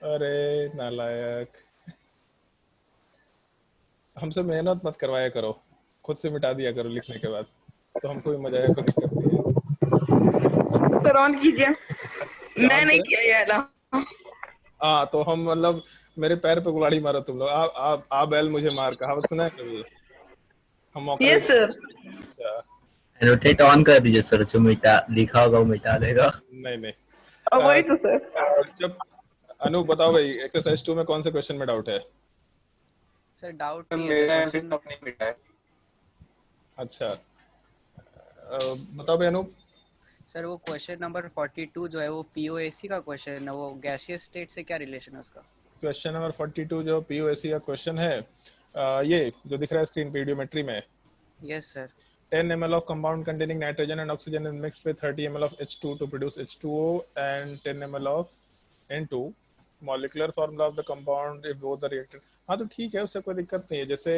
अरे नालायक, हमसे मेहनत मत करवाया करो, खुद से मिटा दिया करो लिखने के बाद, तो हमको भी मजा आएगा, कोई दिक्कत नहीं है। सर ऑन कीजिए। मैं चांद नहीं पे किया ये वाला। हाँ, तो हम मतलब मेरे पैर पे कुल्हाड़ी मारो तुम लोग, आ बैल मुझे मार, कहावत सुना है कभी? हम मौका यस सर। अच्छा, एनोटेट ऑन कर दीजिए सर, जो मिटा लिखा होगा वो मिटा देगा। नहीं नहीं। अब अ, वही तो सर। जब अनु बताओ भाई, एक्सरसाइज 2 में कौन से क्वेश्चन में डाउट है? सर डाउट नहीं है सर, मेरा क्वेश्चन एमटेक अपने मिटा है। अच्छा, बताओ भाई अनु। सर वो क्वेश्चन नंबर 42 जो है वो पीओएसी का क्वेश्चन है, वो गैसियस स्टेट से क्या रिलेशन है उसका? क्वेश्चन नंबर 42 जो पीओएसी का क्वेश्चन है, ये जो दिख रहा है स्क्रीन पे वीडियोमेट्री में, yes sir. 10 ml of compound containing nitrogen and oxygen is mixed with 30 ml of H2 to produce H2O and 10 ml of N2. Molecular formula of the compound if both are reacted। हाँ तो ठीक है, उससे कोई दिक्कत नहीं है। जैसे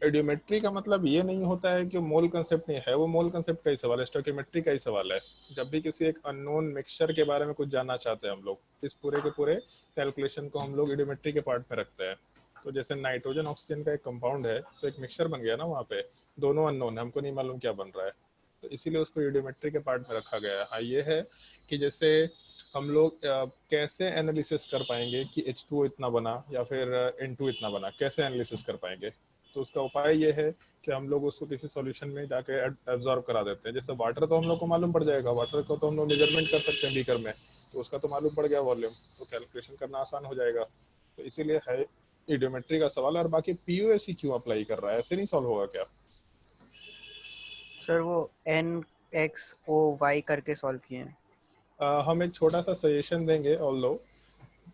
एडियोमेट्री का मतलब ये नहीं होता है कि मोल कंसेप्ट नहीं है, वो मोल कंसेप्ट का ही सवाल है, स्टोइकियोमेट्री का ही सवाल है। जब भी किसी एक अननोन मिक्सचर के बारे में कुछ जानना चाहते हैं हम लोग, इस पूरे के पूरे कैलकुलेशन को हम लोग एडियोमेट्री के पार्ट में रखते हैं। तो जैसे नाइट्रोजन ऑक्सीजन का एक कंपाउंड है, तो एक मिक्सचर बन गया ना वहाँ पे, दोनों अननोन है, हमको नहीं मालूम क्या बन रहा है, तो इसीलिए उसको एडियोमेट्री के पार्ट में रखा गया है। हाँ ये है कि जैसे हम लोग कैसे एनालिसिस कर पाएंगे कि H2O इतना बना या फिर N2 इतना बना, कैसे एनालिसिस कर पाएंगे? तो उसका उपाय ये है कि हम लोग उसको किसी सॉल्यूशन में जाके एब्जॉर्ब करा देते हैं। जैसे वाटर तो हम लोग को मालूम पड़ जाएगा, वाटर को तो हम लोग मेजरमेंट कर सकते हैं बीकर में, तो उसका तो मालूम पड़ गया वॉल्यूम, तो कैलकुलेशन करना आसान हो जाएगा। तो इसीलिए है इडियोमेट्री का सवाल। और बाकी पीओएसी क्यों अप्लाई कर रहा है, ऐसे नहीं सॉल्व होगा क्या? सर वो एन एक्स ओ वाई करके सॉल्व किए हैं। हम एक छोटा सा सजेशन देंगे, ऑल्दो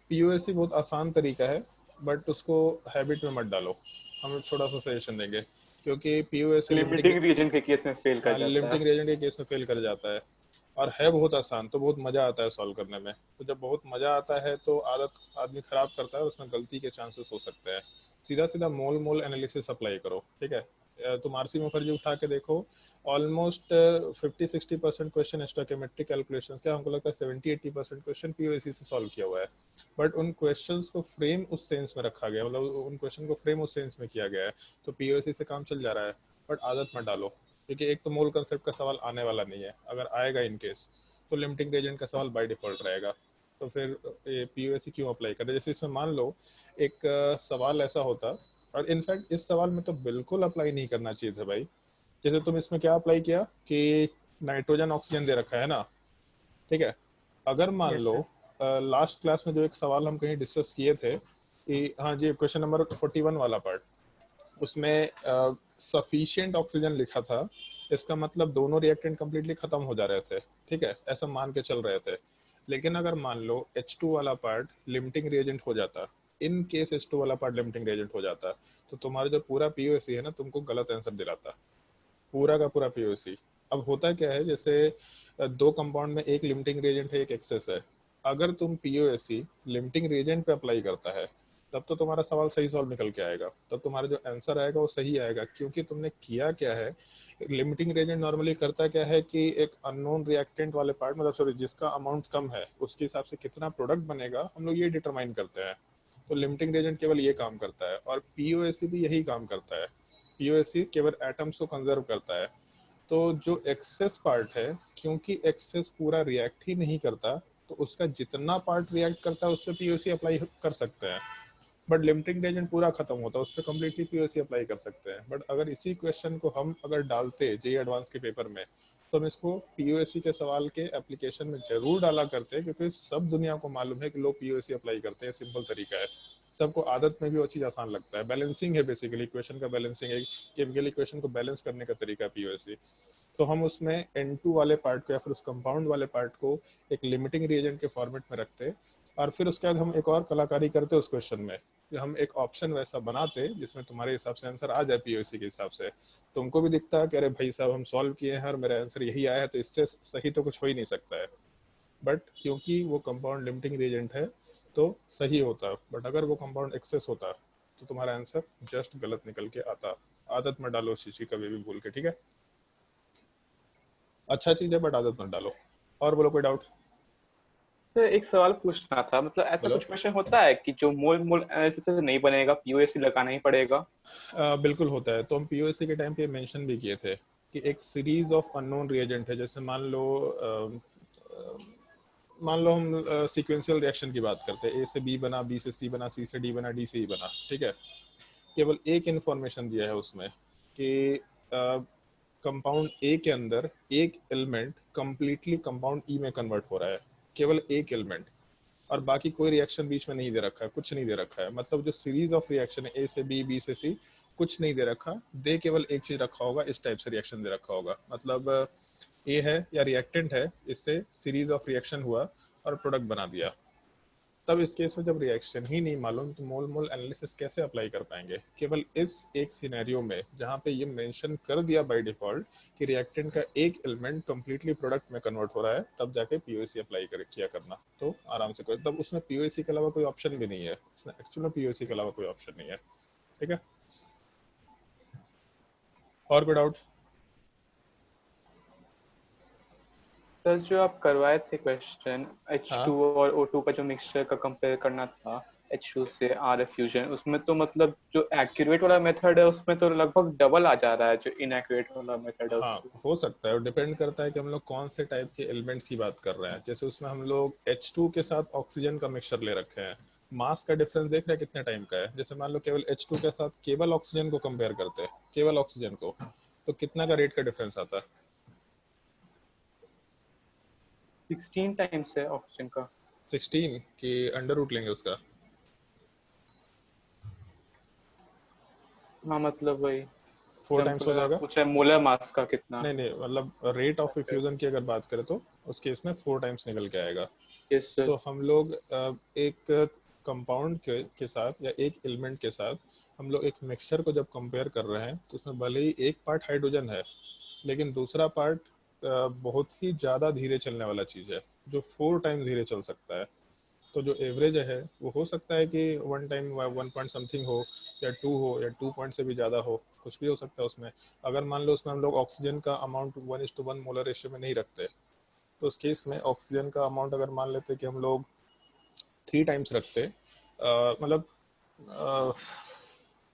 पीओएसी बहुत आसान तरीका है, बट उसको हैबिट में मत डालो। हम एक छोटा सा सजेशन देंगे, क्योंकि पीओएसी लिमिटिंग रीजन के केस में फेल कर जाता है। लिमिटिंग रेजेंट के केस में फेल कर जाता है, और है बहुत आसान, तो बहुत मजा आता है सॉल्व करने में। तो जब बहुत मजा आता है तो आदत आदमी खराब करता है, उसमें गलती के चांसेस हो सकते हैं। सीधा सीधा मोल मोल एनालिसिस अप्लाई करो, ठीक है? तुम आरसी मुखर्जी उठा के देखो, ऑलमोस्ट 50-60% क्वेश्चन स्टोइकियोमेट्रिक कैलकुलेशंस, क्या हमको लगता है 70-80% क्वेश्चन पीओएसी से सॉल्व किया हुआ है। बट उन क्वेश्चंस को फ्रेम उस सेंस में रखा गया, मतलब उन क्वेश्चन को फ्रेम उस सेंस में किया गया है, तो पीओएसी से काम चल जा रहा है। बट आदत मत डालो, क्योंकि एक तो मोल कंसेप्ट का सवाल आने वाला नहीं है, अगर आएगा इन केस तो लिमिटिंग रेजेंट का सवाल बाय डिफॉल्ट रहेगा। तो फिर ये पीओएसी क्यों अप्लाई करें? जैसे इसमें मान लो एक सवाल ऐसा होता, और इनफैक्ट इस सवाल में तो बिल्कुल अप्लाई नहीं करना चाहिए था भाई। जैसे तुम इसमें क्या अप्लाई किया कि नाइट्रोजन ऑक्सीजन दे रखा है ना, ठीक है? अगर मान यस लो सर। लास्ट क्लास में जो एक सवाल हम कहीं डिस्कस किए थे कि, हाँ जी, क्वेश्चन नंबर 41 वाला पार्ट, उसमें सफिशिएंट ऑक्सीजन लिखा था, इसका मतलब दोनों रिएक्टेंट कंप्लीटली खत्म हो जा रहे थे, ठीक है, ऐसा मान के चल रहे थे। लेकिन अगर मान लो H2 वाला पार्ट लिमिटिंग रिएजेंट हो जाता, इन केस H2 वाला पार्ट लिमिटिंग रिएजेंट हो जाता, तो तुम्हारा जो पूरा पीओसी है ना, तुमको गलत आंसर दिलाता, पूरा का पूरा पीओसी। अब होता क्या है, जैसे दो कंपाउंड में एक लिमिटिंग रिएजेंट है, एक एक्सेस है। अगर तुम पीओएसी लिमिटिंग रिएजेंट पे अप्लाई करता है, तब तो तुम्हारा सवाल सही सॉल्व निकल के आएगा, तब तुम्हारा जो आंसर आएगा वो सही आएगा, क्योंकि तुमने किया क्या है। लिमिटिंग रिएजेंट नॉर्मली करता क्या है कि एक अननोन रिएक्टेंट वाले पार्ट, मतलब सॉरी, जिसका अमाउंट कम है उसके हिसाब से कितना प्रोडक्ट बनेगा हम लोग ये डिटरमाइन करते हैं। तो लिमिटिंग रिएजेंट केवल ये काम करता है, और पीओएसी भी यही काम करता है। पीओएसी केवल एटम्स को कंजर्व करता है। तो जो एक्सेस पार्ट है, क्योंकि एक्सेस पूरा रिएक्ट ही नहीं करता, तो उसका जितना पार्ट रिएक्ट करता है उससे पीओसी अप्लाई कर सकते हैं। बट लिमिटिंग रेजेंट पूरा खत्म होता है, उस पर कम्प्लीटली पीओसी अप्लाई कर सकते हैं। बट अगर इसी क्वेश्चन को हम अगर डालते जेईई एडवांस के पेपर में, तो हम इसको पीओसी के सवाल के एप्लीकेशन में जरूर डाला करते हैं, क्योंकि सब दुनिया को मालूम है कि लोग पीओसी अप्लाई करते हैं, सिंपल तरीका है, सबको आदत में भी वो चीज़ आसान लगता है। बैलेंसिंग है बेसिकली, इक्वेशन का बैलेंसिंग है, केमिकल इक्वेशन को बैलेंस करने का तरीका पीओसी। तो हम उसमें N2 वाले पार्ट को या फिर उस कंपाउंड वाले पार्ट को एक लिमिटिंग रिएजेंट के फॉर्मेट में रखते, और फिर उसके बाद हम एक और कलाकारी करते उस क्वेश्चन में, कि हम एक ऑप्शन वैसा बनाते जिसमें तुम्हारे हिसाब से आंसर आ जाए पीओसी के हिसाब से। तुमको भी दिखता है कि अरे भाई साहब हम सॉल्व किए हैं और मेरा आंसर यही आया है, तो इससे सही तो कुछ हो ही नहीं सकता है। बट क्योंकि वो कंपाउंड लिमिटिंग रिएजेंट है तो सही होता, बट अगर वो कंपाउंड एक्सेस होता तो तुम्हारा आंसर जस्ट गलत निकल के आता। आदत में डालो उस चीज की कभी भी भूल के, ठीक है? अच्छा चीज है बट आदत मत डालो। और बोलो कोई डाउट? तो एक सवाल पूछना था, मतलब ऐसा बोलो। कुछ क्वेश्चन होता है कि जो मोल मोल एनालिसिस से नहीं बनेगा, पीओएसी लगाना ही पड़ेगा? बिल्कुल होता है। तो हम पीओएसी के टाइम पे मेंशन भी किए थे कि एक सीरीज ऑफ अननोन रिएजेंट है। जैसे मान लो हम सीक्वेंशियल रिएक्शन की बात करते हैं, ए से बी बना, बी से सी बना, सी से डी बना, डी से ई बना, ठीक है। केवल एक इन्फॉर्मेशन दिया है उसमें कि कंपाउंड ए के अंदर एक एलिमेंट कंप्लीटली कंपाउंड ई में कन्वर्ट हो रहा है, केवल एक एलिमेंट, और बाकी कोई रिएक्शन बीच में नहीं दे रखा है, कुछ नहीं दे रखा है। मतलब जो सीरीज ऑफ रिएक्शन है ए से बी, बी से सी, कुछ नहीं दे रखा, दे केवल एक चीज रखा होगा, इस टाइप से रिएक्शन दे रखा होगा। मतलब ए है या रिएक्टेंट है, इससे सीरीज ऑफ रिएक्शन हुआ और प्रोडक्ट बना दिया। तब इस केस में जब रिएक्शन ही नहीं मालूम तो मोल मोल एनालिसिस कैसे अप्लाई कर पाएंगे? केवल इस एक सिनेरियो में जहाँ पे ये मेंशन कर दिया बाय डिफॉल्ट कि रिएक्टेंट का एक एलिमेंट कंप्लीटली प्रोडक्ट में कन्वर्ट हो रहा है, तब जाके पीओसी अप्लाई कर किया करना, तो आराम से करो। तब उसमें पीओसी के अलावा कोई ऑप्शन भी नहीं है, उसमें एक्चुअल में पीओसी के अलावा कोई ऑप्शन नहीं है, ठीक है। और कोई डाउट? सर जो आप करवाए थे क्वेश्चन हाँ H2 और O2 का जो मिक्सचर का कंपेयर करना था H2 से RF फ्यूजन, उसमें तो मतलब जो एक्यूरेट वाला मेथड है उसमें तो लगभग डबल आ जा रहा है जो इनएक्यूरेट वाला मेथड है हाँ, उससे। हो सकता है, और डिपेंड करता है कि हम लोग कौन से टाइप के एलिमेंट्स की बात कर रहे हैं। जैसे उसमें हम लोग H2 के साथ ऑक्सीजन का मिक्सचर ले रखे हैं, मास का डिफरेंस देख रहे हैं कितने टाइम का है। जैसे मान लो केवल H2 के साथ केवल ऑक्सीजन को कंपेयर करते हैं, केवल ऑक्सीजन को, तो कितना का रेट का डिफरेंस आता है? 16 टाइम्स है ऑक्सीजन का। 16 की अंडर रूट लेंगे उसका? हाँ मतलब वही, 4 जब टाइम्स हो जाएगा। पूछा है मोलर मास का कितना। नहीं नहीं, मतलब रेट ऑफ इफ्यूजन की अगर बात करें तो उस केस में 4 टाइम्स निकल के आएगा। Yes sir. तो हम लोग एक कंपाउंड के साथ या एक एलिमेंट के साथ हम लोग एक मिक्सचर को जब कंपेयर कर रहे हैं, तो उसमें भले ही एक पार्ट हाइड्रोजन है लेकिन दूसरा पार्ट बहुत ही ज़्यादा धीरे चलने वाला चीज़ है, जो 4 टाइम धीरे चल सकता है। तो जो एवरेज है वो हो सकता है कि 1 टाइम 1 पॉइंट समथिंग हो, या 2 हो, या 2 पॉइंट से भी ज़्यादा हो, कुछ भी हो सकता है उसमें। अगर मान लो उसमें हम लोग ऑक्सीजन का अमाउंट 1:1 मोलर रेशियो में नहीं रखते, तो उस केस में ऑक्सीजन का अमाउंट अगर मान लेते कि हम लोग 3 टाइम्स रखते, मतलब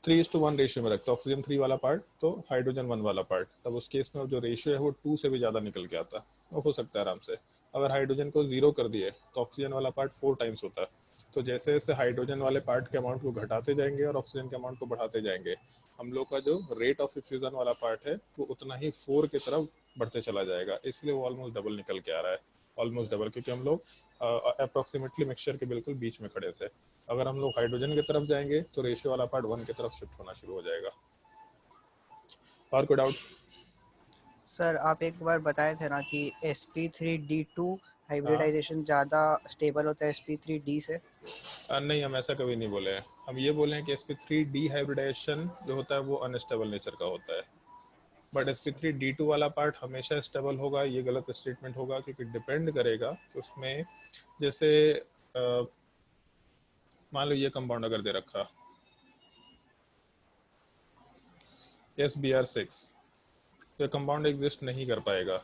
3:1 रेशियो में रखते ऑक्सीजन 3 वाला पार्ट तो हाइड्रोजन 1 वाला पार्ट, तब उस केस में जो रेशियो है वो 2 से भी ज़्यादा निकल के आता, वो हो सकता है आराम से। अगर हाइड्रोजन को 0 कर दिए तो ऑक्सीजन वाला पार्ट 4 टाइम्स होता है। तो जैसे जैसे हाइड्रोजन वाले पार्ट के अमाउंट को घटाते जाएंगे और ऑक्सीजन के अमाउंट को बढ़ाते जाएंगे, हम लोग का जो रेट ऑफ इफ्यूजन वाला पार्ट है वो उतना ही 4 की तरफ बढ़ते चला जाएगा। इसलिए वो ऑलमोस्ट डबल निकल के आ रहा है, ऑलमोस्ट डबल, क्योंकि हम लोग अप्रोक्सीमेटली मिक्सचर के बिल्कुल बीच में खड़े थे। अगर हम लोग हाइड्रोजन की तरफ जाएंगे तो रेशियो वाला पार्ट 1 की तरफ शिफ्ट होना शुरू हो जाएगा। और कोई डाउट? सर आप एक बार बताए थे ना कि sp3d2 हाँ, हाइब्रिडाइजेशन ज़्यादा स्टेबल होता है sp3d से। नहीं, हम ऐसा कभी नहीं बोले हैं। हम ये बोले हैं कि sp3 डिहाइब्रिडाइजेशन जो होता है वो अनस्टेबल नेचर का होता है, बट sp3d2 वाला पार्ट हमेशा स्टेबल होगा, ये गलत स्टेटमेंट होगा, क्योंकि डिपेंड करेगा कि उसमें जैसे मान लो ये कंपाउंड अगर दे रखा SBr6, तो कंपाउंड एग्जिस्ट नहीं कर पाएगा।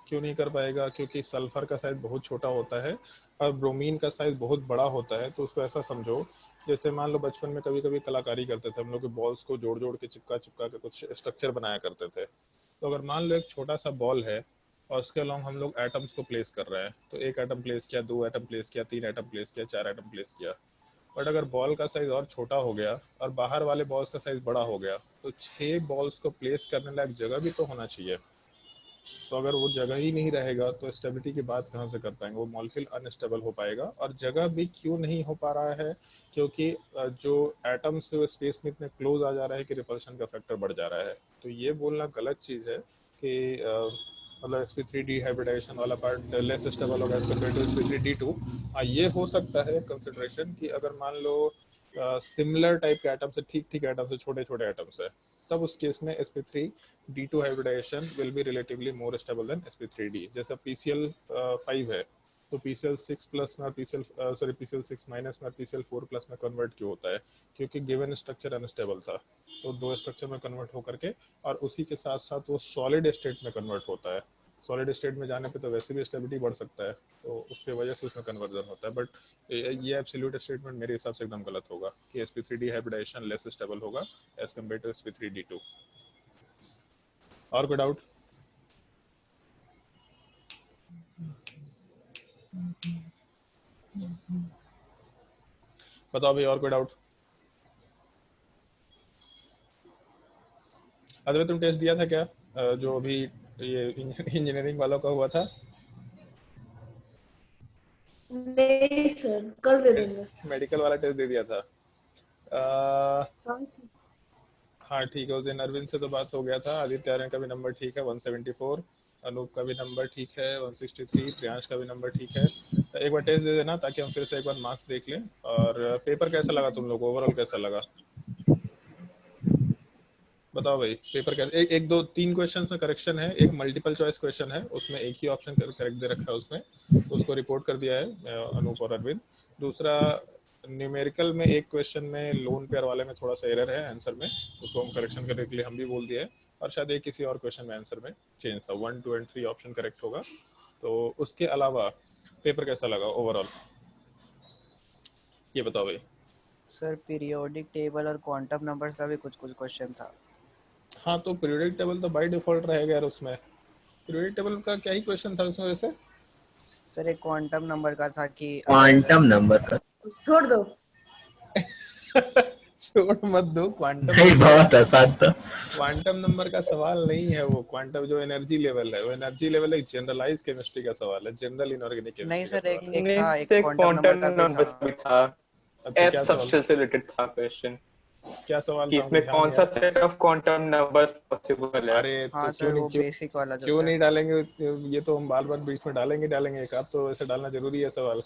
क्यों नहीं कर पाएगा? क्योंकि सल्फर का साइज बहुत छोटा होता है और ब्रोमीन का साइज बहुत बड़ा होता है। तो उसको ऐसा समझो, जैसे मान लो बचपन में कभी कभी कलाकारी करते थे हम लोग, बॉल्स को जोड़ जोड़ के चिपका चिपका के कुछ स्ट्रक्चर बनाया करते थे। तो अगर मान लो एक छोटा सा बॉल है और उसके अलॉन्ग हम लोग एटम्स को प्लेस कर रहे हैं, तो 1 एटम प्लेस किया, 2 एटम प्लेस किया, 3 एटम प्लेस किया, 4 एटम प्लेस किया। बट अगर बॉल का साइज और छोटा हो गया और बाहर वाले बॉल्स का साइज बड़ा हो गया, तो 6 बॉल्स को प्लेस करने लायक जगह भी तो होना चाहिए। तो अगर वो जगह ही नहीं रहेगा तो स्टेबिलिटी की बात कहाँ से कर पाएंगे? वो मॉलिक्यूल अनस्टेबल हो पाएगा। और जगह भी क्यों नहीं हो पा रहा है? क्योंकि जो एटम्स है वो स्पेस में इतने क्लोज आ जा रहा है कि रिपल्शन का फैक्टर बढ़ जा रहा है। तो ये बोलना गलत चीज़ है कि मतलब sp3 डिहाइब्रिडाइजेशन वाला पार्ट लेस स्टेबल होगा एज कम्पेयर टू sp3d2। हाँ, ये हो सकता है कंसिडरेशन कि अगर मान लो सिमिलर टाइप के एटम्स है, ठीक ठीक एटम्स है, छोटे छोटे एटम्स है, तब उस केस में sp3d2 hybridization will be relatively more stable than sp3d। जैसा PCl5 है, तो PCl6 प्लस में और PCl6 माइनस में और PCl4 प्लस में कन्वर्ट क्यों होता है? क्योंकि गिवन स्ट्रक्चर अनस्टेबल था, तो 2 स्ट्रक्चर में कन्वर्ट होकर के और उसी के साथ साथ वो सॉलिड स्टेट में कन्वर्ट होता है। सॉलिड स्टेट में जाने पे तो वैसे भी स्टेबिलिटी बढ़ सकता है, तो उसके वजह से उसमें कन्वर्जन होता है। बट ये एब्सोल्यूट स्टेटमेंट मेरे हिसाब से एकदम गलत होगा कि sp3 हाइब्रिडाइजेशन लेस स्टेबल होगा एज कम्पेयर टू sp3d2। और कोई डाउट? बताओ भाई, और कोई डाउट? अद्वैत तुम टेस्ट दिया था क्या जो अभी ये इंजीनियरिंग वालों का हुआ था? नहीं सर, कल दे दूंगा। मेडिकल वाला टेस्ट दे दिया था? हाँ ठीक है, उस दिन अरविंद से तो बात हो गया था। आदित्य आर्यन का भी नंबर ठीक है 174, अनूप का भी नंबर ठीक है 163, प्रियांश का भी नंबर ठीक है। एक बार टेस्ट दे देना ताकि हम फिर से एक बार मार्क्स देख लें। और पेपर कैसा लगा तुम लोग को, ओवरऑल कैसा लगा? बताओ भाई, पेपर कैसे? एक दो तीन क्वेश्चंस में करेक्शन है, एक मल्टीपल चॉइस क्वेश्चन है, उसमें एक ही ऑप्शन करेक्ट दे रखा है उसमें, तो उसको रिपोर्ट कर दिया है अनूप और अरविंद। दूसरा, न्यूमेरिकल में एक क्वेश्चन में लोन पेयर वाले में थोड़ा सा एरर है आंसर में, उसको हम करेक्शन करने के लिए हम भी बोल दिए हैं। और शायद एक किसी और क्वेश्चन में आंसर में चेंज था, 1, 2 एंड 3 ऑप्शन करेक्ट होगा। तो उसके अलावा पेपर कैसा लगा ओवरऑल, ये बताओ भाई। सर पीरियोडिक टेबल और क्वांटम नंबर्स का भी कुछ कुछ क्वेश्चन था। हाँ तो पीरियोडिक टेबल तो बाय डिफॉल्ट रहेगा यार उसमें। पीरियोडिक टेबल का क्या ही क्वेश्चन था उसमें वैसे? सर एक क्वांटम नंबर का था कि क्वांटम नंबर का छोड़ दो। छोड़ मत दो, क्वांटम नहीं, बहुत आसान था। क्वांटम नंबर का सवाल नहीं है वो। क्वांटम जो एनर्जी लेवल है, वो एनर्जी लेवल एक जनरलाइज केमिस्ट्री का सवाल है, जनरल इनऑर्गेनिक नहीं केमिस्ट्री का सर, एक सवाल है। एक था, एक से क्वांटम नंबर का भी था। भी था। अच्छा एफ क्या सवाल, सबसेल से रिलेटेड था क्वेश्चन क्या सवाल कि था, मुझे इसमें ध्यान कौन नहीं सा आया। Set of quantum numbers possible है। अरे तो हाँ क्यों सर, नहीं, वो क्यों बेसिक वाला जो क्यों था। नहीं डालेंगे? ये तो हम बार बार बीच में डालेंगे एक आध तो वैसे डालना जरूरी है सवाल।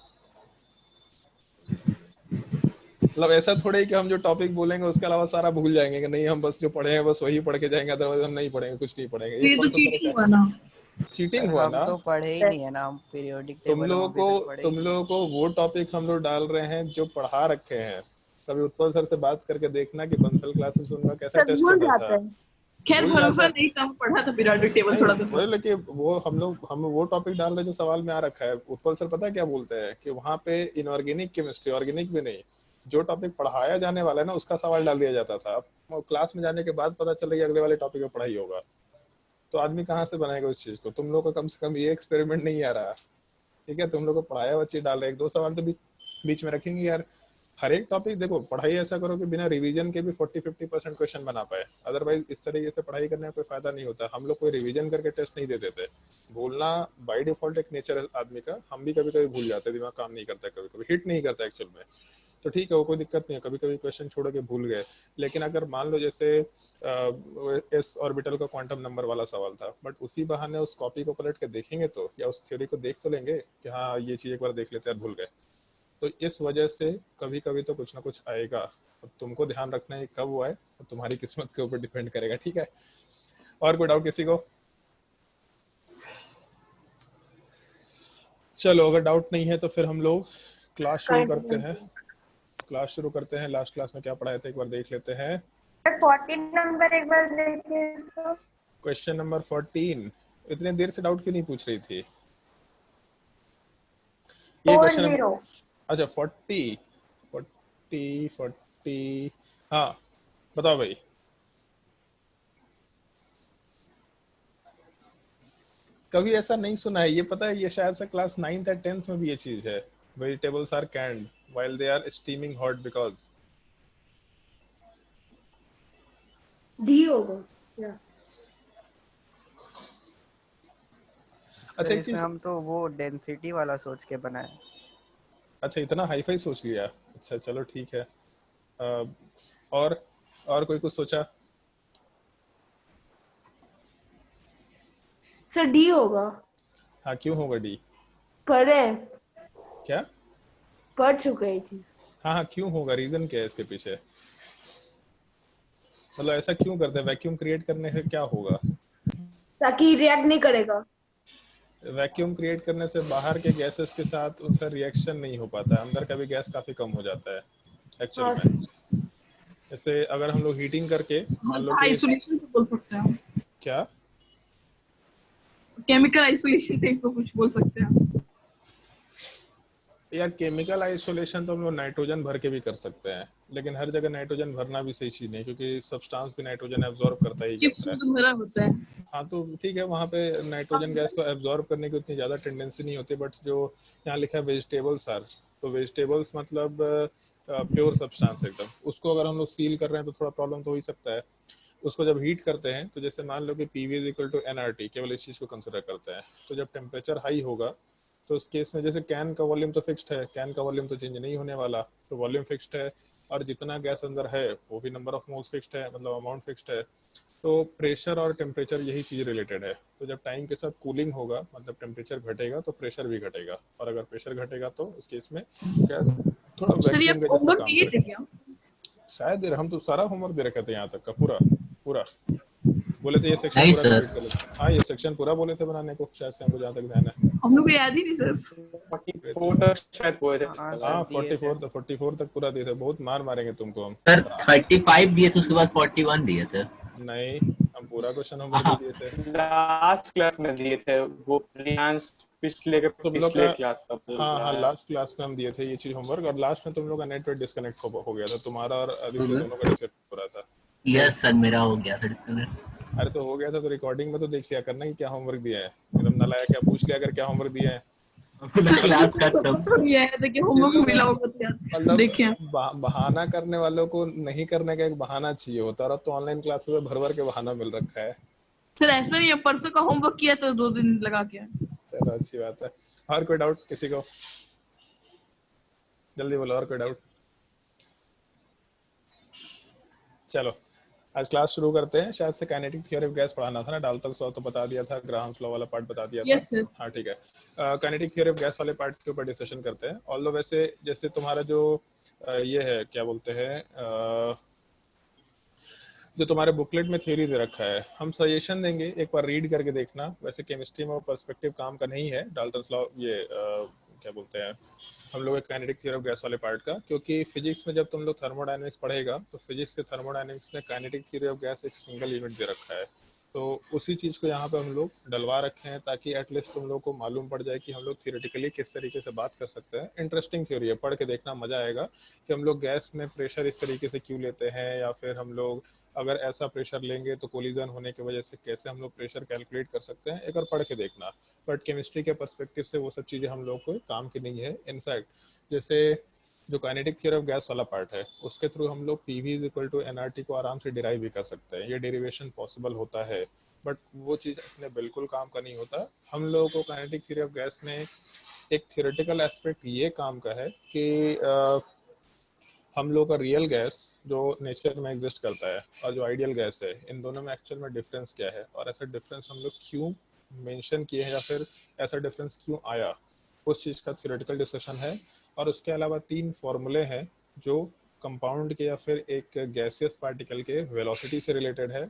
मतलब ऐसा थोड़ा ही कि हम जो टॉपिक बोलेंगे उसके अलावा सारा भूल जाएंगे कि नहीं, हम बस जो पढ़े हैं बस वही पढ़ के जाएंगे, अदरवाइज हम नहीं पढ़ेंगे, कुछ नहीं पढ़ेंगे। ये ये तो कौन सा चीटिंग तरीका हुआ है? ना। चीटिंग सर हुआ हम ना? तो पढ़े ही नहीं है ना, हम पीरियोडिक टेबल हम अभी तक पढ़े ही तुम नहीं। लोगों को वो टॉपिक हम लोग डाल रहे हैं जो पढ़ा रखे हैं। कभी उत्पल सर से बात करके देखना कि बंसल क्लासेस उनका कैसा सर टेस्ट भूल होता जाता था। है। खैर भूल जाता भरोसा है? नहीं, कम पढ़ा था पीरियोडिक टेबल नहीं थोड़ा सा। वही, लेकिन वो हम वो टॉपिक डाल रहे हैं जो सवाल में आ रखा है। उत्पल सर पता है क्या बोलते हैं कि वहाँ पे इनऑर्गेनिक केमिस्ट्री, ऑर्गेनिक भी नहीं, जो टॉपिक पढ़ाया जाने वाला है ना उसका सवाल डाल दिया जाता था। अब क्लास में जाने के बाद पता चला कि अगले वाले टॉपिक में पढ़ाई होगा, तो आदमी कहाँ से बनाएगा उस चीज को? तुम लोग का कम से कम ये एक्सपेरिमेंट नहीं आ रहा। ठीक है, तुम लोग को पढ़ाया हुआ चीज डाल रहे, एक दो सवाल तो बीच में रखेंगे यार। हर एक टॉपिक देखो, पढ़ाई ऐसा करो कि बिना रिवीजन के भी 40-50% क्वेश्चन बना पाए, अदरवाइज इस तरीके से पढ़ाई करने का कोई फायदा नहीं होता। हम लोग कोई रिवीजन करके टेस्ट नहीं देते थे। भूलना बाय डिफॉल्ट एक नेचर है आदमी का, हम भी कभी कभी भूल जाते हैं, दिमाग काम नहीं करता, कभी कभी हिट नहीं करता एक्चुअल में। तो ठीक है, वो कोई दिक्कत नहीं है, कभी कभी क्वेश्चन छोड़ के भूल गए। लेकिन अगर मान लो जैसे एस ऑर्बिटल का क्वांटम नंबर वाला सवाल था, बट उसी बहाने उस कॉपी को पलट के देखेंगे तो, या उस थ्योरी को देख तो लेंगे कि हाँ ये चीज एक बार देख लेते हैं, भूल गए। तो इस वजह से कभी कभी तो कुछ ना कुछ आएगा। अब तुमको ध्यान रखना है कब वो आए, तो तुम्हारी किस्मत के ऊपर डिपेंड करेगा। ठीक है, और कोई डाउट किसी को? चलो अगर डाउट नहीं है तो फिर हम लोग क्लास शुरू करते हैं। लास्ट क्लास में क्या पढ़ाए थे एक बार देख लेते हैं। 14 नंबर एक बार देखिए तो। क्वेश्चन नंबर 14, इतने देर से डाउट क्यों नहीं पूछ रही थी? ये क्वेश्चन नंबर, अच्छा 40, हाँ बताओ भाई। कभी ऐसा नहीं सुना है, ये पता है, ये शायद से क्लास 9th या 10th में भी ये चीज है। Vegetables are canned while they are steaming hot because। D होगा क्या? अच्छा एक इसमें चीज, हम तो वो डेंसिटी वाला सोच के बनाए। अच्छा इतना हाईफाई सोच लिया। अच्छा चलो ठीक है। और कोई कुछ सोचा? सर डी होगा। हाँ क्यों होगा डी? पढ़े, क्या? पढ़ चुके हैं चीज। हाँ क्यों होगा, रीजन क्या है इसके पीछे? मतलब ऐसा क्यों करते हैं? वैक्यूम क्रिएट करने से क्या होगा? ताकि रिएक्ट नहीं करेगा। वैक्यूम क्रिएट करने से बाहर के गैसेस के साथ उनका रिएक्शन नहीं हो पाता है, अंदर का भी गैस काफी कम हो जाता है एक्चुअल में। जैसे अगर हम लोग हीटिंग करके मान लो कि आइसोलेशन से बोल सकते हैं। क्या केमिकल आइसोलेशन टाइप का कुछ बोल सकते हैं आप। यार केमिकल आइसोलेशन तो हम लोग नाइट्रोजन भर के भी कर सकते हैं, लेकिन हर जगह नाइट्रोजन भरना भी सही चीज नहीं, क्योंकि सब्सटेंस भी नाइट्रोजन एब्जॉर्ब करता ही चिप्स करता में है। तो भरा होता है। हाँ तो ठीक है, वहाँ पे नाइट्रोजन गैस को एब्जॉर्ब करने की उतनी ज़्यादा टेंडेंसी नहीं होती, बट जो यहाँ लिखा है वेजिटेबल्स आर, तो वेजिटेबल्स मतलब प्योर सब्सटेंस एकदम, उसको अगर हम लोग सील कर रहे हैं तो थोड़ा प्रॉब्लम तो हो ही सकता है। उसको जब हीट करते हैं तो जैसे मान लो कि P V is equal to N R T, केवल इस चीज़ को कंसिडर करते हैं, तो जब टेम्परेचर हाई होगा तो उस केस में जैसे कैन का वॉल्यूम तो फिक्स्ड है, कैन का वॉल्यूम तो चेंज नहीं होने वाला, तो वॉल्यूम फिक्स्ड है और जितना गैस अंदर है वो भी नंबर ऑफ मोल्स फिक्स्ड है, मतलब अमाउंट फिक्स्ड है। तो प्रेशर और टेम्परेचर यही चीज रिलेटेड है, तो जब टाइम के साथ कूलिंग होगा मतलब टेम्परेचर घटेगा तो प्रेशर भी घटेगा, और अगर प्रेशर घटेगा तो उस केस में गैस थोड़ा सर ये वैक्यूम के जैसा होमवर्क काम दिए थे करेगा। क्या? शायद हम तो सारा होमवर्क दे रखे थे यहाँ तक का पूरा पूरा, बोले थे ये सेक्शन नहीं पूरा सर। कंप्लीट कर लेते। हाँ ये सेक्शन पूरा बोले थे बनाने को, शायद से हमको जहाँ तक ध्यान है। हम लोग को याद ही नहीं सर। 44 तक शायद हुए थे। हाँ सर हाँ दिए थे। 44 तक पूरा दिए थे, बहुत मार मारेंगे तुमको हम। सर 35 दिए थे, उसके बाद 41 दिए थे। नहीं, हम पूरा क्वेश्चन होमवर्क भी दिए थे। लास्ट क्लास में दिए थे वो, प्रियांश पिछले के तुम लोग पिछले का, क्लास का बोल हाँ रहा हाँ है। लास्ट क्लास में हम दिए थे ये चीज होमवर्क, और लास्ट में तुम लोग का नेटवर्क डिस्कनेक्ट हो गया था, तुम्हारा और आदित्य दोनों का डिस्कनेक्ट हो रहा था। यस सर, मेरा हो गया था डिस्कनेक्ट। अरे तो हो गया था तो रिकॉर्डिंग में तो देख लिया करना कि क्या होमवर्क दिया है, एकदम नलायक, क्या पूछ लिया अगर क्या होमवर्क दिया है। क्लास सबको खत्म। थोड़ी आया था कि होमवर्क मिला होगा तो यार मतलब देखिए। बहाना करने वालों को नहीं करने का एक बहाना चाहिए होता है, और अब तो ऑनलाइन क्लासेस में भर भर के बहाना मिल रखा है। सर ऐसा नहीं है, परसों का होमवर्क किया तो 2 दिन लगा के आए। चलो अच्छी बात है। और कोई डाउट किसी को? जल्दी बोलो, और कोई डाउट? चलो आज क्लास शुरू करते हैं। शायद से काइनेटिक थ्योरी ऑफ गैस पढ़ाना था ना, डाल्टन्स लॉ तो बता दिया था, ग्राहम्स लॉ वाला पार्ट बता दिया था। Yes sir. हाँ ठीक है, काइनेटिक थ्योरी ऑफ गैस वाले पार्ट के ऊपर डिस्कशन करते हैं। ऑल्दो वैसे जैसे तुम्हारा जो ये है क्या बोलते हैं, जो तुम्हारे बुकलेट में थ्योरी दे रखा है, हम सजेशन देंगे एक बार रीड करके देखना। वैसे केमिस्ट्री में वो पर्सपेक्टिव काम का नहीं है, डाल्टन्स लॉ ये क्या बोलते हैं हम लोग काइनेटिक थ्योरी ऑफ गैस वाले पार्ट का, क्योंकि फिजिक्स में जब तुम लोग थर्मोडायनेमिक्स पढ़ेगा तो फिजिक्स के थर्मोडायनेमिक्स में काइनेटिक थ्योरी ऑफ गैस एक सिंगल यूनिट दे रखा है, तो उसी चीज को यहाँ पे हम लोग डलवा रखे हैं ताकि एटलीस्ट तुम लोग को मालूम पड़ जाए कि हम लोग थियोरेटिकली किस तरीके से बात कर सकते हैं। इंटरेस्टिंग थ्योरी है, पढ़ के देखना मजा आएगा कि हम लोग गैस में प्रेशर इस तरीके से क्यों लेते हैं, या फिर हम लोग अगर ऐसा प्रेशर लेंगे तो कोलिजन होने की वजह से कैसे हम लोग प्रेशर कैलकुलेट कर सकते हैं, एक बार पढ़ के देखना। बट केमिस्ट्री के पर्सपेक्टिव से वो सब चीज़ें हम लोग को काम की नहीं है। इनफैक्ट जैसे जो काइनेटिक थ्योरी ऑफ गैस वाला पार्ट है उसके थ्रू हम लोग P V is equal to N R T को आराम से डिराइव भी कर सकते हैं, ये डेरिवेशन पॉसिबल होता है, बट वो चीज़ अपने बिल्कुल काम का नहीं होता। हम लोगों को काइनेटिक थ्योरी ऑफ गैस में एक थियोरेटिकल एस्पेक्ट ये काम का है कि हम लोग का रियल गैस जो नेचर में एग्जिस्ट करता है और जो आइडियल गैस है, इन दोनों में एक्चुअल में डिफरेंस क्या है, और ऐसा डिफरेंस हम लोग क्यों मेंशन किए हैं या फिर ऐसा डिफरेंस क्यों आया, उस चीज़ का थ्योरेटिकल डिस्कशन है। और उसके अलावा 3 फॉर्मूले हैं जो कंपाउंड के या फिर एक गैसियस पार्टिकल के वेलोसिटी से रिलेटेड है।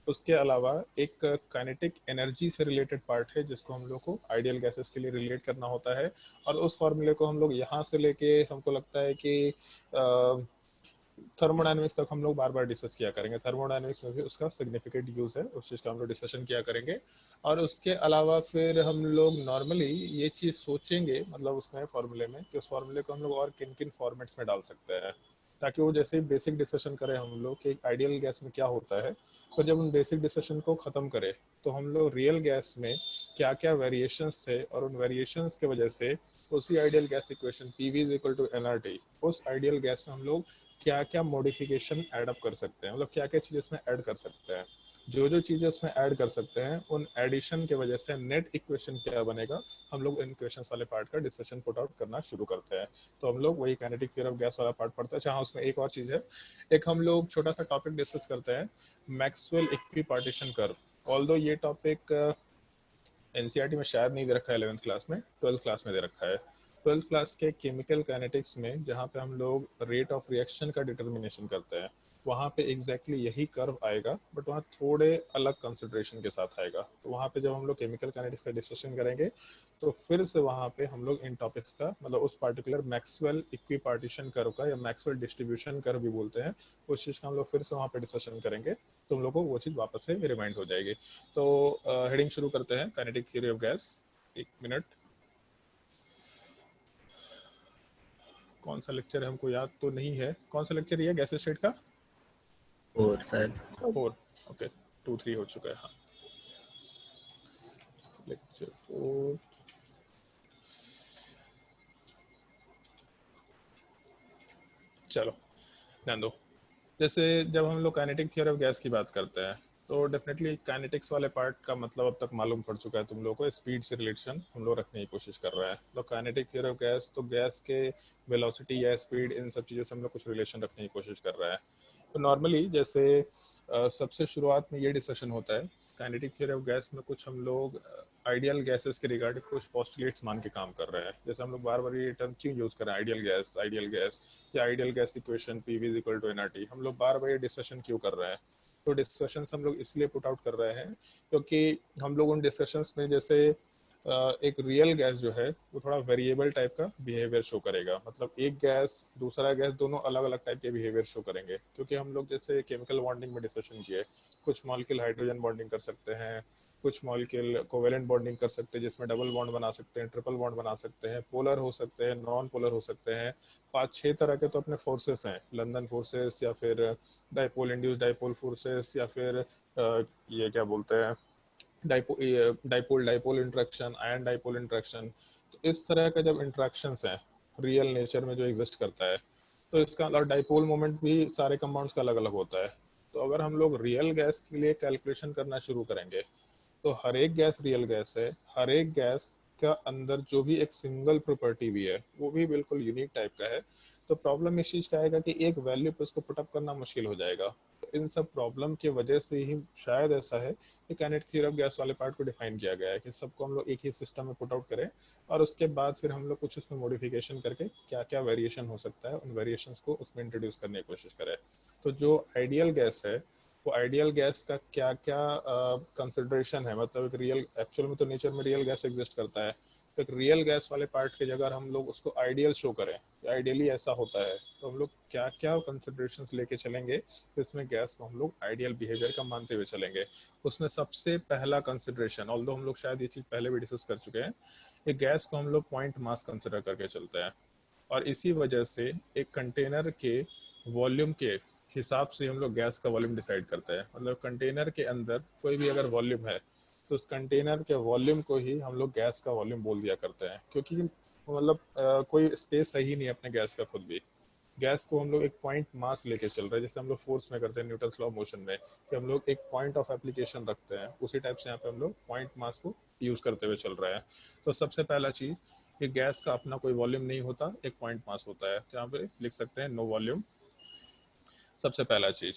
उसके अलावा एक काइनेटिक एनर्जी से रिलेटेड पार्ट है जिसको हम लोग को आइडियल गैसेस के लिए रिलेट करना होता है, और उस फॉर्मूले को हम लोग यहाँ से लेके हमको लगता है कि थर्मोडायनेमिक्स तक हम लोग बार बार डिस्कस किया करेंगे। थर्मोडायनेमिक्स में भी उसका सिग्निफिकेंट यूज है, उस चीज़ का हम लोग डिस्कशन किया करेंगे। और उसके अलावा फिर हम लोग नॉर्मली ये चीज़ सोचेंगे मतलब उसमें फॉर्मूले में कि उस फॉर्मूले को हम लोग और किन किन फॉर्मेट्स में डाल सकते हैं, ताकि वो जैसे ही बेसिक डिस्कशन करें हम लोग कि आइडियल गैस में क्या होता है, तो जब उन बेसिक डिस्कशन को ख़त्म करें तो हम लोग रियल गैस में क्या क्या वेरिएशंस थे, और उन वेरिएशंस की वजह से उसी ideal gas equation P V is equal to N R T, उस आइडियल गैस में हम लोग क्या क्या मॉडिफिकेशन ऐड अप कर सकते हैं, मतलब क्या क्या चीज़ें उसमें ऐड कर सकते हैं। जो जो चीज़ें उसमें ऐड कर सकते हैं उन एडिशन की वजह से नेट इक्वेशन क्या बनेगा, हम लोग इन इक्वेशंस वाले पार्ट का डिस्कशन पुट आउट करना शुरू करते हैं। तो हम लोग वही काइनेटिक थ्योरी ऑफ गैस वाला पार्ट पढ़ते हैं। जहाँ उसमें एक और चीज़ है, एक हम लोग छोटा सा टॉपिक डिस्कस करते हैं, मैक्सवेल इक्विपार्टीशन कर्व। ऑल्दो ये टॉपिक एनसीईआरटी में शायद नहीं दे रखा है 11th क्लास में, 12th क्लास में दे रखा है। 12th क्लास के केमिकल काइनेटिक्स में जहाँ पे हम लोग रेट ऑफ रिएक्शन का डिटर्मिनेशन करते हैं, वहाँ पे एग्जैक्टली यही कर्व आएगा, बट वहाँ थोड़े अलग कंसिडरेशन के साथ आएगा। तो वहाँ पे जब हम लोग केमिकल काइनेटिक्स का डिस्कशन करेंगे तो फिर से वहाँ पे हम लोग इन टॉपिक्स का मतलब उस पार्टिकुलर मैक्सवेल इक्विपार्टीशन कर्व का या मैक्सवेल डिस्ट्रीब्यूशन कर्व भी बोलते हैं, उस चीज़ का हम लोग फिर से वहाँ पे डिस्कशन करेंगे, तो हम लोग को वो चीज़ वापस से रिमाइंड हो जाएगी। तो हेडिंग शुरू करते हैं, kinetic theory of gas. 1 minute, कौन सा लेक्चर है हमको याद तो नहीं है, कौन सा लेक्चर ये गैस स्टेट का? 4 शायद। 4, ओके 2 3 हो चुका है। हाँ, लेक्चर 4। चलो ध्यान दो, जैसे जब हम लोग काइनेटिक थ्योरी ऑफ गैस की बात करते हैं तो डेफिनेटली काइनेटिक्स वाले पार्ट का मतलब अब तक मालूम पड़ चुका है तुम लोगों को। स्पीड से रिलेशन हम लोग रखने की कोशिश कर रहे हैं। तो काइनेटिक थ्योरी ऑफ गैस तो गैस के वेलोसिटी या स्पीड, इन सब चीज़ों से हम लोग कुछ रिलेशन रखने की कोशिश कर रहे हैं। तो नॉर्मली जैसे सबसे शुरुआत में ये डिस्कशन होता है काइनेटिक थ्योरी ऑफ गैस में, कुछ हम लोग आइडियल गैसेस के रिगार्डिंग कुछ पोस्टुलेट्स मान के काम कर रहे हैं। जैसे हम लोग बार बार ये टर्म क्यों यूज़ कर रहे हैं, आइडियल गैस या ideal gas equation PV = nRT, हम लोग बार बार ये डिस्कशन क्यों कर रहे हैं? तो डिस्कशंस हम लोग इसलिए पुट आउट कर रहे हैं क्योंकि हम लोग उन डिस्कशंस में जैसे एक रियल गैस जो है वो थोड़ा वेरिएबल टाइप का बिहेवियर शो करेगा। मतलब एक गैस दूसरा गैस दोनों अलग अलग टाइप के बिहेवियर शो करेंगे, क्योंकि हम लोग जैसे केमिकल बॉन्डिंग में डिस्कशन किए, कुछ मॉलिक्यूल हाइड्रोजन बॉन्डिंग कर सकते हैं, कुछ मॉलिक्यूल कोवेलेंट बॉन्डिंग कर सकते हैं जिसमें डबल बॉन्ड बना सकते हैं, ट्रिपल बॉन्ड बना सकते हैं, पोलर हो सकते हैं, नॉन पोलर हो सकते हैं। 5-6 तरह के तो अपने फोर्सेस हैं, लंदन फोर्सेस या फिर डाइपोल इंड्यूस डाइपोल फोर्सेस या फिर ये क्या बोलते हैं dipole interaction, ion dipole interaction. तो इस तरह का जब इंटरेक्शंस हैं रियल नेचर में जो एग्जिस्ट करता है, तो इसका मतलब डाइपोल मोमेंट भी सारे कंपाउंड्स का अलग अलग होता है। तो अगर हम लोग रियल गैस के लिए कैलकुलेशन करना शुरू करेंगे तो हर एक गैस रियल गैस है, हर एक गैस का अंदर जो भी एक सिंगल प्रॉपर्टी भी है वो भी बिल्कुल यूनिक टाइप का है। तो प्रॉब्लम इस चीज़ का आएगा कि एक वैल्यू पे उसको पुटअप करना मुश्किल हो जाएगा। तो इन सब प्रॉब्लम की वजह से ही शायद ऐसा है कि काइनेटिक थ्योरी ऑफ गैस वाले पार्ट को डिफाइन किया गया है कि सबको हम लोग एक ही सिस्टम में पुट आउट करें और उसके बाद फिर हम लोग कुछ उसमें मॉडिफिकेशन करके क्या क्या वेरिएशन हो सकता है उन वेरिएशंस को उसमें इंट्रोड्यूस करने की कोशिश करें। तो जो आइडियल गैस है वो आइडियल गैस का क्या क्या कंसिडरेशन है, मतलब एक रियल एक्चुअल में तो नेचर में रियल गैस एग्जिस्ट करता है, तो एक रियल गैस वाले पार्ट के जगह हम लोग उसको आइडियल शो करें, आइडियली ऐसा होता है, तो हम लोग क्या क्या कंसिडरेशंस लेके चलेंगे जिसमें गैस को हम लोग आइडियल बिहेवियर का मानते हुए चलेंगे। उसमें सबसे पहला कंसिडरेशन, ऑल्दो हम लोग शायद ये चीज़ पहले भी डिस्कस कर चुके हैं, एक गैस को हम लोग पॉइंट मास कंसिडर करके चलते हैं और इसी वजह से एक कंटेनर के वॉल्यूम के हिसाब से हम लोग गैस का वॉल्यूम डिसाइड करते हैं। मतलब कंटेनर के अंदर कोई भी अगर वॉल्यूम है तो उस कंटेनर के वॉल्यूम को ही हम लोग गैस का वॉल्यूम बोल दिया करते हैं, क्योंकि मतलब कोई स्पेस है ही नहीं अपने गैस का खुद भी। गैस को हम लोग एक पॉइंट मास लेके चल रहे हैं, जैसे हम लोग फोर्स में करते हैं न्यूटन्स लॉ ऑफ मोशन में कि हम लोग एक पॉइंट ऑफ एप्लीकेशन रखते हैं, उसी टाइप से यहाँ पे हम लोग पॉइंट मास को यूज़ करते हुए चल रहे हैं। तो सबसे पहला चीज़ कि गैस का अपना कोई वॉल्यूम नहीं होता, एक पॉइंट मास होता है, तो यहाँ पे लिख सकते हैं नो वॉल्यूम, सबसे पहला चीज़।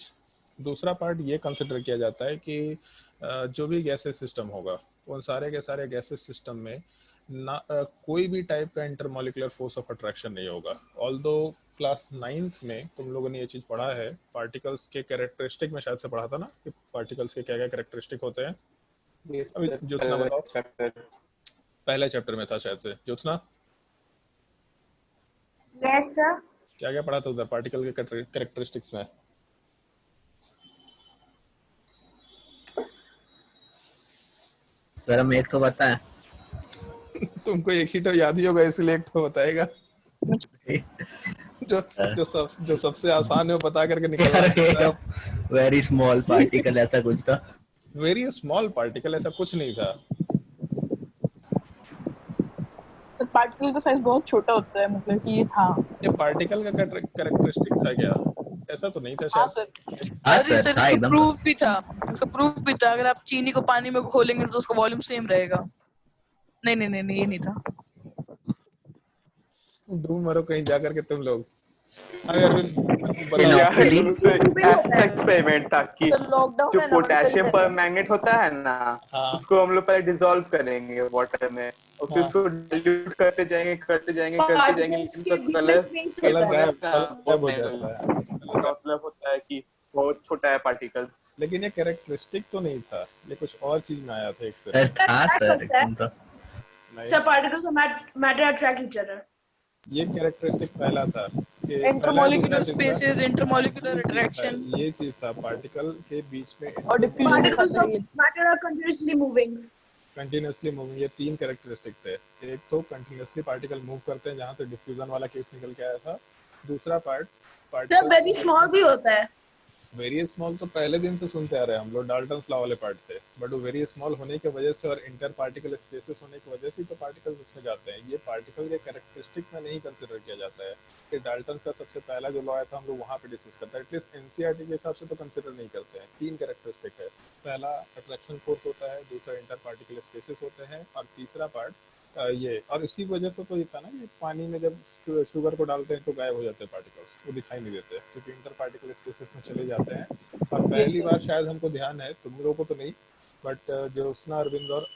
दूसरा पार्ट ये कंसिडर किया जाता है कि जो भी गैसेस सिस्टम होगा उन सारे के सारे गैसेस सिस्टम में ना कोई भी टाइप का इंटरमॉलिकुलर फोर्स ऑफ अट्रैक्शन नहीं होगा। ऑल्दो क्लास 9th में तुम लोगों ने ये चीज़ पढ़ा है, पार्टिकल्स के कैरेक्टरिस्टिक में शायद से पढ़ा था ना कि पार्टिकल्स के क्या क्या कैरेक्टरिस्टिक होते हैं। अभी ज्योत्सना बताओ, पहले चैप्टर में था शायद से, ज्योत्सना यस सर। क्या क्या पढ़ा था उधर पार्टिकल के कैरेक्टरिस्टिक्स में? सर हम एक तो बताएं। तुमको एक ही तो याद ही होगा इसलिए एक तो बताएगा। जो सबसे आसान है वो बता करके निकल। वेरी स्मॉल पार्टिकल ऐसा कुछ था। वेरी स्मॉल पार्टिकल ऐसा कुछ नहीं था। सर पार्टिकल का साइज बहुत छोटा होता है, मतलब कि ये था। ये पार्टिकल का कैरेक्टरिस्टिक था क्या? ऐसा तो नहीं था हाँ शायद। सर। हाँ अरे सर, सर था इसका एकदम। प्रूफ भी था, इसका प्रूफ भी था। अगर आप चीनी को पानी में घोलेंगे तो उसका वॉल्यूम सेम रहेगा। नहीं नहीं नहीं, ये नहीं था। डूब मरो कहीं जा करके तुम लोग। अगर ऐसा एक्सपेरिमेंट था कि सर लॉकडाउन जो है ना, पोटेशियम पर मैग्नेट होता है ना, हाँ। उसको हम लोग पहले डिसॉल्व करेंगे वाटर में और फिर हाँ। उसको डाइल्यूट करते जाएंगे लेकिन उसका कलर गायब हो जाता है। मतलब होता है कि बहुत छोटा है पार्टिकल। लेकिन ये कैरेक्टरिस्टिक तो नहीं था, ये कुछ और चीज में आया था एक सर था सर एकदम तो। नहीं, Sir, particles of matter attract each other. ये कैरेक्टरिस्टिक पहला था कि पहला इंटरमोलिकुलर दूसरा तीसरा स्पेसेस, इंटरमोलिकुलर ये चीज था, अट्रैक्शन ये चीज था पार्टिकल के बीच में और डिफ्यूजन Particles दिखाता of है ये। matter are continuously moving. Continuously moving, ये तीन कैरेक्टरिस्टिक थे। एक तो कंटिन्यूअसली पार्टिकल मूव करते हैं, जहाँ से डिफ्यूजन वाला केस निकल के आया था। दूसरा part Sir, particle very small भी होता है। वेरी स्मॉल तो पहले दिन से सुनते आ रहे हैं हम लोग डाल्टन लॉ वाले पार्ट से, बट वो वेरी स्मॉल होने की वजह से और इंटर पार्टिकल स्पेसेस होने की वजह से तो पार्टिकल्स उसमें जाते हैं। ये पार्टिकल के कैरेक्टरिस्टिक में नहीं कंसिडर किया जाता है। कि डाल्टन का सबसे पहला जो लॉ आया था हम लोग वहाँ पे डिस्कस करते हैं, एटलीस्ट एनसीईआरटी के हिसाब से तो कंसिडर नहीं करते हैं। तीन कैरेक्टरिस्टिक है, पहला अट्रैक्शन फोर्स होता है, दूसरा इंटर पार्टिकल स्पेसेस होते हैं, और तीसरा पार्ट ये। और इसी वजह से तो ये था ना कि पानी में जब शुगर को डालते हैं तो गायब हो जाते हैं पार्टिकल्स, वो दिखाई नहीं देते क्योंकि इंटर पार्टिकल स्पेसेस में चले जाते हैं। और पहली बार शायद हमको ध्यान है, तुम लोगों को तो नहीं, बट ज्योत्सना, अरविंद और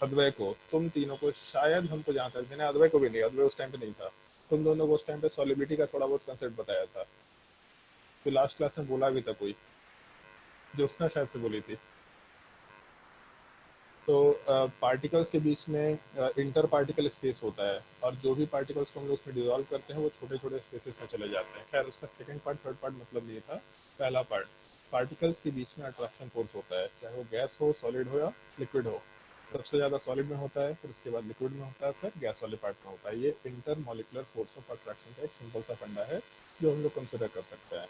अद्वय को, तुम तीनों को शायद, हमको जहाँ तक ध्यान है, अद्वय को भी नहीं, अद्वय उस टाइम पे नहीं था। तुम दोनों को उस टाइम पे सॉलिबिलिटी का थोड़ा बहुत कंसेप्ट बताया था, तो लास्ट क्लास में बोला भी था कोई, ज्योत्सना शायद से बोली थी। तो पार्टिकल्स के बीच में इंटर पार्टिकल स्पेस होता है, और जो भी पार्टिकल्स को हम लोग उसमें डिजोल्व करते हैं वो छोटे छोटे स्पेसेस में चले जाते हैं। खैर उसका सेकंड पार्ट थर्ड पार्ट मतलब ये था। पहला पार्ट, पार्टिकल्स के बीच में अट्रैक्शन फोर्स होता है, चाहे वो गैस हो, सॉलिड हो या लिक्विड हो। सबसे ज़्यादा सॉलिड में होता है, फिर उसके बाद लिक्विड में होता है, फिर गैस वाले पार्ट में होता है। ये inter molecular force of attraction का एक सिंपल सा फंडा है जो हम लोग कंसिडर कर सकते हैं।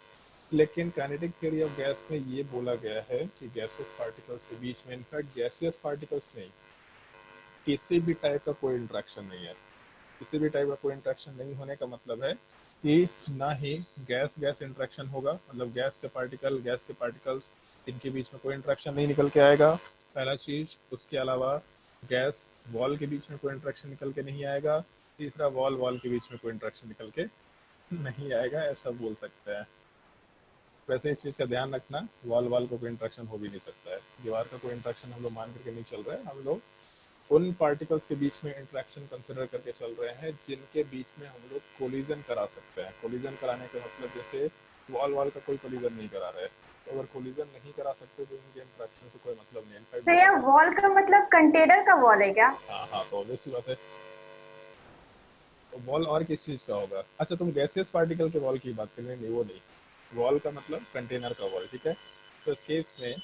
लेकिन काइनेटिक थ्योरी ऑफ गैस में ये बोला गया है कि गैसियस पार्टिकल्स के बीच में, इनफैक्ट गैसियस पार्टिकल्स नहीं, किसी भी टाइप का कोई इंट्रैक्शन नहीं है। किसी भी टाइप का कोई इंट्रैक्शन नहीं होने का मतलब है कि ना ही गैस गैस इंट्रैक्शन होगा, मतलब गैस के पार्टिकल्स इनके बीच में कोई इंट्रैक्शन नहीं निकल के आएगा, पहला चीज। उसके अलावा गैस वॉल के बीच में कोई इंट्रैक्शन निकल के नहीं आएगा। तीसरा, वॉल के बीच में कोई इंट्रैक्शन निकल के नहीं आएगा, ऐसा बोल सकते हैं। वैसे इस चीज़ का ध्यान रखना, वॉल को कोई इंट्रैक्शन हो भी नहीं सकता है, दीवार का कोई इंट्रैक्शन हम लोग मान करके नहीं चल रहे हैं। हम लोग उन पार्टिकल्स के बीच में इंट्रैक्शन कंसिडर करके चल रहे हैं जिनके बीच में हम लोग कोलिजन करा सकते हैं। कोलिजन कराने का मतलब जैसे वॉल का कोई कोलिजन नहीं करा रहे, तो अगर कोलिजन नहीं करा सकते तो इनके इंट्रैक्शन से कोई मतलब नहीं है। भैया वॉल का मतलब कंटेनर का वॉल है क्या? हाँ, तो ऑब्वियस सी बात है। तो वॉल और किस चीज़ का होगा? अच्छा, तुम गैसियस पार्टिकल के वॉल की बात कर रहे हैं? नहीं, वो नहीं। वॉल का मतलब कंटेनर का वॉल, ठीक है। तो इस केस में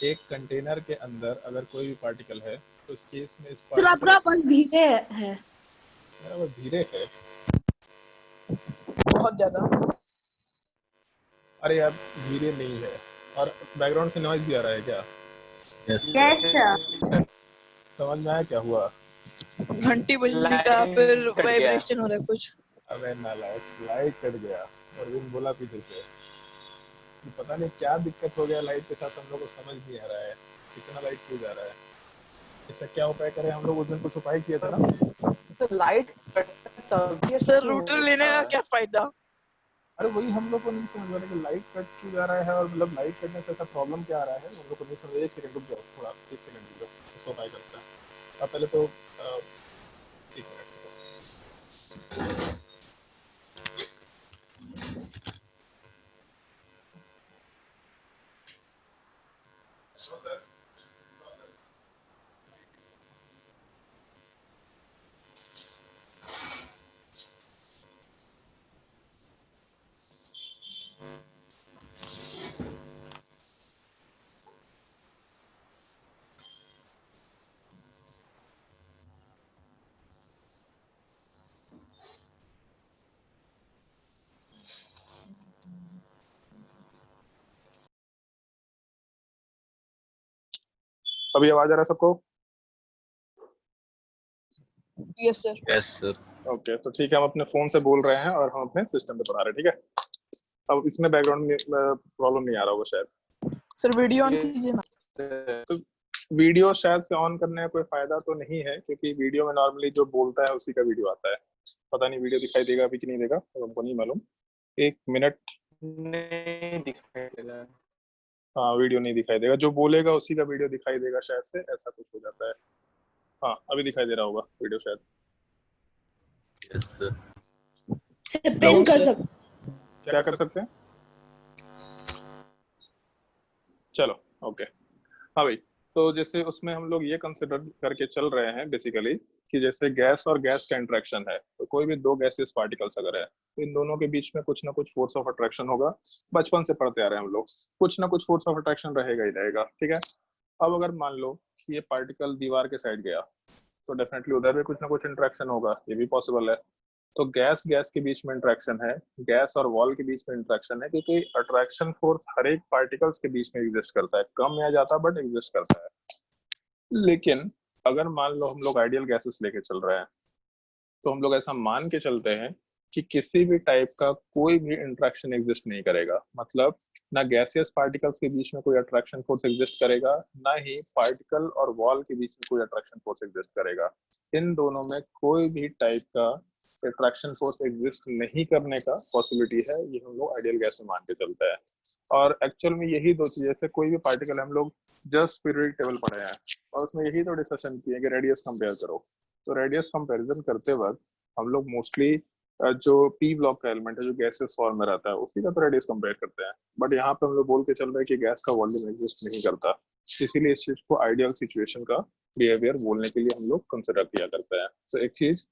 एक कंटेनर के अंदर अगर कोई भी पार्टिकल है तो इस केस में इस सर आपका बस धीरे है। मेरा वो धीरे है। बहुत ज्यादा। अरे यार, धीरे नहीं है। और बैकग्राउंड से नॉइज भी आ रहा है क्या? यस समझ में आया क्या हुआ? घंटी बजने का, फिर वाइब्रेशन हो रहा है कुछ। अबे नालायक, लाइट कट गया। और विन बोला पीछे से, पता नहीं क्या दिक्कत हो गया लाइट के साथ, हम लोग को समझ नहीं आ रहा है इतना लाइट क्यों जा रहा है। इसका क्या उपाय करें हम लोग? उस दिन कुछ उपाय किया था ना। तो लाइट सर रूटर लेने का क्या फायदा? अरे वही हम लोग को नहीं समझ आ रहा कि लाइट कट क्यों जा रहा है, और मतलब लाइट कटने से ऐसा प्रॉब्लम क्या आ रहा है हम लोग को नहीं समझ। एक सेकंड रुक जाओ, थोड़ा 1 सेकंड रुक जाओ, इसको उपाय करते हैं। अब पहले तो 1 मिनट। अभी आवाज आ रहा है सबको? Yes sir. Yes sir. Okay, तो ठीक है, हम अपने फोन से बोल रहे हैं और हम अपने सिस्टम पे पढ़ा रहे हैं, ठीक है। अब इसमें बैकग्राउंड में प्रॉब्लम नहीं आ रहा होगा शायद। सर वीडियो ऑन कीजिए ना। तो वीडियो शायद से ऑन करने का कोई फायदा तो नहीं है, क्योंकि वीडियो में नॉर्मली जो बोलता है उसी का वीडियो आता है। पता नहीं वीडियो दिखाई देगा अभी कि नहीं देगा, तो हमको नहीं मालूम। 1 मिनट। नहीं दिखाई दे रहा है। हाँ, वीडियो नहीं दिखाई देगा, जो बोलेगा उसी का वीडियो दिखाई देगा, शायद से ऐसा कुछ हो जाता है। हाँ, अभी दिखाई दे रहा होगा वीडियो शायद। Yes sir. पिन कर सकते। क्या कर सकते हैं? चलो ओके। हाँ भाई, तो जैसे उसमें हम लोग ये कंसिडर करके चल रहे हैं बेसिकली कि जैसे गैस और गैस का इंटरेक्शन है, तो कोई भी दो गैसियस पार्टिकल्स अगर है तो इन दोनों के बीच में कुछ ना कुछ फोर्स ऑफ अट्रैक्शन होगा। बचपन से पढ़ते आ रहे हैं हम लोग, कुछ ना कुछ फोर्स ऑफ अट्रैक्शन रहेगा ही रहेगा, ठीक है। अब अगर मान लो कि ये पार्टिकल दीवार के साइड गया तो डेफिनेटली उधर भी कुछ ना कुछ इंटरेक्शन होगा, ये भी पॉसिबल है। तो गैस गैस के बीच में इंटरेक्शन है, गैस और वॉल के बीच में इंटरेक्शन है, क्योंकि अट्रैक्शन फोर्स हर एक पार्टिकल्स के बीच में एग्जिस्ट करता है, कम या ज्यादा बट एग्जिस्ट करता है। लेकिन अगर मान लो हम लोग आइडियल गैसेस लेके चल रहे हैं, तो हम लोग ऐसा मान के चलते हैं कि किसी भी टाइप का कोई भी इंटरेक्शन एग्जिस्ट नहीं करेगा। मतलब ना गैसियस पार्टिकल्स के बीच में कोई अट्रैक्शन फोर्स एग्जिस्ट करेगा, ना ही पार्टिकल और वॉल के बीच में कोई अट्रैक्शन फोर्स एग्जिस्ट करेगा। इन दोनों में कोई भी टाइप का अट्रैक्शन फोर्स एग्जिस्ट नहीं करने का पॉसिबिलिटी है, ये हम लोग आइडियल गैस में मान के चलते हैं। और एक्चुअल में यही दो चीजें, जैसे कोई भी पार्टिकल हम लोग जस्ट पीरियोडिक टेबल पढ़े हैं और उसमें यही तो डिस्कशन किए कि रेडियस कंपेयर करो। तो रेडियस कंपैरिजन करते वक्त हम लोग मोस्टली जो पी ब्लॉक का एलिमेंट है जो गैसेस फॉर्म में रहता है उसी का तो रेडियस कंपेयर करते हैं। बट यहाँ पे हम लोग बोल के चल रहे हैं कि गैस का वॉल्यूम एग्जिस्ट नहीं करता, इसीलिए इस चीज को आइडियल सिचुएशन का बिहेवियर बोलने के लिए हम लोग कंसिडर किया करते हैं। तो एक चीज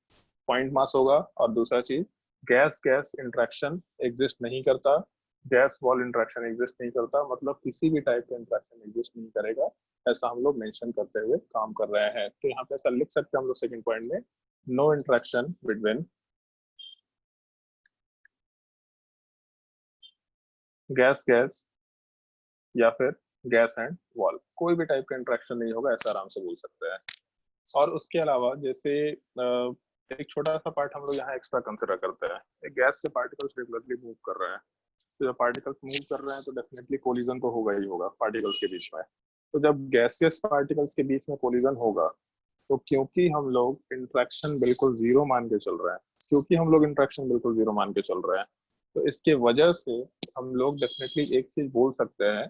पॉइंट मास होगा और दूसरा चीज गैस गैस इंट्रैक्शन एग्जिस्ट नहीं करता, गैस वॉल इंट्रैक्शन एग्जिस्ट नहीं करता, मतलब किसी भी टाइप का इंट्रैक्शन एग्जिस्ट नहीं करेगा, ऐसा हम लोग मेंशन करते हुए काम कर रहे हैं। तो यहाँ पे ऐसा लिख सकते हैं हम लोग सेकंड पॉइंट में, no interaction between gas gas या फिर गैस एंड वॉल, कोई भी टाइप का इंट्रैक्शन नहीं होगा, ऐसा आराम से बोल सकते हैं। और उसके अलावा जैसे एक छोटा सा पार्ट हम लोग यहाँ एक्स्ट्रा कंसिडर करते हैं, एक गैस के पार्टिकल्स रेगुलरली मूव कर रहे हैं, तो जब पार्टिकल्स मूव कर रहे हैं तो डेफिनेटली कोलिजन तो होगा ही होगा पार्टिकल्स के बीच में। तो जब गैसियस पार्टिकल्स के बीच में कोलिजन होगा तो क्योंकि हम लोग इंट्रैक्शन बिल्कुल जीरो मान के चल रहे हैं, तो इसके वजह से हम लोग डेफिनेटली एक चीज बोल सकते हैं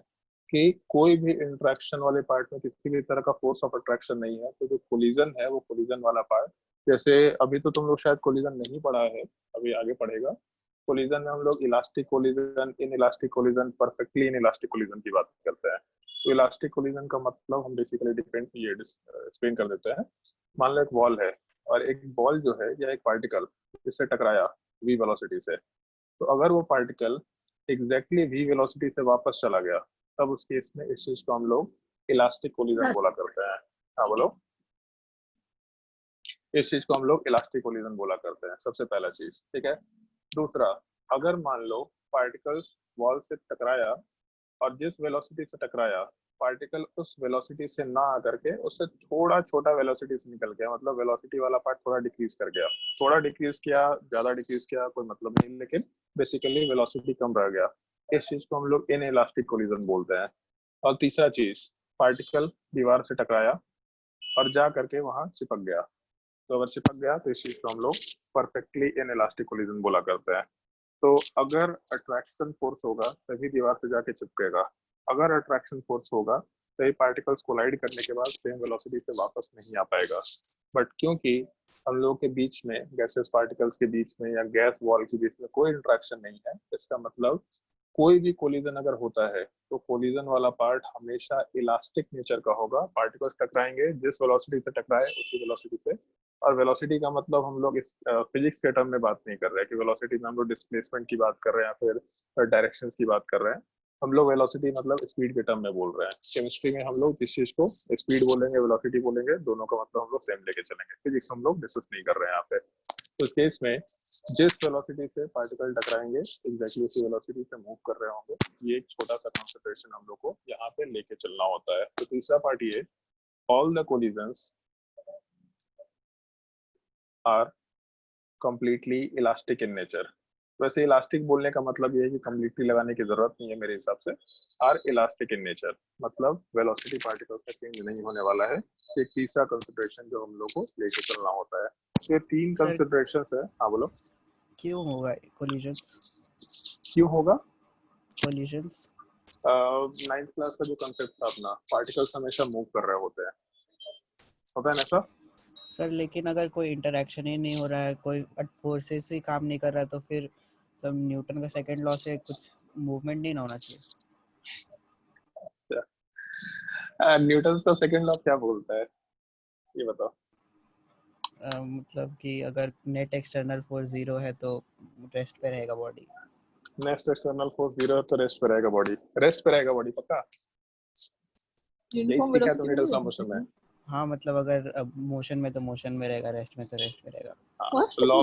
कि कोई भी इंट्रैक्शन वाले पार्ट में किसी भी तरह का फोर्स ऑफ अट्रैक्शन नहीं है। तो जो कोलिजन है वो कोलिजन वाला पार्ट, जैसे अभी तो तुम लोग शायद कोलिजन नहीं पढ़ा है, अभी आगे पढ़ेगा। कोलिजन में हम लोग elastic collision, in elastic collision, perfectly in elastic collision की बात करते हैं। तो इलास्टिक कोलिजन का मतलब हम बेसिकली डिपेंड ये एक्सप्लेन कर देते हैं। मान लो एक वॉल है और एक बॉल जो है या एक पार्टिकल इससे टकराया v वेलोसिटी से, तो अगर वो पार्टिकल एग्जैक्टली v वेलोसिटी से वापस चला गया तब उस केस में इस चीज को हम लोग इलास्टिक कोलिजन बोला करते हैं। हाँ बोलो, इस चीज को हम लोग इलास्टिक कोलिजन बोला करते हैं, सबसे पहला चीज, ठीक है। दूसरा, अगर मान लो पार्टिकल वॉल से टकराया और जिस वेलोसिटी से टकराया पार्टिकल उस वेलोसिटी से ना आकर के उससे थोड़ा छोटा वेलोसिटी से निकल गया, मतलब वेलोसिटी वाला पार्ट थोड़ा डिक्रीज कर गया, थोड़ा डिक्रीज किया ज्यादा डिक्रीज किया कोई मतलब नहीं, लेकिन बेसिकली वेलोसिटी कम रह गया, इस चीज को हम लोग इन इलास्टिक कोलिजन बोलते हैं। और तीसरा चीज, पार्टिकल दीवार से टकराया और जा करके वहां चिपक गया, तो अगर चिपक गया तो इस चीज को हम लोग परफेक्टली इन इलास्टिक कोलिजन बोला करते हैं। तो अगर अट्रैक्शन फोर्स होगा तभी दीवार से जाके चिपकेगा, अगर अट्रैक्शन फोर्स होगा तो ये पार्टिकल्स कोलाइड करने के बाद सेम वेलोसिटी से वापस नहीं आ पाएगा। बट क्योंकि हम लोग के बीच में गैसेस पार्टिकल्स के बीच में या गैस वॉल के बीच में कोई इंट्रैक्शन नहीं है, इसका मतलब कोई भी कोलिजन अगर होता है तो कोलिजन वाला पार्ट हमेशा इलास्टिक नेचर का होगा, पार्टिकल्स टकराएंगे जिस वेलोसिटी से टकराए उसी वेलोसिटी से। और वेलोसिटी का मतलब हम लोग इस फिजिक्स के टर्म में बात नहीं कर रहे हैं कि वेलोसिटी में हम लोग डिस्प्लेसमेंट की बात कर रहे हैं या फिर डायरेक्शंस की बात कर रहे हैं, हम लोग वेलोसिटी मतलब स्पीड के टर्म में बोल रहे हैं। केमिस्ट्री में हम लोग जिस चीज को स्पीड बोलेंगे वेलोसिटी बोलेंगे, दोनों का मतलब हम लोग सेम लेके चलेंगे, फिजिक्स हम लोग डिस्कस नहीं कर रहे हैं यहाँ पे। तो इस केस में जिस वेलोसिटी से पार्टिकल टकराएंगे एग्जैक्टली उसी वेलोसिटी से मूव कर रहे होंगे, ये एक छोटा सा कंसिडरेशन हम लोग को यहाँ पे लेके चलना होता है। तो तीसरा पार्ट ये, all the collisions are completely elastic in nature. वैसे इलास्टिक बोलने का मतलब ये है कि कंप्लीटली लगाने की जरूरत नहीं है मेरे हिसाब से, आर इलास्टिक इन नेचर मतलब वेलोसिटी पार्टिकल्स का चेंज नहीं होने वाला है। एक तीसरा कंसिडरेशन जो हम लोग को लेके चलना होता है। ये तीन कंसिडरेशंस है। हाँ बोलो, क्यों होगा कोलिजन्स? क्यों होगा कोलिजन्स? 9th क्लास का जो कंसेप्ट था अपना, पार्टिकल्स हमेशा मूव कर रहे होते हैं, होता है ना ऐसा? सर लेकिन अगर कोई इंटरेक्शन ही नहीं हो रहा है, कोई फोर्सेस ही काम नहीं कर रहा है, तो फिर तब न्यूटन का सेकंड लॉ से कुछ मूवमेंट नहीं ना होना चाहिए? न्यूटन का सेकंड लॉ क्या बोलता है, ये बताओ। मतलब कि अगर नेट एक्सटर्नल फोर्स 0 है तो रेस्ट पे रहेगा बॉडी। नेक्स्ट एक्सटर्नल फोर्स 0 है तो रेस्ट पे रहेगा बॉडी, रेस्ट पे रहेगा बॉडी, पक्का? यही यूनिफॉर्म सीखा है वेलोसिटी तुमने में स्लो नहीं मोशन में। हाँ मतलब अगर अब मोशन में तो मोशन में रहेगा, रेस्ट में तो रेस्ट में रहेगा। First law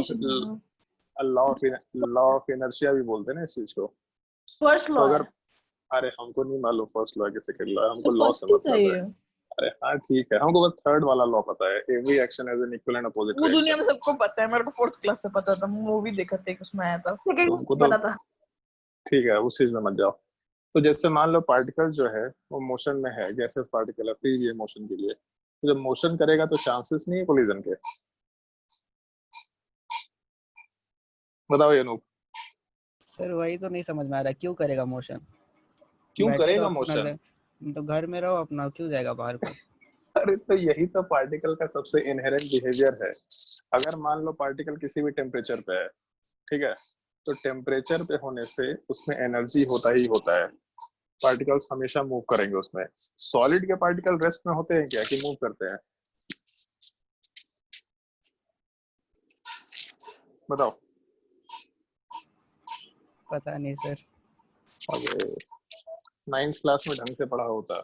equation of inertia भी बोलते हैं ना इस चीज को। फर्स्ट तो लॉ अगर है। अरे हमको नहीं मालूम फर्स्ट लॉ है कि सेकंड लॉ है, हमको तो लॉ फर्स्ट से ही मतलब था है। ये। अरे हाँ ठीक है, हमको बस थर्ड वाला लॉ पता है, every action has an equal and opposite वो दुनिया रिएक्शन। में सबको पता है, मेरे को फोर्थ क्लास से पता था, मूवी देखा था एक, उसमें आया था। सेकंड तुमको पता तो था। ठीक है, उस चीज में मत जाओ। तो जैसे मान लो पार्टिकल जो है वो मोशन में है, गैसेस पार्टिकल है, फ्री है मोशन के लिए, तो जब मोशन करेगा तो चांसेस नहीं है कोलिजन के। बताओ ये नूप, सर वही तो नहीं समझ में आ रहा, क्यों करेगा मोशन? क्यों बैठे करेगा रहो अपना मोशन? तो घर में रहो अपना, क्यों जाएगा बाहर को? अरे तो यही तो पार्टिकल का सबसे इनहेरेंट बिहेवियर है। अगर मान लो पार्टिकल किसी भी टेम्परेचर पे है, ठीक है, तो टेम्परेचर पे होने से उसमें एनर्जी होता ही होता है, पार्टिकल्स हमेशा मूव करेंगे उसमें। सॉलिड के पार्टिकल रेस्ट में होते हैं क्या कि मूव करते हैं? बताओ। पता नहीं सर। अरे 9th क्लास में ढंग से पढ़ा होता।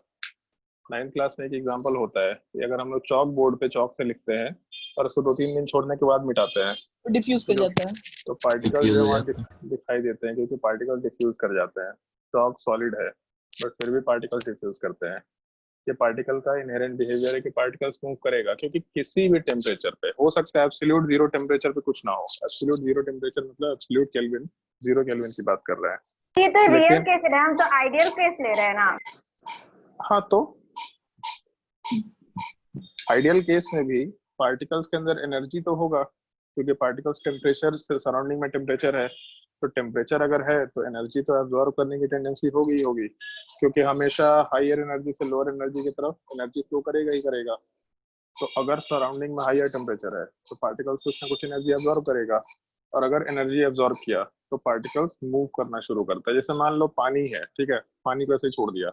9th क्लास में एक एग्जांपल होता है कि अगर हम लोग चौक बोर्ड पे चौक से लिखते हैं और उसको 2-3 दिन छोड़ने के बाद मिटाते हैं डिफ्यूज तो कर जाता है। तो पार्टिकल डिफ्यूज जो हो वहाँ जाता है। दिखाई देते हैं, क्योंकि पार्टिकल डिफ्यूज कर जाते हैं। चौक सॉलिड है बट फिर भी पार्टिकल डिफ्यूज करते हैं। ये पार्टिकल का इनहेरेंट बिहेवियर है कि पार्टिकल्स मूव करेगा, क्योंकि किसी भी टेम्परेचर पे हो सकता है, एब्सोल्यूट जीरो टेम्परेचर पे कुछ ना हो। एब्सोल्यूट जीरो टेम्परेचर मतलब एब्सोल्यूट केल्विन, 0 केल्विन की बात कर रहे हैं। ये तो रियल लेकिन केस ले रहे हैं, हम तो आइडियल केस ले रहे हैं ना। हाँ, तो आइडियल केस में भी पार्टिकल्स के अंदर एनर्जी तो होगा, क्योंकि पार्टिकल्स टेम्परेचर से सराउंडिंग में टेम्परेचर है, तो टेम्परेचर अगर है तो एनर्जी तो एब्जॉर्ब करने की टेंडेंसी होगी ही होगी, क्योंकि हमेशा हायर एनर्जी से लोअर एनर्जी की तरफ एनर्जी फ्लो करेगा ही करेगा। तो अगर सराउंडिंग में हायर टेम्परेचर है तो पार्टिकल्स कुछ ना कुछ एनर्जी एब्जॉर्ब करेगा, और अगर एनर्जी एब्जॉर्ब किया तो पार्टिकल्स मूव करना शुरू करता है। जैसे मान लो पानी है, ठीक है, पानी को ऐसे ही छोड़ दिया,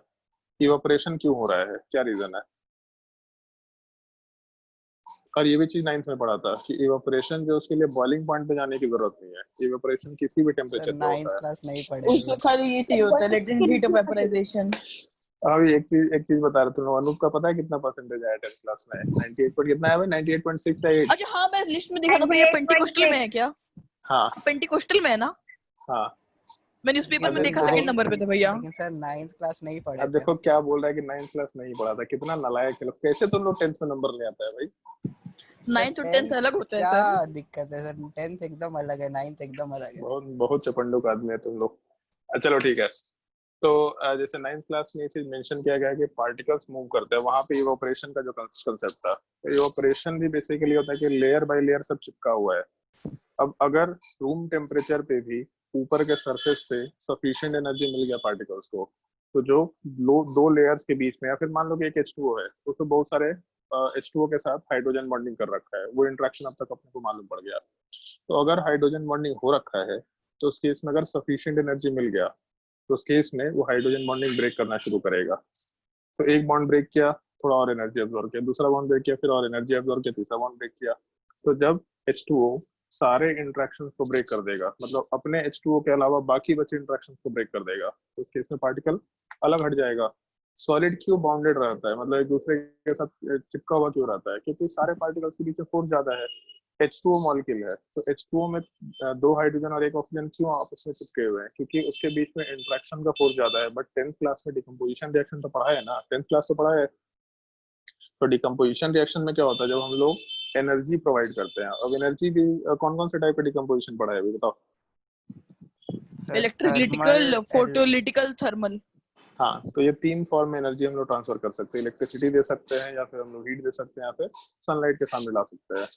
इवापोरेशन क्यों हो रहा है, क्या रीजन है? और ये भी चीज 9th में पढ़ा था कि इवापोरेशन जो उसके लिए बॉइलिंग पॉइंट पे जाने की जरूरत नहीं है, इवापोरेशन किसी भी सर टेम्परेचर पे 9th होता है। क्लास नहीं पढ़े उसको हैं। खाली ये चाहिए होता है, लेटेंट हीट ऑफ वेपराइजेशन। अभी एक चीज बता रहा था, अनूप का पता है कितना परसेंटेज आया 10th क्लास में? 98 पॉइंट कितना है भाई? 98.6 या 8? अच्छा हाँ, मैं लिस्ट में देखा था भैया, पेंटिकोस्टल में है 98.6। क्या? हाँ पेंटिकोस्टल में है ना? हाँ। मैं न्यूज़पेपर में अरे देखा, नहीं, सेकंड नंबर पे थे भैया। लेकिन सर 9th क्लास नहीं पढ़े अब थे देखो हम। क्या बोल रहा है कि 9th क्लास नहीं पढ़ा था, कितना नालायक है लोग। कैसे तुम लोग 10th में नंबर ले आता है भाई? सर 9th और 10th 10th अलग होता है क्या सर। दिक्कत है सर? 10th एकदम अलग है, 9th एकदम अलग है। बहुत बहुत चपंडुक आदमी है तुम लोग। चलो ठीक है। तो जैसे 9th क्लास में ये चीज मेंशन किया गया है कि पार्टिकल्स मूव करते हैं, वहां पे इवापोरेशन का जो कंसेप्ट था, तो इवापोरेशन भी बेसिकली होता है कि लेयर बाय लेयर सब चिपका हुआ है। अब अगर रूम टेम्परेचर पे भी ऊपर के सरफेस पे सफिशिएंट एनर्जी मिल गया पार्टिकल्स को, तो जो दो लेयर्स के बीच में, या फिर मान लो कि एक H2O है तो उसमें बहुत सारे H2O के साथ हाइड्रोजन बॉन्डिंग कर रखा है, वो इंट्रैक्शन अब तक अपने को मालूम पड़ गया। तो अगर हाइड्रोजन बॉन्डिंग हो रखा है तो उस केस में अगर सफिशिएंट एनर्जी मिल गया तो उस केस में वो हाइड्रोजन बॉन्डिंग ब्रेक करना शुरू करेगा। तो एक बॉन्ड ब्रेक किया, थोड़ा और एनर्जी एब्जॉर्ब किया, दूसरा बॉन्ड ब्रेक किया, फिर और एनर्जी एब्जॉर्ब किया, तीसरा बॉन्ड ब्रेक किया। तो जब H2O सारे इंट्रैक्शंस को ब्रेक कर देगा, मतलब अपने H2O के अलावा बाकी बचे इंट्रैक्शंस को ब्रेक कर देगा, तो उस केस में पार्टिकल अलग हट जाएगा। सॉलिड क्यों बाउंडेड रहता है, मतलब एक दूसरे के साथ चिपका हुआ क्यों रहता है? क्योंकि सारे पार्टिकल्स के बीच में फोर्स ज्यादा है। H2O मॉलिक्यूल है तो H2O में 2 हाइड्रोजन और 1 ऑक्सीजन क्यों आपस में चिपके हुए हैं? क्योंकि उसके बीच में इंट्रैक्शन का फोर्स ज्यादा है। बट 10th क्लास में डिकम्पोजिशन रिएक्शन तो पढ़ा है ना, 10th क्लास तो पढ़ा है। तो डिकम्पोजिशन रिएक्शन में क्या होता है, जब हम लोग एनर्जी प्रोवाइड करते हैं। अब एनर्जी भी कौन कौन से टाइप का डिकम्पोजिशन पढ़ा है अभी बताओ? Sir electrolytical, photolytical, thermal. हाँ, तो ये 3 फॉर्म में एनर्जी हम लोग ट्रांसफर कर सकते हैं। इलेक्ट्रिसिटी दे सकते हैं, या फिर हम लोग हीट दे सकते हैं, या फिर सनलाइट के सामने ला सकते हैं।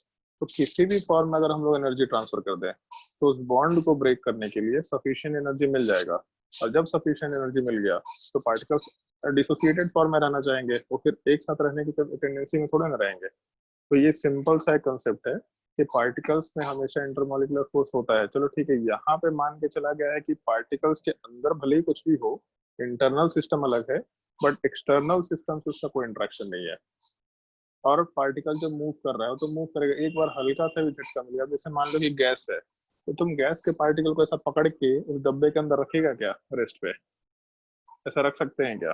तो किसी भी फॉर्म में अगर हम लोग एनर्जी ट्रांसफर कर दें तो उस बॉन्ड को ब्रेक करने के लिए सफिशिएंट एनर्जी मिल जाएगा। और जब सफिशिएंट एनर्जी मिल गया तो पार्टिकल्स डिसोसिएटेड फॉर्म में रहना चाहेंगे, वो फिर एक साथ रहने की टेंडेंसी में थोड़ा ना रहेंगे। तो ये सिंपल सा एक कंसेप्ट है कि पार्टिकल्स में हमेशा इंटरमॉलिक्यूलर फोर्स होता है। चलो ठीक है, यहाँ पे मान के चला गया है कि पार्टिकल्स के अंदर भले ही कुछ भी हो इंटरनल सिस्टम अलग है, बट एक्सटर्नल सिस्टम से उसका कोई इंटरेक्शन नहीं है। और पार्टिकल जब मूव कर रहा है तो मूव करेगा, एक बार हल्का सा भी झटका मिल गया, जैसे मान लो कि गैस है, तो तुम गैस के पार्टिकल को ऐसा पकड़ के उस डब्बे के अंदर रखेगा क्या रेस्ट पे? ऐसा रख सकते हैं क्या?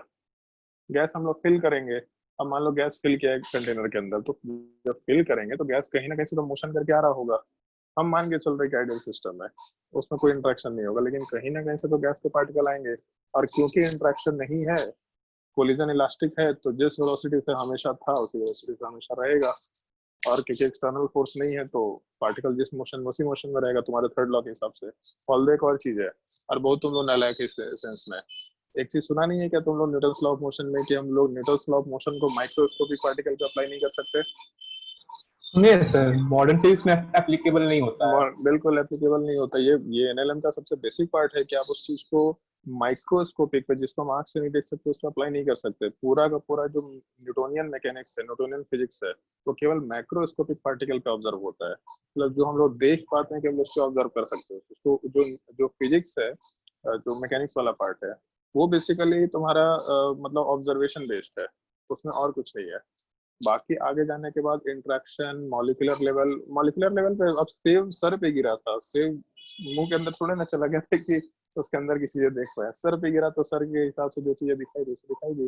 गैस हम लोग फिल करेंगे, अब मान लो गैस फिल किया है कंटेनर के अंदर, तो जब फिल करेंगे तो गैस कहीं ना कहीं से तो मोशन करके आ रहा होगा। हम मान के चल रहे कि आइडियल सिस्टम है, उसमें कोई इंटरेक्शन नहीं होगा, लेकिन कहीं ना कहीं से तो गैस के पार्टिकल आएंगे। और क्योंकि इंटरेक्शन नहीं है, कोलिजन इलास्टिक है, तो जिस वेलोसिटी से हमेशा था उसी वेलोसिटी से हमेशा रहेगा। और क्योंकि एक्सटर्नल फोर्स नहीं है, तो पार्टिकल जिस मोशन में उसी मोशन में रहेगा तुम्हारे थर्ड लॉ के हिसाब से। ऑल एक और चीज है, और बहुत तुम लोग नालायक इस सेंस में, एक चीज सुना नहीं है क्या तुम लोग न्यूटन्स लॉ ऑफ मोशन में, कि हम लोग न्यूटन्स लॉ ऑफ मोशन को माइक्रोस्कोपिक पार्टिकल पे अप्लाई नहीं कर सकते? नहीं सर, मॉडर्न फिजिक्स में एप्लीकेबल नहीं होता है। बिल्कुल एप्लीकेबल नहीं होता। ये एनएलएम का सबसे बेसिक पार्ट है कि आप उस चीज को माइक्रोस्कोपिक पे, जिसको हम आंख से नहीं देख सकते, उस पर अप्लाई नहीं कर सकते। पूरा का पूरा जो न्यूटोनियन मैकेनिक्स है, न्यूटोनियन फिजिक्स है, वो केवल माइक्रोस्कोपिक पार्टिकल पे ऑब्जर्व होता है। मतलब जो हम लोग देख पाते हैं केवल उसको ऑब्जर्व कर सकते हैं उसको। जो जो फिजिक्स है, जो मैकेनिक्स वाला पार्ट है, वो बेसिकली तुम्हारा मतलब ऑब्जर्वेशन बेस्ड है, उसमें और कुछ नहीं है। बाकी आगे जाने के बाद इंट्रैक्शन, मॉलिक्यूलर लेवल पे, अब सेव सर पे गिरा था, सेव मुंह के अंदर थोड़े ना चला गया था कि उसके अंदर की चीजें देख पाए। सर पे गिरा तो सर के हिसाब से जो चीजें दिखाई दी दिखाई दी,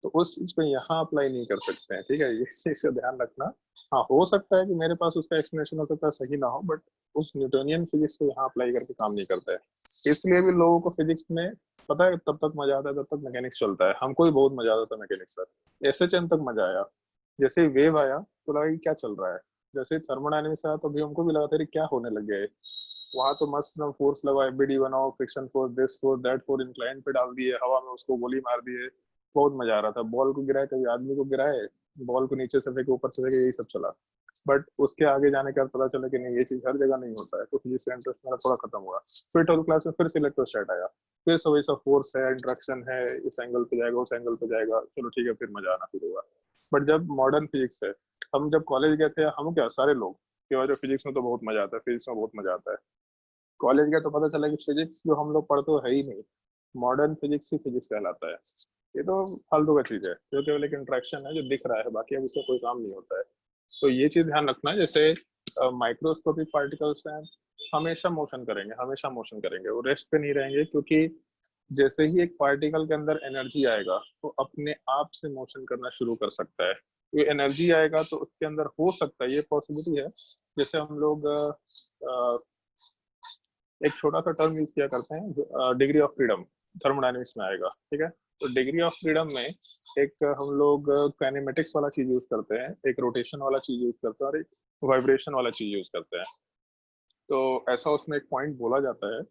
तो उस चीज को यहाँ अप्लाई नहीं कर सकते हैं, ठीक है? ये चीज का ध्यान रखना। हाँ, हो सकता है कि मेरे पास उसका एक्सप्लेनेशन हो सकता है सही ना हो, बट उस न्यूटोनियन फिजिक्स को यहाँ अप्लाई करके काम नहीं करता है। इसलिए भी लोगों को फिजिक्स में पता है तब तक मजा आता है जब तक मैकेनिक्स चलता है। हमको भी बहुत मजा आता था मैकेनिक्स सर, एसएचएन तक मजा आया। जैसे ही वेव आया तो लगा कि क्या चल रहा है, जैसे ही थर्मोडायनेमिक्स आया तो भी हमको भी लगा था क्या होने लग गया है। वहां तो मस्त ना फोर्स लगा, एबीडी बनाओ, friction force, this force, that force, incline पे डाल दिए, हवा में उसको गोली मार दिए, बहुत मजा आ रहा था। बॉल को गिराए, कभी आदमी को गिराए, बॉल को नीचे से फेंके, ऊपर से फेंके, यही सब चला। बट उसके आगे जाने के बाद पता चला कि नहीं, ये चीज हर जगह नहीं होता है, तो फिजिक्स का इंटरेस्ट मेरा थोड़ा खत्म हुआ। फिर 12th क्लास में फिर से इलेक्ट्रोस्टैट आया, फिर से वही सब फोर्स है, इंट्रैक्शन है, इस एंगल पे जाएगा, उस एंगल पे जाएगा, चलो ठीक है, फिर मजा आना शुरू हुआ। बट जब मॉडर्न फिजिक्स है, हम जब कॉलेज गए थे, हम क्या सारे लोग कि वजह फिजिक्स में तो बहुत मजा आता है, फिजिक्स में बहुत मजा आता है। कॉलेज गए तो पता चला कि फिजिक्स जो हम लोग पढ़ते है ही नहीं, मॉडर्न फिजिक्स ही फिजिक्स कहलाता है। ये तो फालतू का चीज है, जो केवल एक इंट्रैक्शन है जो दिख रहा है, बाकी अब इसका कोई काम नहीं होता है। तो ये चीज ध्यान रखना है। जैसे माइक्रोस्कोपिक पार्टिकल्स हैं, हमेशा मोशन करेंगे, हमेशा मोशन करेंगे, वो रेस्ट पे नहीं रहेंगे, क्योंकि जैसे ही एक पार्टिकल के अंदर एनर्जी आएगा तो अपने आप से मोशन करना शुरू कर सकता है। तो एनर्जी आएगा तो उसके अंदर हो सकता है, ये पॉसिबिलिटी है। जैसे हम लोग एक छोटा सा टर्म यूज किया करते हैं, डिग्री ऑफ फ्रीडम, थर्मोडायनेमिक्स में आएगा, ठीक है? तो डिग्री ऑफ फ्रीडम में एक हम लोग काइनेमेटिक्स वाला चीज यूज करते हैं, एक रोटेशन वाला चीज यूज करते हैं, और एक वाइब्रेशन वाला चीज यूज करते हैं। तो ऐसा उसमें एक पॉइंट बोला जाता है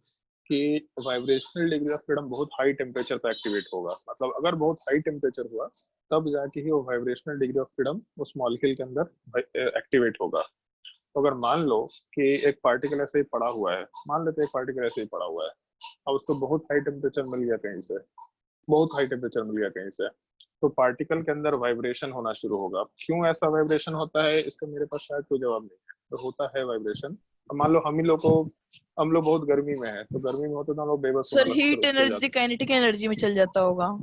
कि वाइब्रेशनल डिग्री ऑफ फ्रीडम बहुत हाई टेम्परेचर पर एक्टिवेट होगा। मतलब अगर बहुत हाई टेम्परेचर हुआ तब जाके ही वो वाइब्रेशनल डिग्री ऑफ फ्रीडम उस मॉलिक्यूल के अंदर एक्टिवेट होगा। तो अगर मान लो कि एक पार्टिकल ऐसे ही पड़ा हुआ है, मान लेते एक पार्टिकल ऐसे ही पड़ा हुआ है, अब उसको बहुत हाई टेम्परेचर मिल गया कहीं से, बहुत हाई टेम्परेचर मिल गया कहीं से, तो पार्टिकल के अंदर वाइब्रेशन होना शुरू होगा। क्यों ऐसा वाइब्रेशन होता है, इसका मेरे पास शायद कोई जवाब नहीं है, तो होता है वाइब्रेशन। अब मान लो हम लोग बहुत गर्मी में है, तो गर्मी में होते तो हम लोग बेबस sir heat energy kinetic energy में चल जाता होगा।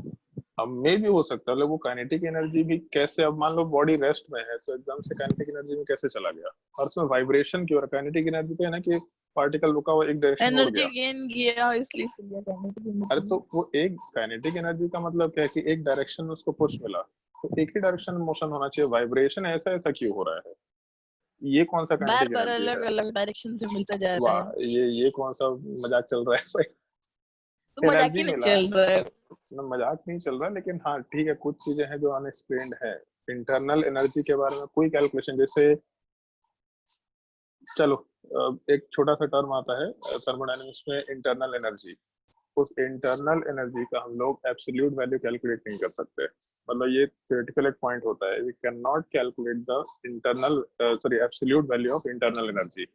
अब मे भी हो सकता है, वो काइनेटिक एनर्जी भी कैसे, अब मान लो बॉडी रेस्ट में है तो एकदम से काइनेटिक एनर्जी में कैसे चला गया? और उसमें वाइब्रेशन की और काइनेटिक एनर्जी पे है ना कि पार्टिकल रुका हुआ एक डायरेक्शन में उड़ एनर्जी गया। गेन किया इसलिए चल गया काइनेटिक अरे एनर्जी। तो वो एक काइनेटिक एनर्जी का मतलब क्या है कि एक डायरेक्शन में उसको पुश मिला, तो एक ही डायरेक्शन में मोशन होना चाहिए। वाइब्रेशन ऐसा ऐसा क्यों हो रहा है? ये कौन सा बार काइनेटिक बार एनर्जी अलग है? अलग डायरेक्शन से मिलता जा रहा वाह, है, ये कौन सा मजाक चल रहा है भाई? तो मजाक ही एनर्जी नहीं मिला, चल रहा है। मजाक नहीं चल रहा, लेकिन हाँ ठीक है, कुछ चीजें हैं जो अनएक्सप्लेन्ड है। इंटरनल एनर्जी के बारे में कोई कैलकुलेशन, जैसे चलो एक छोटा सा टर्म आता है थर्मोडायनेमिक्स में, इंटरनल एनर्जी। उस इंटरनल एनर्जी का हम लोग एब्सोल्यूट वैल्यू कैलकुलेट नहीं कर सकते। मतलब ये थ्योरेटिकल एक पॉइंट होता है, we can not calculate the internal sorry absolute value of internal energy.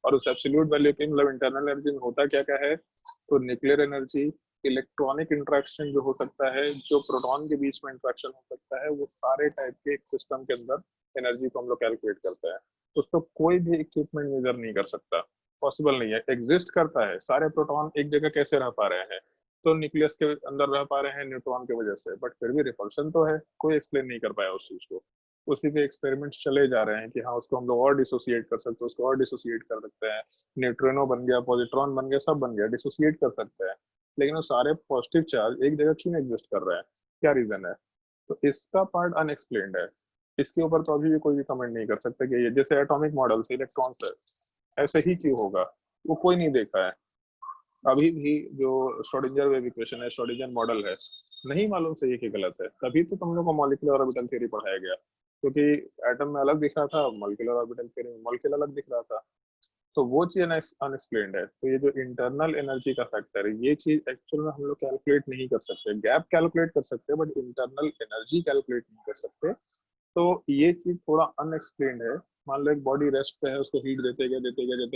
और उस एब्सोल्यूट वैल्यू की मतलब इंटरनल एनर्जी में होता क्या क्या है, तो न्यूक्लियर एनर्जी, इलेक्ट्रॉनिक इंट्रैक्शन जो हो सकता है, जो प्रोटॉन के बीच में इंट्रैक्शन हो सकता है, वो सारे टाइप के एक सिस्टम के अंदर एनर्जी को हम लोग कैलकुलेट करते हैं। तो उसको कोई भी इक्विपमेंट मेजर नहीं कर सकता, पॉसिबल नहीं है। एग्जिस्ट करता है, सारे प्रोटॉन एक जगह कैसे रह पा रहे हैं, तो न्यूक्लियस के अंदर रह पा रहे हैं न्यूट्रॉन की वजह से, बट फिर भी रिपल्शन तो है, कोई एक्सप्लेन नहीं कर पाया उस चीज को। उसी पे एक्सपेरिमेंट्स चले जा रहे हैं कि हाँ उसको हम लोग और डिसोसिएट कर सकते हैं, उसको और डिसोसिएट कर सकते हैं, न्यूट्रिनो बन गया, पॉजिट्रॉन बन गया, सब बन गया, डिसोसिएट कर सकते हैं, लेकिन वो सारे पॉजिटिव चार्ज एक जगह क्यों एग्जिस्ट कर रहे हैं, क्या रीजन है? तो इसका पार्ट अनएक्सप्लेन्ड है। इसके ऊपर तो अभी भी कोई भी कमेंट नहीं कर सकता कि ये जैसे एटॉमिक मॉडल से इलेक्ट्रॉन से ऐसे ही क्यों होगा, वो कोई नहीं देखा है अभी भी। जो श्रोडिंगर वेव इक्वेशन है, श्रोडिंगर मॉडल है, नहीं मालूम सही है कि गलत है। तभी तो तुम लोग को मॉलिक्यूलर ऑर्बिटल थ्योरी पढ़ाया गया, क्योंकि एटम में अलग दिख रहा था, मॉलिक्यूलर ऑर्बिटल थ्योरी में मॉलिक्यूल अलग दिख रहा था, तो वो चीज अनएक्सप्लेन्ड है। तो ये जो इंटरनल एनर्जी का फैक्टर है, ये चीज एक्चुअल में हम लोग कैलकुलेट नहीं कर सकते। गैप कैलकुलेट कर सकते हैं बट इंटरनल एनर्जी कैलकुलेट नहीं कर सकते। तो ये चीज थोड़ा अनएक्सप्लेन्ड है। मान लो एक बॉडी रेस्ट पे है, उसको हीट देते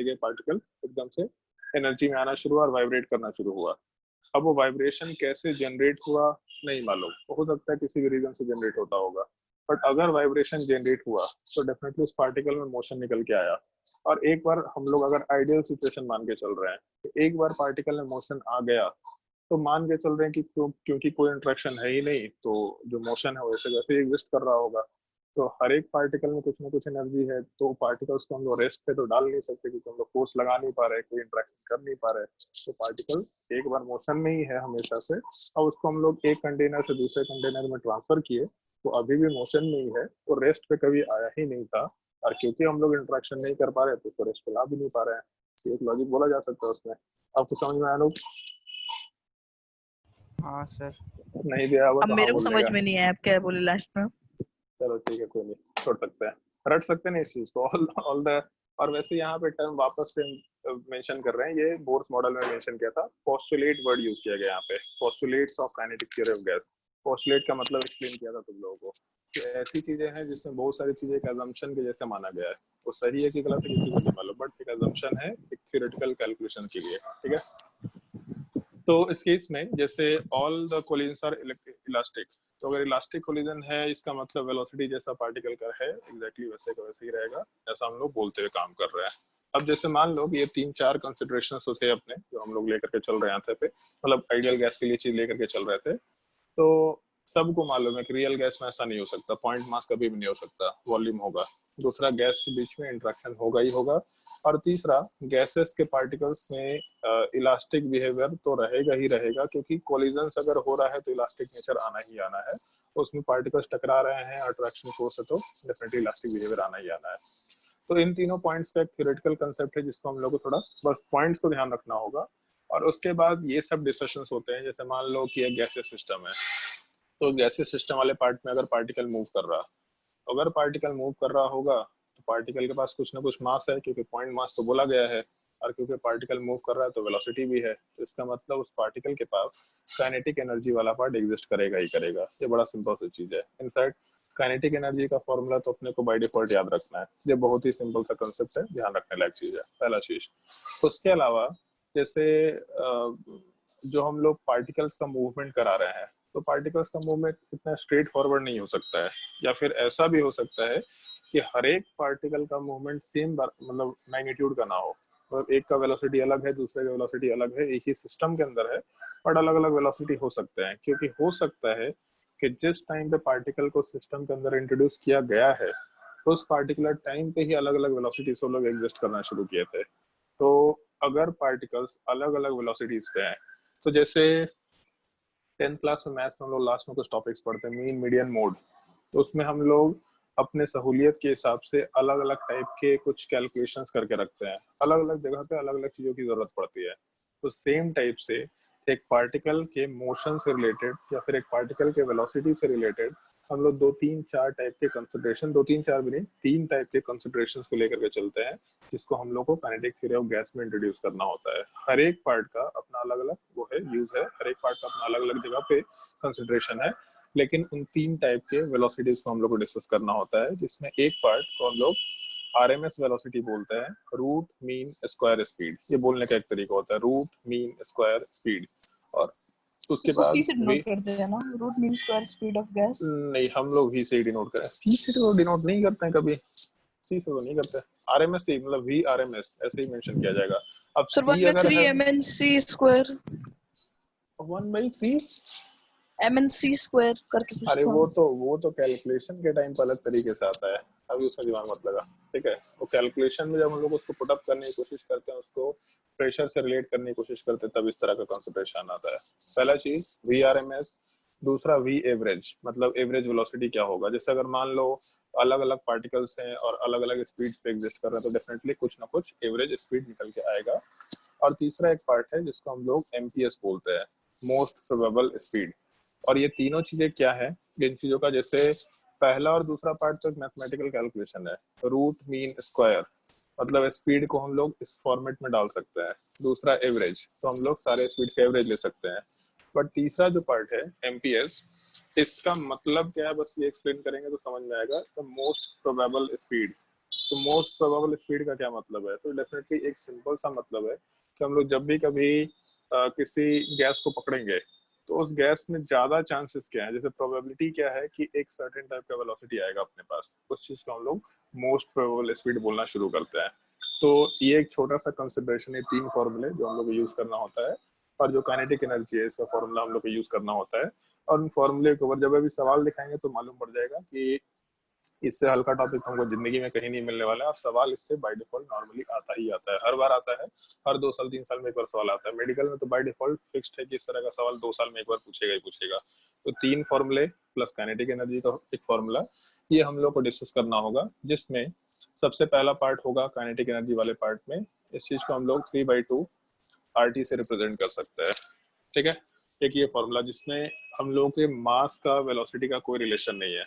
गए पार्टिकल एकदम से एनर्जी में आना शुरू हुआ और वाइब्रेट करना शुरू हुआ। अब वो वाइब्रेशन कैसे जनरेट हुआ नहीं मालूम, हो सकता है किसी भी रीजन से जनरेट होता होगा, बट अगर वाइब्रेशन जनरेट हुआ तो डेफिनेटली उस पार्टिकल में मोशन निकल के आया। और एक बार हम लोग अगर आइडियल सिचुएशन मान के चल रहे हैं तो एक बार पार्टिकल में मोशन आ गया तो मान के चल रहे हैं कि क्योंकि कोई इंट्रैक्शन है ही नहीं, तो जो मोशन है वैसे वैसे एग्जिस्ट कर रहा होगा। तो हर एक पार्टिकल में कुछ ना कुछ एनर्जी है, तो पार्टिकल्स को हम लोग रेस्ट पे तो डाल नहीं सकते क्योंकि हम लोग फोर्स लगा नहीं पा रहे, कोई इंट्रैक्शन कर नहीं पा रहे। तो पार्टिकल एक बार मोशन में ही है हमेशा से, और उसको हम लोग एक कंटेनर से दूसरे कंटेनर में ट्रांसफर किए तो अभी भी मोशन में ही है, तो रेस्ट पे कभी आया ही नहीं था। और क्योंकि हम लोग इंट्रैक्शन नहीं कर पा रहे तो उसको रेस्ट पे ला भी नहीं पा रहे हैं। एक लॉजिक बोला जा सकता है उसमें। आपको समझ में आया लोग? हाँ सर। नहीं दिया अब मेरे को समझ में नहीं आया आप क्या बोले लास्ट में। चलो ठीक है, कोई नहीं, छोड़ सकते हैं, रट सकते हैं इस चीज को ऑल द। और वैसे यहाँ पे टर्म वापस से मेंशन कर रहे हैं, ये बोर्स मॉडल में मेंशन किया था, पोस्टुलेट वर्ड यूज किया गया यहाँ पे, postulates of kinetic theory of gas. Postulate का मतलब एक्सप्लेन किया था तुम लोगों को कि ऐसी चीजें हैं जिसमें बहुत सारी चीजें एक अजम्पशन के जैसे माना गया है। वो सही है कि गलत है किसी को नहीं मालूम, बट एक अजम्पशन है एक थ्योरेटिकल कैलकुलेशन के लिए, ठीक है। तो इस केस में जैसे all the collisions are elastic, तो अगर इलास्टिक कोलिजन है इसका मतलब वेलोसिटी जैसा पार्टिकल का है एग्जैक्टली वैसे का वैसे ही रहेगा जैसा हम लोग बोलते हुए काम कर रहे हैं। अब जैसे मान लो ये 3-4 कंसिडरेशंस होते हैं अपने जो हम लोग लेकर के चल रहे थे पे, मतलब आइडियल गैस के लिए चीज लेकर के चल रहे थे। तो सबको मालूम है कि रियल गैस में ऐसा नहीं हो सकता, पॉइंट मास कभी भी नहीं हो सकता, वॉल्यूम होगा। दूसरा, गैस के बीच में इंटरेक्शन होगा ही होगा। और तीसरा, गैसेस के पार्टिकल्स में इलास्टिक बिहेवियर तो रहेगा ही रहेगा, क्योंकि कोलिजन्स अगर हो रहा है तो इलास्टिक नेचर आना ही आना है। तो उसमें पार्टिकल्स टकरा रहे हैं, अट्रैक्शन फोर्स है, तो डेफिनेटली इलास्टिक बिहेवियर आना ही आना है। तो इन तीनों पॉइंट्स का एक थ्योरेटिकल कंसेप्ट है जिसको हम लोग को थोड़ा बस पॉइंट्स को ध्यान रखना होगा। और उसके बाद ये सब डिस्कशंस होते हैं, जैसे मान लो कि एक गैसियस सिस्टम है, तो गैसियस सिस्टम वाले पार्ट में अगर पार्टिकल मूव कर रहा, अगर पार्टिकल मूव कर रहा होगा तो पार्टिकल के पास कुछ ना कुछ मास है, क्योंकि पॉइंट मास तो बोला गया है, और क्योंकि पार्टिकल मूव कर रहा है तो वेलोसिटी भी है। तो इसका मतलब उस पार्टिकल के पास काइनेटिक एनर्जी वाला पार्ट एग्जिस्ट करेगा ही करेगा। ये बड़ा सिंपल सी चीज है। इनफैक्ट काइनेटिक एनर्जी का फॉर्मूला तो अपने को बाय डिफॉल्ट याद रखना है, ये बहुत ही सिंपल सा कंसेप्ट है, ध्यान रखने लायक चीज है, पहला चीज। उसके अलावा जैसे जो हम लोग पार्टिकल्स का मूवमेंट करा रहे हैं, तो पार्टिकल्स का मूवमेंट इतना स्ट्रेट फॉरवर्ड नहीं हो सकता है, या फिर ऐसा भी हो सकता है कि हर एक पार्टिकल का मूवमेंट सेम मतलब मैग्नीट्यूड का ना हो, मतलब एक का वेलोसिटी अलग है, दूसरे का वेलोसिटी अलग है, एक ही सिस्टम के अंदर है बट अलग अलग वेलोसिटी हो सकते हैं। क्योंकि हो सकता है कि जिस टाइम पे पार्टिकल को सिस्टम के अंदर इंट्रोड्यूस किया गया है तो उस पार्टिकुलर टाइम पे ही अलग अलग वेलोसिटी से लोग एग्जिस्ट करना शुरू किए थे। तो अगर पार्टिकल्स अलग अलग वेलोसिटीज पे हैं, तो जैसे 10th क्लास में मैथ्स में हम लोग लास्ट में कुछ टॉपिक्स पढ़ते हैं, मीन मीडियन मोड, तो उसमें हम लोग अपने सहूलियत के हिसाब से अलग अलग टाइप के कुछ कैलकुलेशंस करके रखते हैं, अलग अलग जगह पे अलग अलग चीजों की जरूरत पड़ती है। तो सेम टाइप से एक पार्टिकल के मोशन से रिलेटेड या फिर एक पार्टिकल के वेलोसिटी से रिलेटेड हम लोग 2-3-4 टाइप के कंसिडरेशन, 2-3-4 भी नहीं, 3 टाइप के कंसिडरेशंस को लेकर के चलते हैं, जिसको हम लोग को काइनेटिक थ्योरी ऑफ गैस में इंट्रोड्यूस करना होता है। हर एक पार्ट का अपना अलग अलग वो है, यूज है, हर एक पार्ट का अपना अलग अलग जगह पे कंसिडरेशन है, लेकिन उन 3 टाइप के वेलोसिटीज को हम लोग को डिस्कस करना होता है, जिसमें एक पार्ट को हम लोग RMS वेलोसिटी बोलते हैं, रूट मीन स्क्वायर स्पीड। ये बोलने का एक तरीका होता है, रूट मीन स्क्वायर स्पीड। और उसके बाद सी से डिनोट करते हैं ना, root mean square speed of gas. नहीं, हम लोग V से डिनोट करें, C से तो डिनोट नहीं करते हैं कभी, C से तो नहीं करते, RMS से मतलब V RMS ऐसे ही मेंशन किया जाएगा। अब sir 1/3 MNC square 1/3। MNC square करके कुछ अरे था। वो तो कैलकुलेशन के टाइम पर अलग तरीके से आता है, अभी उसमें दिमाग मत लगा, ठीक है। वो कैलकुलेशन में जब हम लोग उसको पुट अप करने की कोशिश करते हैं, उसको प्रेशर से रिलेट करने की कोशिश करते हैं, तब इस तरह का कंसंट्रेशन आता है। पहला चीज VRMS, दूसरा V एवरेज, मतलब एवरेज वेलोसिटी क्या होगा। जैसे अगर मान लो अलग अलग पार्टिकल्स हैं और अलग अलग स्पीड पे एग्जिस्ट कर रहे हैं, तो डेफिनेटली कुछ ना कुछ एवरेज स्पीड निकल के आएगा। और तीसरा एक पार्ट है जिसको हम लोग MPS बोलते हैं, मोस्ट प्रोबेबल स्पीड। और ये तीनों चीजें क्या है, इन चीजों का, जैसे पहला और दूसरा पार्ट तो मैथमेटिकल कैलकुलेशन है, रूट मीन स्क्वायर, मतलब स्पीड को हम लोग इस फॉर्मेट में डाल सकते हैं। दूसरा एवरेज, तो हम लोग सारे स्पीड का एवरेज ले सकते हैं। बट तीसरा जो पार्ट है MPS, इसका मतलब क्या है, बस ये एक्सप्लेन करेंगे तो समझ में आएगा। द मोस्ट प्रोबेबल स्पीड, तो मोस्ट प्रोबेबल स्पीड का क्या मतलब है, तो डेफिनेटली एक सिंपल सा मतलब है कि हम लोग जब भी कभी किसी गैस को पकड़ेंगे, तो उस गैस में ज्यादा चांसेस क्या है, जैसे प्रोबेबिलिटी क्या है कि एक सर्टेन टाइप का वेलोसिटी आएगा अपने पास, उस चीज को हम लोग मोस्ट प्रोबेबल स्पीड बोलना शुरू करते हैं। तो ये एक छोटा सा कंसिडरेशन है, 3 फॉर्मूले जो हम लोग को यूज करना होता है, और जो काइनेटिक एनर्जी है इसका फॉर्मूला हम लोग को यूज करना होता है। और उन फॉर्मूले के ऊपर जब अभी सवाल दिखाएंगे तो मालूम पड़ जाएगा कि इससे हल्का टॉपिक हमको जिंदगी में कहीं नहीं मिलने वाला है। और सवाल इससे बाय डिफॉल्ट नॉर्मली आता ही आता है, हर बार आता है, हर 2 साल 3 साल में एक बार सवाल आता है। मेडिकल में तो बाय डिफॉल्ट फिक्स्ड है कि इस तरह का सवाल 2 साल में एक बार पूछेगा ही पूछेगा। तो 3 फॉर्मूले प्लस काइनेटिक एनर्जी का एक फॉर्मूला, ये हम लोग को डिस्कस करना होगा, जिसमें सबसे पहला पार्ट होगा काइनेटिक एनर्जी वाले पार्ट में। इस चीज को हम लोग 3/2 RT से रिप्रेजेंट कर सकते हैं, ठीक है। एक ये फॉर्मूला जिसमें हम लोगों के मास का वेलोसिटी का कोई रिलेशन नहीं है,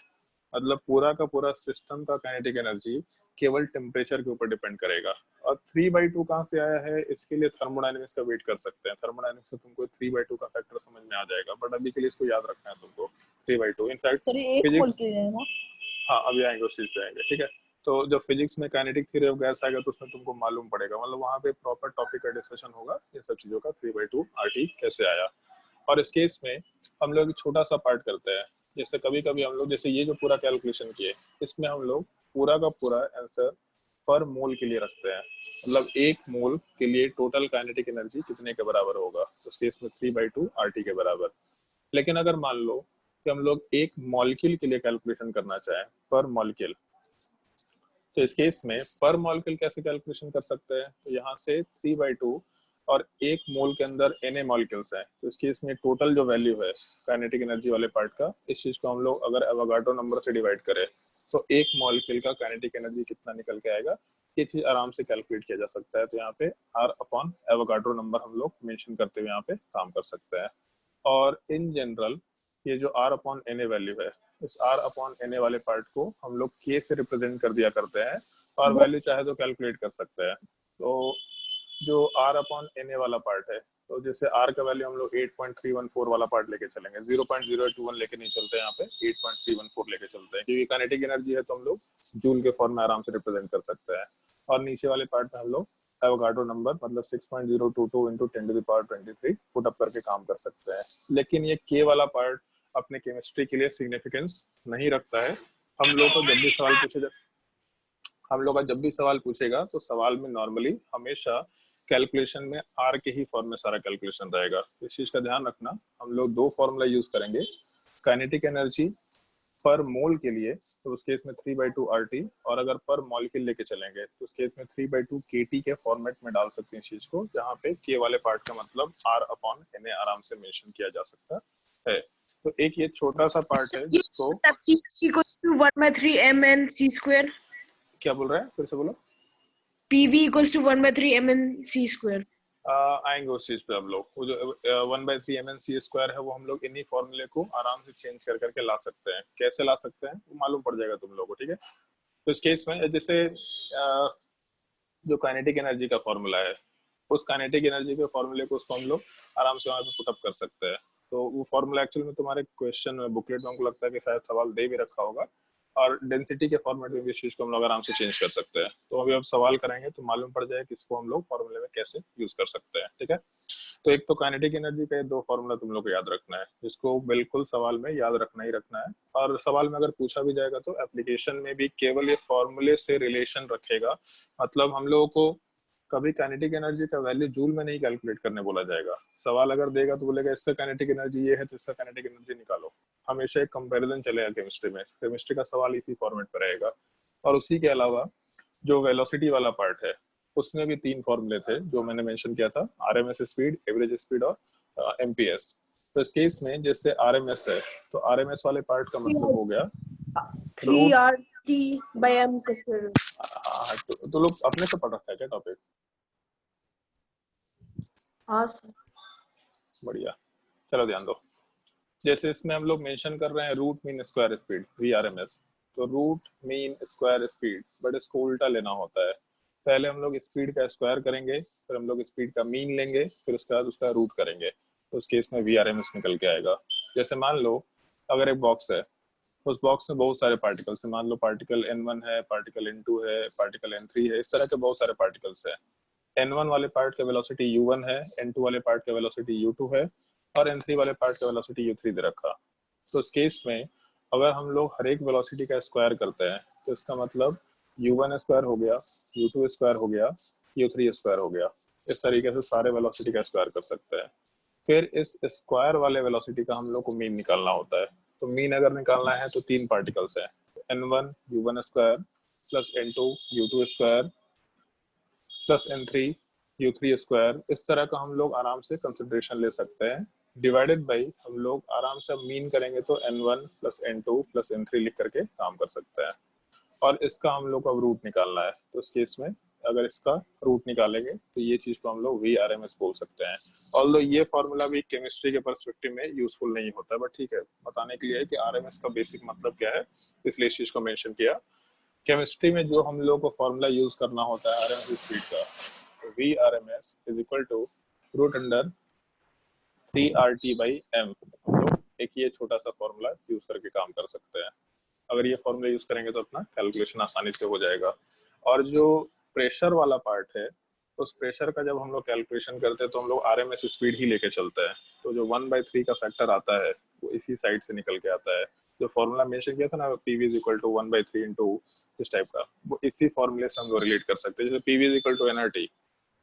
मतलब पूरा का पूरा सिस्टम का काइनेटिक एनर्जी केवल टेम्परेचर के ऊपर डिपेंड करेगा। और 3/2 कहाँ से आया है, इसके लिए थर्मोडायनेमिक्स का वेट कर सकते हैं। थर्मोडायनेमिक्स से तुमको 3/2 का फैक्टर समझ में आ जाएगा, बट अभी के लिए इसको याद रखना है तुमको 3/2। इनफैक्ट सर ये एक मोल फिजिक्स, के है ना? हाँ अभी आएंगे उस चीज पे आएंगे, ठीक है। तो जब फिजिक्स में काइनेटिक थ्योरी ऑफ गैस आएगा तो उसमें तुमको मालूम पड़ेगा, मतलब वहाँ पे प्रॉपर टॉपिक का डिस्कशन होगा इन सब चीजों का, 3/2 RT कैसे आया। और इस केस में हम लोग छोटा सा पार्ट करते हैं, जैसे कभी कभी हम लोग, जैसे ये जो पूरा कैलकुलेशन किए, इसमें हम लोग पूरा का पूरा आंसर पर मोल के लिए रखते हैं, मतलब एक मोल के लिए टोटल काइनेटिक एनर्जी कितने के बराबर होगा, तो इस केस में 3/2 RT के बराबर। लेकिन अगर मान लो कि हम लोग एक मॉलिक्यूल के लिए कैलकुलेशन करना चाहें, पर मॉलिक्यूल, तो इस केस में पर मॉलिक्यूल कैसे कैलकुलेशन कर सकते हैं, तो यहाँ से 3/2 और एक मोल के अंदर Na मॉलिक्यूल्स हैं, तो इस केस में टोटल जो वैल्यू है काइनेटिक एनर्जी वाले पार्ट का, इस चीज को हम लोग अगर एवोगाड्रो नंबर से डिवाइड करें तो एक मॉलिक्यूल का काइनेटिक एनर्जी कितना निकल के आएगा, ये चीज आराम से कैलकुलेट किया जा सकता है। तो यहाँ पे R/एवोगाड्रो नंबर हम लोग मेंशन करते हुए यहाँ पे काम कर सकते हैं। और इन जनरल ये जो R/Na वैल्यू है, इस R/Na वाले पार्ट को हम लोग K से रिप्रेजेंट कर दिया करते हैं, और वैल्यू चाहे तो कैलकुलेट कर सकते हैं। तो जो R/Na वाला पार्ट है, तो जैसे R का वैल्यू हम लोग 8.314 वाला पार्ट लेके चलेंगे, 0.021 लेके नहीं चलते, यहाँ पे 8.314 लेके चलते हैं, क्योंकि काइनेटिक एनर्जी है तो हम लोग जूल के फॉर्म में आराम से रिप्रेजेंट कर सकते हैं। और नीचे वाले पार्ट में हम लोग एवोगाड्रो नंबर मतलब 6.022 इंटू 10⁻23 पुट अप करके काम कर सकते हैं। लेकिन ये K वाला पार्ट अपने केमिस्ट्री के लिए सिग्निफिकेंस नहीं रखता है। हम लोग को जब भी सवाल पूछे हम लोग का जब भी सवाल पूछेगा तो सवाल में नॉर्मली हमेशा कैलकुलेशन में R के ही फॉर्म में सारा कैलकुलेशन रहेगा। इस चीज का ध्यान रखना। हम लोग 2 फॉर्मूला यूज करेंगे, काइनेटिक एनर्जी पर मोल के लिए तो उस केस में 3/2 RT, और अगर पर मॉलिक्यूल लेके चलेंगे तो उस केस में 3/2 KT के फॉर्मेट में डाल सकते हैं इस चीज को, जहाँ पे K वाले पार्ट का मतलब R/Na आराम से मेंशन किया जा सकता है। तो एक ये छोटा सा पार्ट है जिसको equals to 1/3 MnC square. क्या बोल रहे हैं, फिर से बोलो। PV equals to 1/3 MnC square. आएंगे उस चीज पे। हम लोग वो जो 1/3 MnC स्क्वायर है वो हम लोग इन्हीं फॉर्मूले को आराम से चेंज कर करके ला सकते हैं। कैसे ला सकते हैं वो मालूम पड़ जाएगा तुम लोगों को, ठीक है। तो इस केस में जैसे जो काइनेटिक एनर्जी का फॉर्मूला है, उस काइनेटिक एनर्जी के फॉर्मूले को उसको हम लोग आराम से वहाँ पे पुट अप कर सकते हैं। तो वो फॉर्मूला एक्चुअल में तुम्हारे क्वेश्चन में बुकलेट में हमको लगता है कि शायद सवाल दे भी रखा होगा, और डेंसिटी के फॉर्मेट में भी इस चीज को हम लोग आराम से चेंज कर सकते हैं। तो अभी अब सवाल करेंगे तो मालूम पड़ जाए कि इसको हम लोग फॉर्मूले में कैसे यूज कर सकते हैं, ठीक है। तो एक तो काइनेटिक एनर्जी का 2 फॉर्मूला तुम लोग को याद रखना है, जिसको बिल्कुल सवाल में याद रखना ही रखना है। और सवाल में अगर पूछा भी जाएगा तो एप्लीकेशन में भी केवल ये फॉर्मूले से रिलेशन रखेगा। मतलब हम लोगों को कभी काइनेटिक एनर्जी का वैल्यू जूल में नहीं कैलकुलेट करने बोला जाएगा। सवाल अगर देगा तो बोलेगा इससे काइनेटिक एनर्जी ये है तो इसका काइनेटिक एनर्जी निकालो। हमेशा एक कंपैरिजन चलेगा केमिस्ट्री में। केमिस्ट्री का सवाल इसी फॉर्मेट पर रहेगा। और उसी के अलावा जो वेलोसिटी वाला पार्ट है उसमें भी 3 फॉर्मूले थे जो मैंने मेंशन किया था, आरएमएस स्पीड, एवरेज स्पीड और एमपीएस। तो इस केस में जैसे आरएमएस है तो आरएमएस वाले पार्ट का मतलब हो गया 3RT by M का square root। हाँ, तो लोग अपने से पढ़ रखा है क्या टॉपिक? हाँ बढ़िया, चलो ध्यान दो। जैसे इसमें हम लोग मेंशन कर रहे हैं root mean square speed VRMS, तो root mean square speed, but इसको उल्टा लेना होता है। पहले हम लोग स्पीड का स्क्वायर करेंगे, फिर हम लोग स्पीड का मीन लेंगे, फिर उसके बाद उसका रूट करेंगे, तो उस केस में VRMS निकल के आएगा। जैसे मान लो अगर एक बॉक्स है, उस बॉक्स में बहुत सारे पार्टिकल्स हैं, मान लो पार्टिकल N1 है, पार्टिकल N2 है, पार्टिकल N3 है, इस तरह के बहुत सारे पार्टिकल्स हैं। N1 वाले पार्ट का वेलोसिटी U1 है, N2 वाले पार्ट का वेलोसिटी U2 है और N3 वाले पार्ट का वेलोसिटी U3 दे रखा। तो इस केस में अगर हम लोग हर एक वेलोसिटी का स्क्वायर करते हैं तो इसका मतलब U1 स्क्वायर हो गया, U2 स्क्वायर हो गया, U3 स्क्वायर हो गया। इस तरीके से सारे वेलोसिटी का स्क्वायर कर सकते हैं। फिर इस स्क्वायर वाले वेलोसिटी का हम लोग को मीन निकालना होता है। तो मीन अगर निकालना है तो 3 पार्टिकल्स हैं, N1 U1 square plus N2 U2 square plus N3 U3 square. इस तरह का हम लोग आराम से कंसिडरेशन ले सकते हैं। डिवाइडेड बाई हम लोग आराम से मीन करेंगे तो N1 plus N2 plus N3 लिख करके काम कर सकते हैं। और इसका हम लोग अब रूट निकालना है, तो इस केस में अगर इसका रूट निकालेंगे तो ये चीज को हम लोग VRMS बोल सकते हैं। ऑल्दो ये फॉर्मूला भी केमिस्ट्री के पर्सपेक्टिव में यूजफुल नहीं होता, बट ठीक है, बताने के लिए है कि RMS का बेसिक मतलब क्या है, इसलिए इस चीज को मेंशन किया। केमिस्ट्री में जो हम लोग को फॉर्मूला यूज करना होता है RMS स्पीड का, तो VRMS is equal to root under 3RT by M। हम लोग एक ये छोटा सा फॉर्मूला यूज करके काम कर सकते हैं। अगर ये फॉर्मूला यूज करेंगे तो अपना कैलकुलेशन आसानी से हो जाएगा। और जो प्रेशर वाला पार्ट है, उस प्रेशर का जब हम लोग कैलकुलेशन करते हैं तो हम लोग RMS स्पीड ही लेके चलते हैं। तो जो 1/3 का फैक्टर आता है वो इसी साइड से निकल के आता है। जो फॉर्मूला मेंशन किया था ना, PV is equal to 1/3 into इस टाइप का, वो इसी फॉर्मूले से हम लोग रिलेट कर सकते हैं। जैसे PV is equal to NRT,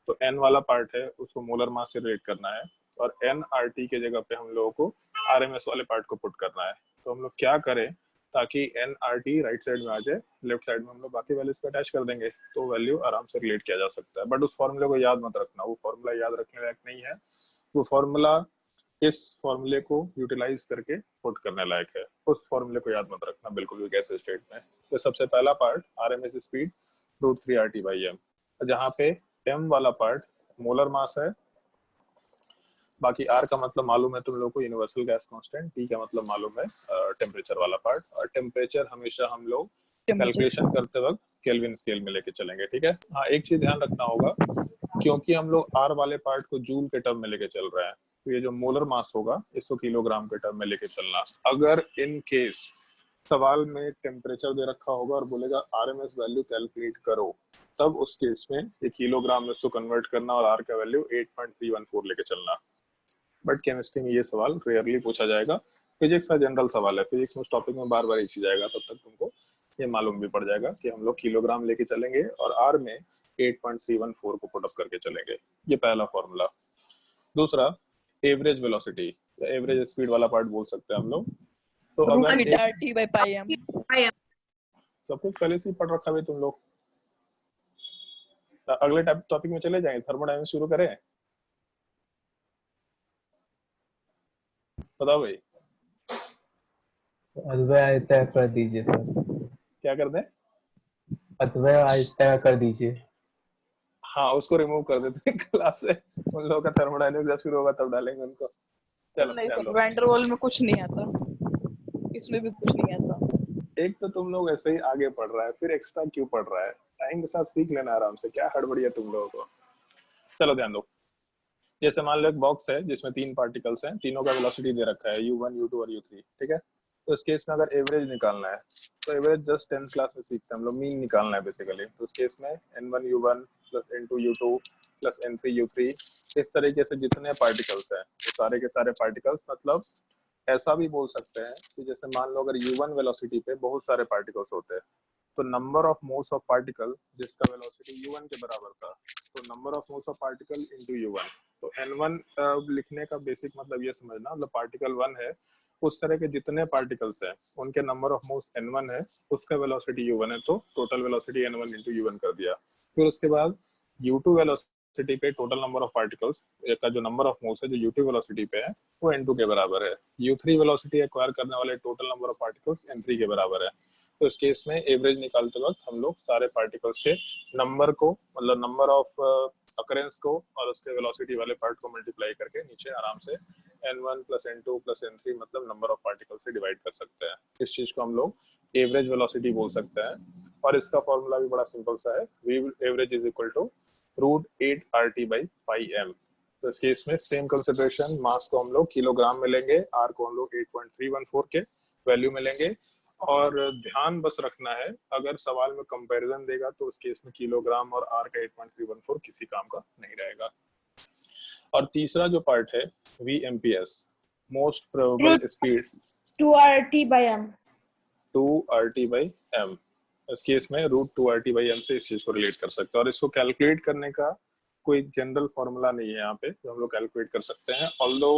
तो N वाला पार्ट है उसको मोलर मास से रिलेट करना है और NRT के जगह पे हम लोगों को RMS वाले पार्ट को पुट करना है। तो हम लोग क्या करें ताकि NRT राइट साइड में आ जाए, लेफ्ट साइड में हम लोग बाकी वैल्यूज को अटैच कर देंगे, तो वैल्यू आराम से रिलेट किया जा सकता है। बट उस फॉर्मूले को याद मत रखना, वो फॉर्मूला याद रखने लायक नहीं है। वो फॉर्मूला इस फॉर्मूले को यूटिलाइज करके पुट करने लायक है, उस फॉर्मूले को याद मत रखना बिल्कुल भी गैस स्टेट में। तो सबसे पहला part RMS speed root 3RT by M, जहाँ पे M वाला पार्ट मोलर मास है, बाकी R का मतलब मालूम है तुम लोगों को, यूनिवर्सल गैस कांस्टेंट। T का मतलब मालूम है टेम्परेचर वाला पार्ट। और टेम्परेचर हमेशा हम लोग कैलकुलेशन करते वक्त केल्विन स्केल में लेके चलेंगे, ठीक है। हाँ, एक चीज ध्यान रखना होगा, क्योंकि हम लोग R वाले पार्ट को जूल के टर्म में लेके चल रहे हैं, तो ये जो मोलर मास होगा इसको किलोग्राम के टर्म में लेके चलना। अगर इन केस सवाल में टेम्परेचर दे रखा होगा और बोलेगा RMS वैल्यू कैलकुलेट करो, तब उस केस में ये किलोग्राम में उसको कन्वर्ट करना और R का वैल्यू 8.314 लेके चलना। बट केमिस्ट्री में ये सवाल रेयरली पूछा जाएगा। फिजिक्स का जनरल सवाल है, फिजिक्स में उस टॉपिक में बार बार इसी जाएगा, तब तक तुमको ये मालूम भी पड़ जाएगा कि हम लोग किलोग्राम लेके चलेंगे और R में 8.314 को पुट अप करके चलेंगे। ये पहला फॉर्मूला। दूसरा, एवरेज वेलोसिटी, एवरेज स्पीड वाला पार्ट बोल सकते हैं हम लोग। तो अगर RT by pi M। सब कुछ पहले से ही पढ़ रखा है तुम लोग। अगले टॉपिक में चले जाएंगे, थर्मोडायनामिक्स शुरू करें। बताओ भाई, अद्वय तय कर दीजिए सर। क्या कर दें? अद्वय तय कर दीजिए। हाँ, उसको रिमूव कर देते हैं क्लास से। उन लोगों का थर्मोडायनामिक्स जब शुरू होगा तब डालेंगे उनको। चलो नहीं सर, वैन डर वाल में कुछ नहीं आता, इसमें भी कुछ नहीं आता। एक तो तुम लोग ऐसे ही आगे पढ़ रहा है, फिर एक्स्ट्रा क्यों पढ़ रहा है? टाइम के साथ सीख लेना आराम से, क्या हड़बड़ी है तुम लोगों को। चलो ध्यान दो, जैसे मान लो एक बॉक्स है जिसमें 3 पार्टिकल्स हैं, तीनों का वेलोसिटी दे रखा है U1 U2 और U3, ठीक है। तो इस केस में अगर एवरेज निकालना है तो एवरेज जस्ट 10th क्लास में सीखते हैं हम लोग, मीन निकालना है बेसिकली। तो इस केस में N1 U1 plus N2 U2 plus N3 U3, इस तरीके से जितने पार्टिकल्स हैं तो सारे के सारे पार्टिकल्स, मतलब ऐसा भी बोल सकते हैं कि जैसे मान लो अगर U1 वेलोसिटी पे बहुत सारे पार्टिकल्स होते हैं तो number of moles of particle जिसका वेलोसिटी U1 के बराबर था, तो number of moles of particle into u1। तो n1 लिखने का बेसिक मतलब ये समझना, मतलब पार्टिकल 1 है, उस तरह के जितने पार्टिकल्स हैं उनके नंबर ऑफ मोल्स n1 है, उसका वेलोसिटी u1 है, तो total velocity n1 into u1 कर दिया। फिर उसके बाद u2 वेलोसिटी पे टोटल नंबर ऑफ पार्टिकल्स का जो नंबर ऑफ मोल्स है जो u2 वेलोसिटी पे है वो n2 के बराबर है। u3 वेलोसिटी एक्वायर करने वाले total number of particles n3 के बराबर है। तो इस केस में एवरेज निकालते वक्त हम लोग सारे पार्टिकल्स के नंबर को, मतलब नंबर ऑफ अकरेंस को और उसके वेलोसिटी वाले पार्ट को मल्टीप्लाई करके नीचे आराम से n1 plus n2 plus n3 मतलब नंबर ऑफ पार्टिकल से डिवाइड कर सकते हैं। इस चीज को हम लोग एवरेज वेलोसिटी बोल सकते हैं। और इसका फॉर्मूला भी बड़ा सिंपल सा है, v average is equal to √8 RT by pi m। तो इस केस में सेम कंसिडरेशन, मास को हम लोग किलोग्राम में लेंगे, r को हम लोग 8.314 के वैल्यू में लेंगे। और ध्यान बस रखना है, अगर सवाल में कंपैरिजन देगा तो उस केस में किलोग्राम और r का 8.314 किसी काम का नहीं रहेगा। और तीसरा जो पार्ट है VMPS, most probable speed 2RT by m। 2RT by m। इस केस में √2RT by m से इस चीज को रिलेट कर सकते हैं। और इसको कैलकुलेट करने का कोई जनरल फॉर्मूला नहीं है यहाँ पे जो हम लोग कैलकुलेट कर सकते हैं। ऑल्दो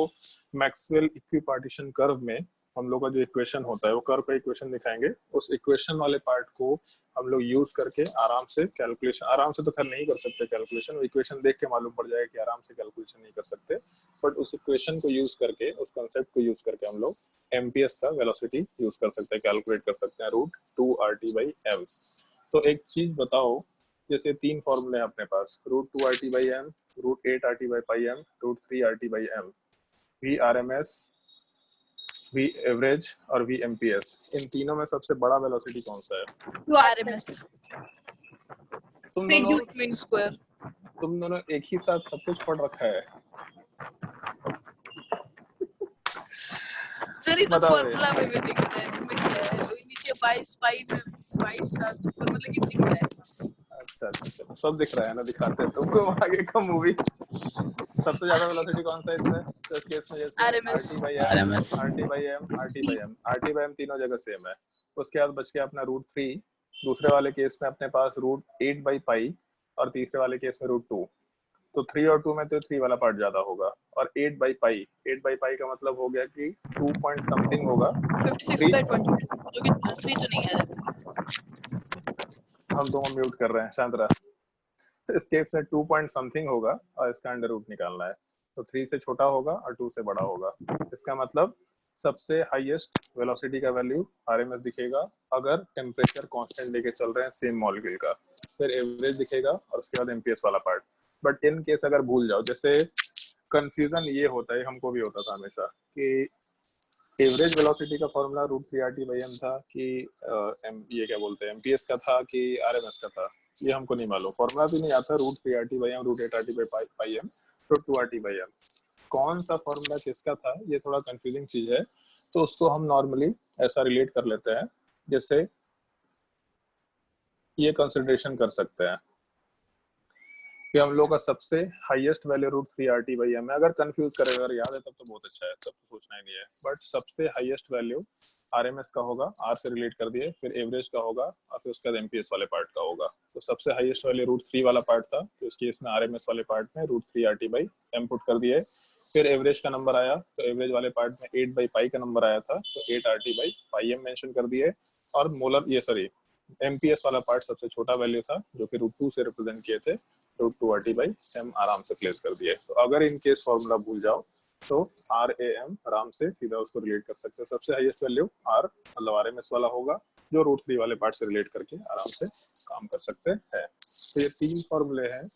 मैक्सवेल इक्विपार्टीशन कर्व में हम लोग का जो इक्वेशन होता है वो कर्व का इक्वेशन दिखाएंगे, उस इक्वेशन वाले पार्ट को हम लोग यूज करके आराम से कैलकुलेशन, आराम से तो खैर नहीं कर सकते कैलकुलेशन, वो इक्वेशन देख के मालूम पड़ जाएगा कि आराम से कैलकुलेशन नहीं कर सकते, बट उस इक्वेशन को यूज करके, उस कंसेप्ट को यूज करके हम लोग एमपीएस का वेलोसिटी यूज कर सकते हैं, कैलकुलेट कर सकते हैं √2RT by m। तो एक चीज बताओ, जैसे 3 फॉर्मूले हैं अपने पास, √2RT by m, √8RT by pi m, √3RT by m, VRMS, V average और V MPS, इन तीनों में सबसे बड़ा वेलोसिटी कौन सा है? RMS mean square. तुम दोनों एक ही साथ सब कुछ पढ़ रखा है। सर ये तो फॉर्मूला में भी दिख रहा है, इसमें क्या है, तो नीचे 22 पाई में 22 साथ तो मतलब कि दिख रहा है। अच्छा सब दिख रहा है ना, दिखाते हैं तुमको आगे का मूवी। सबसे ज्यादा वेलोसिटी कौन सा है इसमें? तो इस केस में जैसे RT by m, RT by m तीनों जगह सेम है। उसके बाद बच गया अपना √3, दूसरे वाले केस में अपने पास √8 by pi और तीसरे वाले केस में √2। तो 3 और 2 में तो 3 वाला पार्ट ज्यादा होगा। और 8 by pi का मतलब हो गया कि 2 पॉइंट समथिंग होगा। 56/20 जो कि 3 तो नहीं आ रहा। हम दोनों म्यूट कर रहे हैं, शांत रहा। इस केस में 2 पॉइंट समथिंग होगा और इसका अंडर रूट निकालना है, तो 3 से छोटा होगा और 2 से बड़ा होगा। इसका मतलब सबसे हाईएस्ट वेलोसिटी का वैल्यू आरएमएस दिखेगा अगर टेम्परेचर कांस्टेंट लेके चल रहे हैं सेम मॉलिक्यूल का, फिर एवरेज दिखेगा और उसके बाद एमपीएस वाला पार्ट। बट इन केस अगर भूल जाओ, जैसे कंफ्यूजन ये होता है, हमको भी होता था हमेशा कि एवरेज वेलोसिटी का फॉर्मूला √3RT by m था कि ये क्या बोलते हैं एमपीएस का था कि आरएमएस का था, ये हमको नहीं मालूम। फॉर्मूला भी नहीं आता √3RT by m, √8RT by m, √2RT by m। कौन सा फॉर्मूला किसका था ये थोड़ा कंफ्यूजिंग चीज है, तो उसको हम नॉर्मली ऐसा रिलेट कर लेते हैं, जैसे ये कंसिडरेशन कर सकते हैं कि हम लोग का सबसे highest value √3RT by m है। अगर कंफ्यूज करे, अगर याद है तब तो बहुत अच्छा है, तब तो सोचना ही नहीं है। बट सबसे हाईएस्ट वैल्यू आरएमएस का होगा, आर से रिलेट कर दिए, फिर एवरेज का होगा और फिर उसके बाद एमपीएस वाले पार्ट का होगा। तो सबसे हाईएस्ट वैल्यू √3 वाला पार्ट था, तो इस केस में आरएमएस वाले पार्ट में √3RT by m पुट कर दिए। फिर एवरेज का नंबर आया तो एवरेज वाले पार्ट में 8 by pi का नंबर आया था, तो 8RT by pi m mention कर दिए। और मोलर एमपीएस वाला पार्ट सबसे छोटा वैल्यू था जो कि √2 से रिप्रेजेंट किए थे, √2RT by m आराम से प्लेस कर दिए। तो अगर इन केस फॉर्मूला भूल जाओ तो RAM आराम से सीधा उसको रिलेट कर सकते हो। सबसे हाईएस्ट वैल्यू R मतलब RMS वाला होगा जो √3 वाले पार्ट से रिलेट करके आराम से काम कर सकते हैं। तो ये 3 फॉर्मूले हैं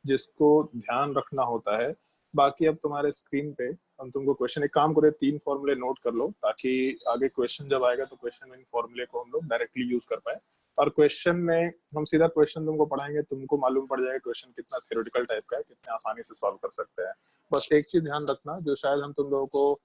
जिसको ध्यान रखना होता है। बाकी अब तुम्हारे स्क्रीन पे हम तुमको क्वेश्चन, एक काम करें 3 फॉर्मूले नोट कर लो ताकि आगे क्वेश्चन जब आएगा तो क्वेश्चन में इन फॉर्मूले को हम लोग डायरेक्टली यूज कर पाए। और क्वेश्चन में हम सीधा क्वेश्चन तुमको पढ़ाएंगे, तुमको मालूम पड़ जाएगा क्वेश्चन कितना थ्योरेटिकल टाइप का है, कितने आसानी से सॉल्व कर सकते हैं। बस एक चीज ध्यान रखना जो शायद हम तुम लोगों को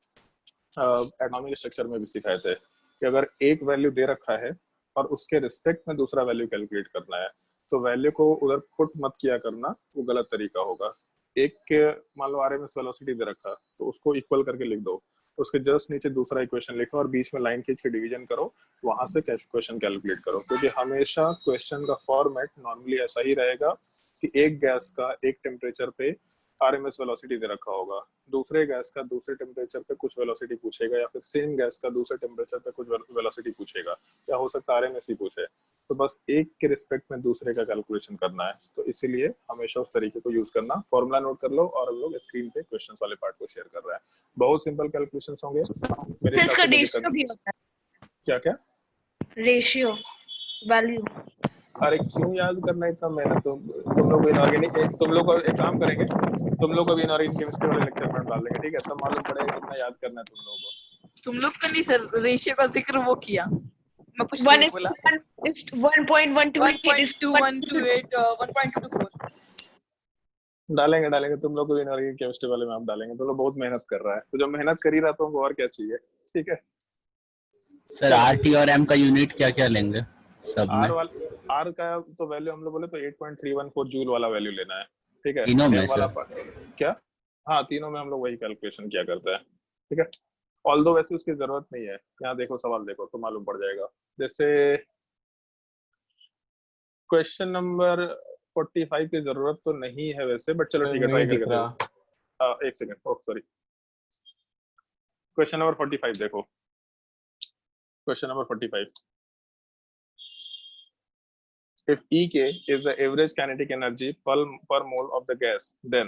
इकोनॉमिक स्ट्रक्चर में भी सिखाए थे कि अगर एक वैल्यू दे रखा है और उसके रिस्पेक्ट में दूसरा वैल्यू कैलकुलेट करना है तो वैल्यू को उधर पुट मत किया करना, वो गलत तरीका होगा। एक मान लो आरएमएस वेलोसिटी दे रखा तो उसको इक्वल करके लिख दो, उसके जस्ट नीचे दूसरा इक्वेशन लिखो और बीच में लाइन खींच के डिवीजन करो, वहां से क्वेश्चन कैलकुलेट करो। क्योंकि हमेशा क्वेश्चन का फॉर्मेट नॉर्मली ऐसा ही रहेगा कि एक गैस का एक टेम्परेचर पे आरएमएस वेलोसिटी दे रखा होगा, दूसरे गैस का दूसरे टेम्परेचर पे कुछ वेलोसिटी पूछेगा, या फिर सेम गैस का दूसरे टेम्परेचर पे कुछ वेलोसिटी पूछेगा, या हो सकता है आरएमएस ही पूछे, तो बस एक के रिस्पेक्ट में दूसरे का कैलकुलेशन करना है। तो इसीलिए हमेशा उस तरीके को यूज करना। फॉर्मूला नोट कर लो और हम लोग स्क्रीन पे क्वेश्चन वाले पार्ट को शेयर कर रहे हैं। बहुत सिंपल कैलकुलेशन होंगे मेरे सर इसका हिसाब से। रेशियो भी होता क्या क्या है, रेशियो वैल्यू। अरे क्यों याद करना इतना मेहनत? तुम लोग इनऑर्गेनिक, तुम लोग एक काम करेंगे, तुम लोग अभी इनऑर्गेनिक केमिस्ट्री वाले लेक्चर में डाल देंगे, ठीक है? तब मालूम पड़ेगा कितना याद करना है तुम लोगों को। तुम लोग का नहीं सर, रेशियो का जिक्र वो किया, मैं कुछ One नहीं is बोला। 1.128 is 1.2128 1.224 डालेंगे तुम लोग को इनऑर्गेनिक केमिस्ट्री वाले में आप डालेंगे। तुम लोग बहुत मेहनत कर रहा है, तो जब मेहनत कर ही रहा तो हमको और क्या चाहिए, ठीक है? सर आरटी और एम का यूनिट क्या क्या लेंगे सब में? आर का तो वैल्यू हम लोग बोले तो 8.314 जूल वाला वैल्यू लेना है, ठीक है? तीनों में M वाला सर? क्या? हाँ, तीनों में हम लोग वही कैलकुलेशन किया करते हैं, ठीक है? ऑल्दो वैसे उसकी जरूरत नहीं है, यहाँ देखो सवाल देखो तो मालूम पड़ जाएगा। जैसे क्वेश्चन नंबर 45 की जरूरत तो नहीं है वैसे, बट चलो ठीक है, ट्राई करके देखो। एक second, oh sorry. Question number 45 देखो, question number 45। If EK is the average kinetic energy per mole of the gas, then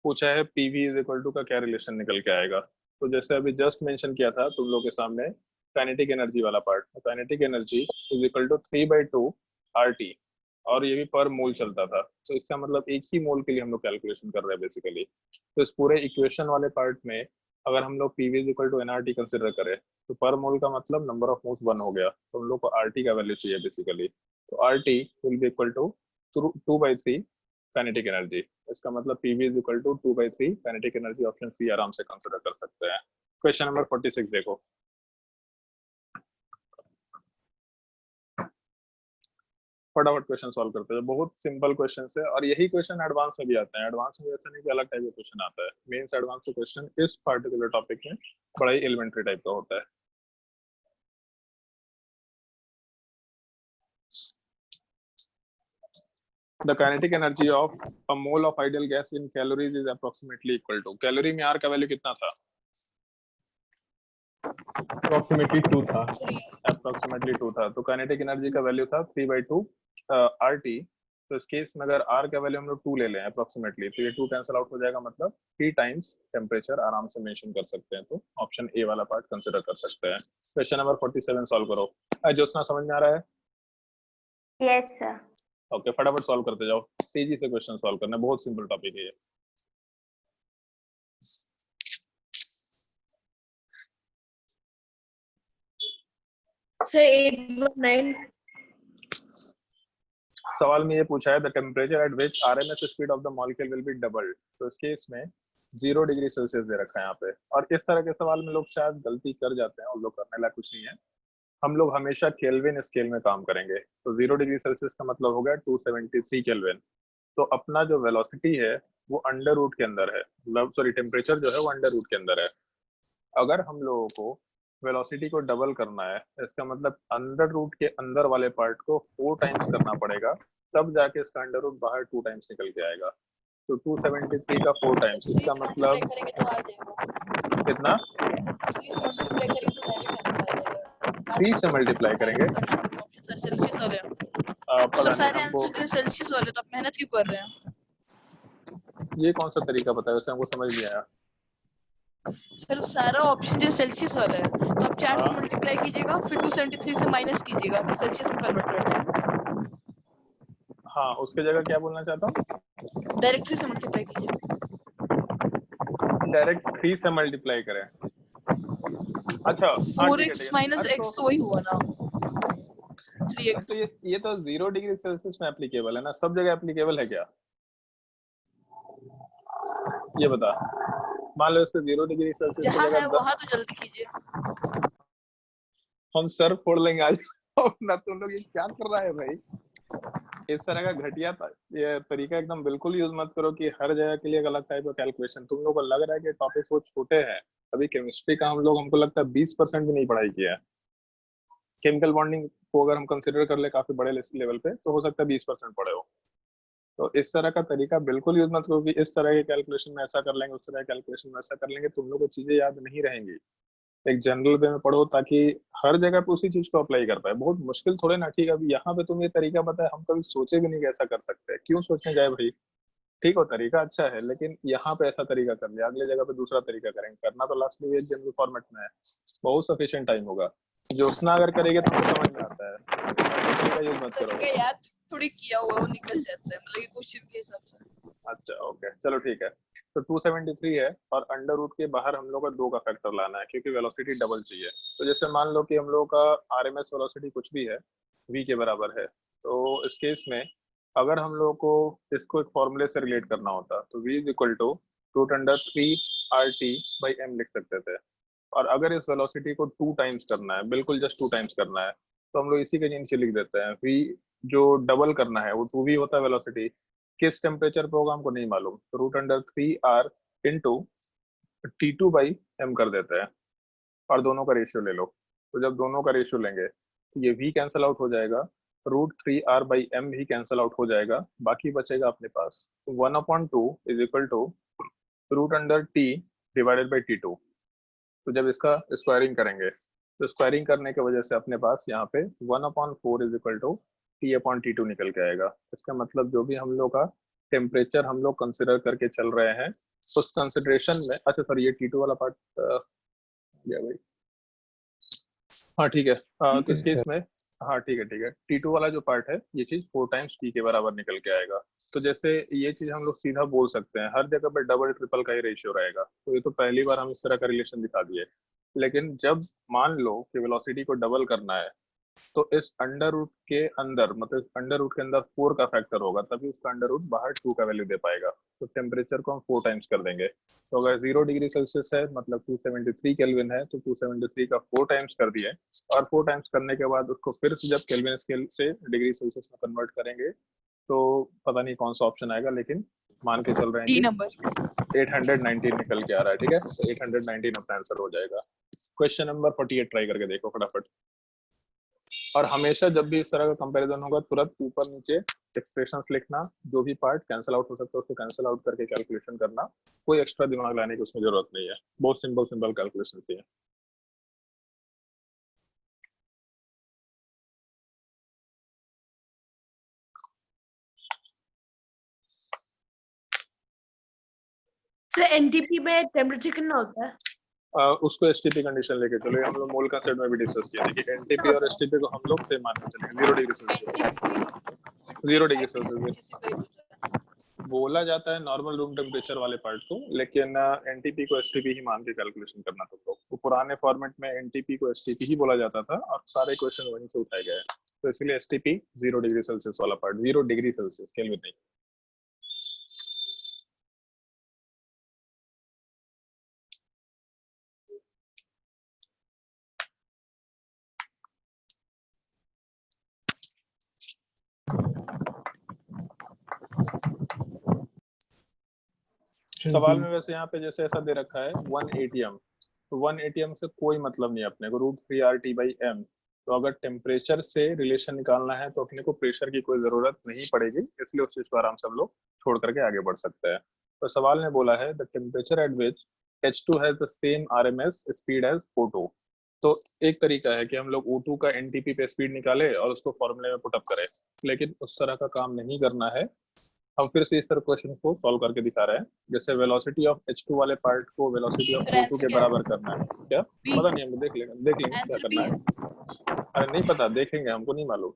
पूछा है PV is equal to का क्या रिलेशन निकल के आएगा। तो जैसे अभी जस्ट मेंशन किया था तुम लोग के सामने काइनेटिक एनर्जी वाला part, kinetic energy is equal to 3/2 RT, और ये भी पर मोल चलता था। तो इसका मतलब एक ही मोल के लिए हम लोग कैलकुलेशन कर रहे हैं बेसिकली। तो इस पूरे इक्वेशन वाले पार्ट में अगर हम लोग PV is equal to NRT consider करें तो पर मोल का मतलब नंबर ऑफ मोल्स 1 हो गया, तो हम लोग को RT का वैल्यू चाहिए बेसिकली। तो RT will be equal to 2/3 kinetic energy. इसका मतलब PV is equal to 2/3 kinetic energy. Option C आराम से कंसिडर कर सकते हैं। क्वेश्चन नंबर 46 देखो, फटाफट क्वेश्चन सॉल्व करते हैं। बहुत सिंपल क्वेश्चन है और यही क्वेश्चन एडवांस में भी आते हैं। एडवांस में ऐसा नहीं कि अलग टाइप का क्वेश्चन आता है, मेंस एडवांस का क्वेश्चन इस पर्टिकुलर टॉपिक में बड़ा ही एलिमेंट्री टाइप का होता है। The kinetic energy of a mole of ideal gas in calories is approximately equal to, calorie में R का वैल्यू कितना था? अप्रोक्सीमेटली 2 था। अप्रोक्सीमेटली 2 था। तो काइनेटिक एनर्जी का वैल्यू था 3/2 RT। तो इस केस में अगर R का वैल्यू हम लोग 2 ले लें अप्रोक्सीमेटली, तो ये 2 कैंसिल आउट हो जाएगा, मतलब 3 टाइम्स टेम्परेचर आराम से मेंशन कर सकते हैं। तो ऑप्शन ए वाला पार्ट कंसिडर कर सकते हैं। क्वेश्चन नंबर 47 सॉल्व करो। ज्योत्सना समझ में आ रहा है? Yes sir. ओके, फटाफट सॉल्व करते जाओ, तेजी से क्वेश्चन सॉल्व करना है, बहुत सिंपल टॉपिक है ये। सर 8/9। सवाल में ये पूछा है the temperature at which RMS speed of the molecule will be doubled. तो इस केस में 0 डिग्री सेल्सियस दे रखा है यहाँ पे, और इस तरह के सवाल में लोग शायद गलती कर जाते हैं, और लोग करने लायक कुछ नहीं है। हम लोग हमेशा केल्विन स्केल में काम करेंगे। तो 0 डिग्री सेल्सियस का मतलब हो गया 273 केल्विन। तो अपना जो वेलोसिटी है वो अंडर रूट के अंदर है, सॉरी टेम्परेचर जो है वो अंडर रूट के अंदर है। अगर हम लोगों को वेलोसिटी को डबल करना है, इसका मतलब अंडर रूट के अंदर वाले पार्ट को 4 टाइम्स करना पड़ेगा, तब जाके इसका अंडर रूट बाहर 2 टाइम्स निकल के आएगा। तो 273 का 4 टाइम्स, इसका मतलब कितना? 3 से मल्टीप्लाई करेंगे। सेल्सियस वाले पता सारे नहीं हमको आंसर सेल्सियस वाले, तो आप मेहनत क्यों कर रहे हैं? ये कौन सा तरीका बताया, वैसे हमको समझ नहीं आया। सर सारा ऑप्शन जो सेल्सियस वाला है, तो आप 4 से मल्टीप्लाई कीजिएगा, फिर 273 से माइनस कीजिएगा, तो सेल्सियस में कन्वर्ट कर देंगे। हाँ, उसके जगह क्या बोलना चाहता हूँ? डायरेक्ट 3 से मल्टीप्लाई कीजिए। डायरेक्ट 3 से मल्टीप्लाई करें। अच्छा, 4x माइनस x तो वही हुआ ना, 3x। तो ये तो 0 डिग्री सेल्सियस में एप्लीकेबल है ना, सब जगह एप्लीकेबल है क्या? ये बता। मान लो इससे 0 डिग्री सेल्सियस की जगह वहां तो जल्दी कीजिए, हम सर फोड़ लेंगे आज ना। तुम लोग ये क्या कर रहा है भाई? इस तरह का घटिया ये तरीका एकदम बिल्कुल यूज मत करो कि हर जगह के लिए एक अलग टाइप का कैलकुलेशन। तुम लोग को लग रहा है कि टॉपिक बहुत छोटे हैं। अभी केमिस्ट्री का हम लोग, हमको लगता है 20% भी नहीं पढ़ाई किया है। केमिकल बॉन्डिंग को अगर हम कंसिडर कर ले काफी बड़े लेवल पे, तो हो सकता है 20% पढ़े हो। तो इस तरह का तरीका बिल्कुल यूज मत करो कि इस तरह के कैलकुलेशन में ऐसा कर लेंगे, उस तरह के कैलकुलेशन में ऐसा कर लेंगे, तुम लोग को चीजें याद नहीं रहेंगी। एक जनरल वे में पढ़ो ताकि हर जगह पे उसी चीज को अप्लाई कर पाए। बहुत मुश्किल थोड़े ना, ठीक है अभी यहाँ पे तुम ये तरीका बताए, हम कभी सोचे भी नहीं कि ऐसा कर सकते हैं, क्यों सोचने जाए भाई। ठीक हो, तरीका अच्छा है, लेकिन यहाँ पे ऐसा तरीका कर लिया, अगले जगह पे दूसरा तरीका करेंगे, करना तो लास्ट में जनरल फॉर्मेट में है, बहुत सफिशिएंट टाइम होगा। ज्योत्सना अगर करेंगे तो हमको समझ में आता है, तरीका यूज मत करो। तरीका याद थोड़ी किया हुआ है, वो निकल जाता है मतलब ये क्वेश्चन के हिसाब से। अच्छा ओके चलो ठीक है। तो 273 है और अंडर रूट के बाहर हम लोग का 2 का फैक्टर लाना है क्योंकि वेलोसिटी डबल चाहिए। तो जैसे मान लो कि हम लोग का आरएमएस वेलोसिटी कुछ भी है, v के बराबर है, तो इस केस में अगर हम लोग को इसको एक फॉर्मूले से रिलेट करना होता तो v is equal to root under 3 RT/m लिख सकते थे। और अगर इस वेलोसिटी को 2 टाइम्स करना है, बिल्कुल जस्ट 2 टाइम्स करना है, तो हम लोग इसी के नीचे लिख देते हैं v जो डबल करना है वो 2v होता है वेलोसिटी, किस टेम्परेचर पे होगा हमको नहीं मालूम, तो root under 3r into T2/m कर देते हैं और दोनों का रेशियो ले लो। तो जब दोनों का रेशियो लेंगे तो ये v कैंसिल आउट हो जाएगा, रूट 3r/m भी कैंसिल आउट हो जाएगा, बाकी बचेगा अपने पास 1/2 is equal to root under t divided by T2। तो जब इसका स्क्वायरिंग करेंगे तो स्क्वायरिंग करने की वजह से अपने पास यहाँ पे 1/4 इज इक्वल टू T/T2 निकल के आएगा। इसका मतलब जो भी हम लोग का टेम्परेचर हम लोग कंसिडर करके चल रहे हैं उस कंसिडरेशन में, अच्छा सॉरी ये T2 वाला पार्ट गया भाई, हाँ ठीक है, तो इस केस में हाँ ठीक है T2 वाला जो पार्ट है ये चीज 4 टाइम्स T के बराबर निकल के आएगा। तो जैसे ये चीज हम लोग सीधा बोल सकते हैं, हर जगह पे डबल ट्रिपल का ही रेशियो रहेगा। तो ये तो पहली बार हम इस तरह का रिलेशन दिखा दिए, लेकिन जब मान लो कि वेलोसिटी को डबल करना है तो इस अंडर रूट के अंदर, मतलब अंडर रूट के अंदर 4 का फैक्टर होगा, तभी उसका अंडर रूट बाहर 2 का वैल्यू दे पाएगा। तो टेम्परेचर को हम 4 टाइम्स कर देंगे। तो अगर 0 डिग्री सेल्सियस है मतलब 273 केल्विन है, तो 273 का 4 टाइम्स कर दिए, और 4 टाइम्स करने के बाद उसको फिर से जब केल्विन स्केल से डिग्री सेल्सियस में कन्वर्ट करेंगे तो पता नहीं कौन सा ऑप्शन आएगा, लेकिन मान के चल रहे हैं डी कि नंबर 819 निकल के आ रहा है। ठीक है, तो 819 अपना आंसर हो जाएगा। क्वेश्चन नंबर 48 ट्राई करके देखो फटाफट। और हमेशा जब भी इस तरह का कंपैरिजन होगा तुरंत ऊपर नीचे एक्सप्रेशंस लिखना, जो भी पार्ट कैंसिल आउट हो सकता है उसको कैंसिल आउट करके कैलकुलेशन करना, कोई एक्स्ट्रा दिमाग लाने की उसमें जरूरत नहीं है, बहुत सिंपल कैलकुलेशन है। सर एनटीपी में टेम्परेचर कितना होता है? उसको एसटीपी कंडीशन लेके चलो, ये हम लोग मोल कंसेप्ट में भी डिस्कस किया था कि एनटीपी और एसटीपी को हम लोग सेम मान के चलेंगे। 0 डिग्री सेल्सियस 0 डिग्री सेल्सियस बोला जाता है नॉर्मल रूम टेम्परेचर वाले पार्ट को, लेकिन एनटीपी को एसटीपी ही मान के कैलकुलेशन करना था। तो पुराने फॉर्मेट में एनटीपी को एसटीपी ही बोला जाता था और सारे क्वेश्चन वहीं से उठाए गए, तो इसलिए एसटीपी 0 डिग्री सेल्सियस वाला पार्ट, 0 डिग्री सेल्सियस केल्विन नहीं। सवाल में वैसे यहाँ पे जैसे ऐसा दे रखा है 1 ATM, तो 1 ATM से कोई मतलब नहीं अपने को, रूट 3RT/m। तो अगर टेम्परेचर से रिलेशन निकालना है तो अपने को प्रेशर की कोई जरूरत नहीं पड़ेगी, इसलिए उस चीज को आराम से हम लोग छोड़ करके आगे बढ़ सकते हैं। तो सवाल में बोला है the temperature at which H2 has the same RMS speed as O2। तो एक तरीका है कि हम लोग O2 का एनटीपी पे स्पीड निकाले और उसको फॉर्मूले में पुटअप करें, लेकिन उस तरह का काम नहीं करना है। हम फिर से इस तरह क्वेश्चन को सॉल्व करके दिखा रहे हैं, जैसे वेलोसिटी ऑफ H2 वाले पार्ट को वेलोसिटी ऑफ O2 के बराबर करना है। क्या पता नहीं, हमको देख लेंगे क्या करना है। अरे नहीं पता, देखेंगे, हमको नहीं मालूम।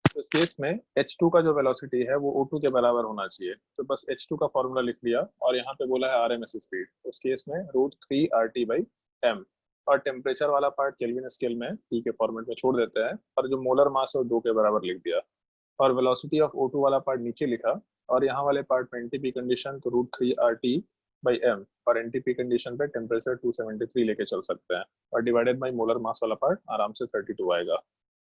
तो इस केस में H2 का जो वेलोसिटी है वो O2 के बराबर होना चाहिए, तो बस H2 का फॉर्मूला लिख लिया और यहाँ पे बोला है RMS स्पीड, उस केस में रूट 3RT/m, और टेम्परेचर वाला पार्ट केल्विन स्केल में T के फॉर्मेट में छोड़ देते हैं, और जो मोलर मास है 2 के बराबर लिख दिया, और वेलोसिटी ऑफ O2 वाला पार्ट नीचे लिखा, और यहाँ वाले पार्ट में एनटीपी कंडीशन तो रूट 3RT/m, और एनटीपी कंडीशन पे टेम्परेचर 273 लेके चल सकते हैं, और डिवाइडेड बाई मोलर मास वाला पार्ट आराम से 32 आएगा।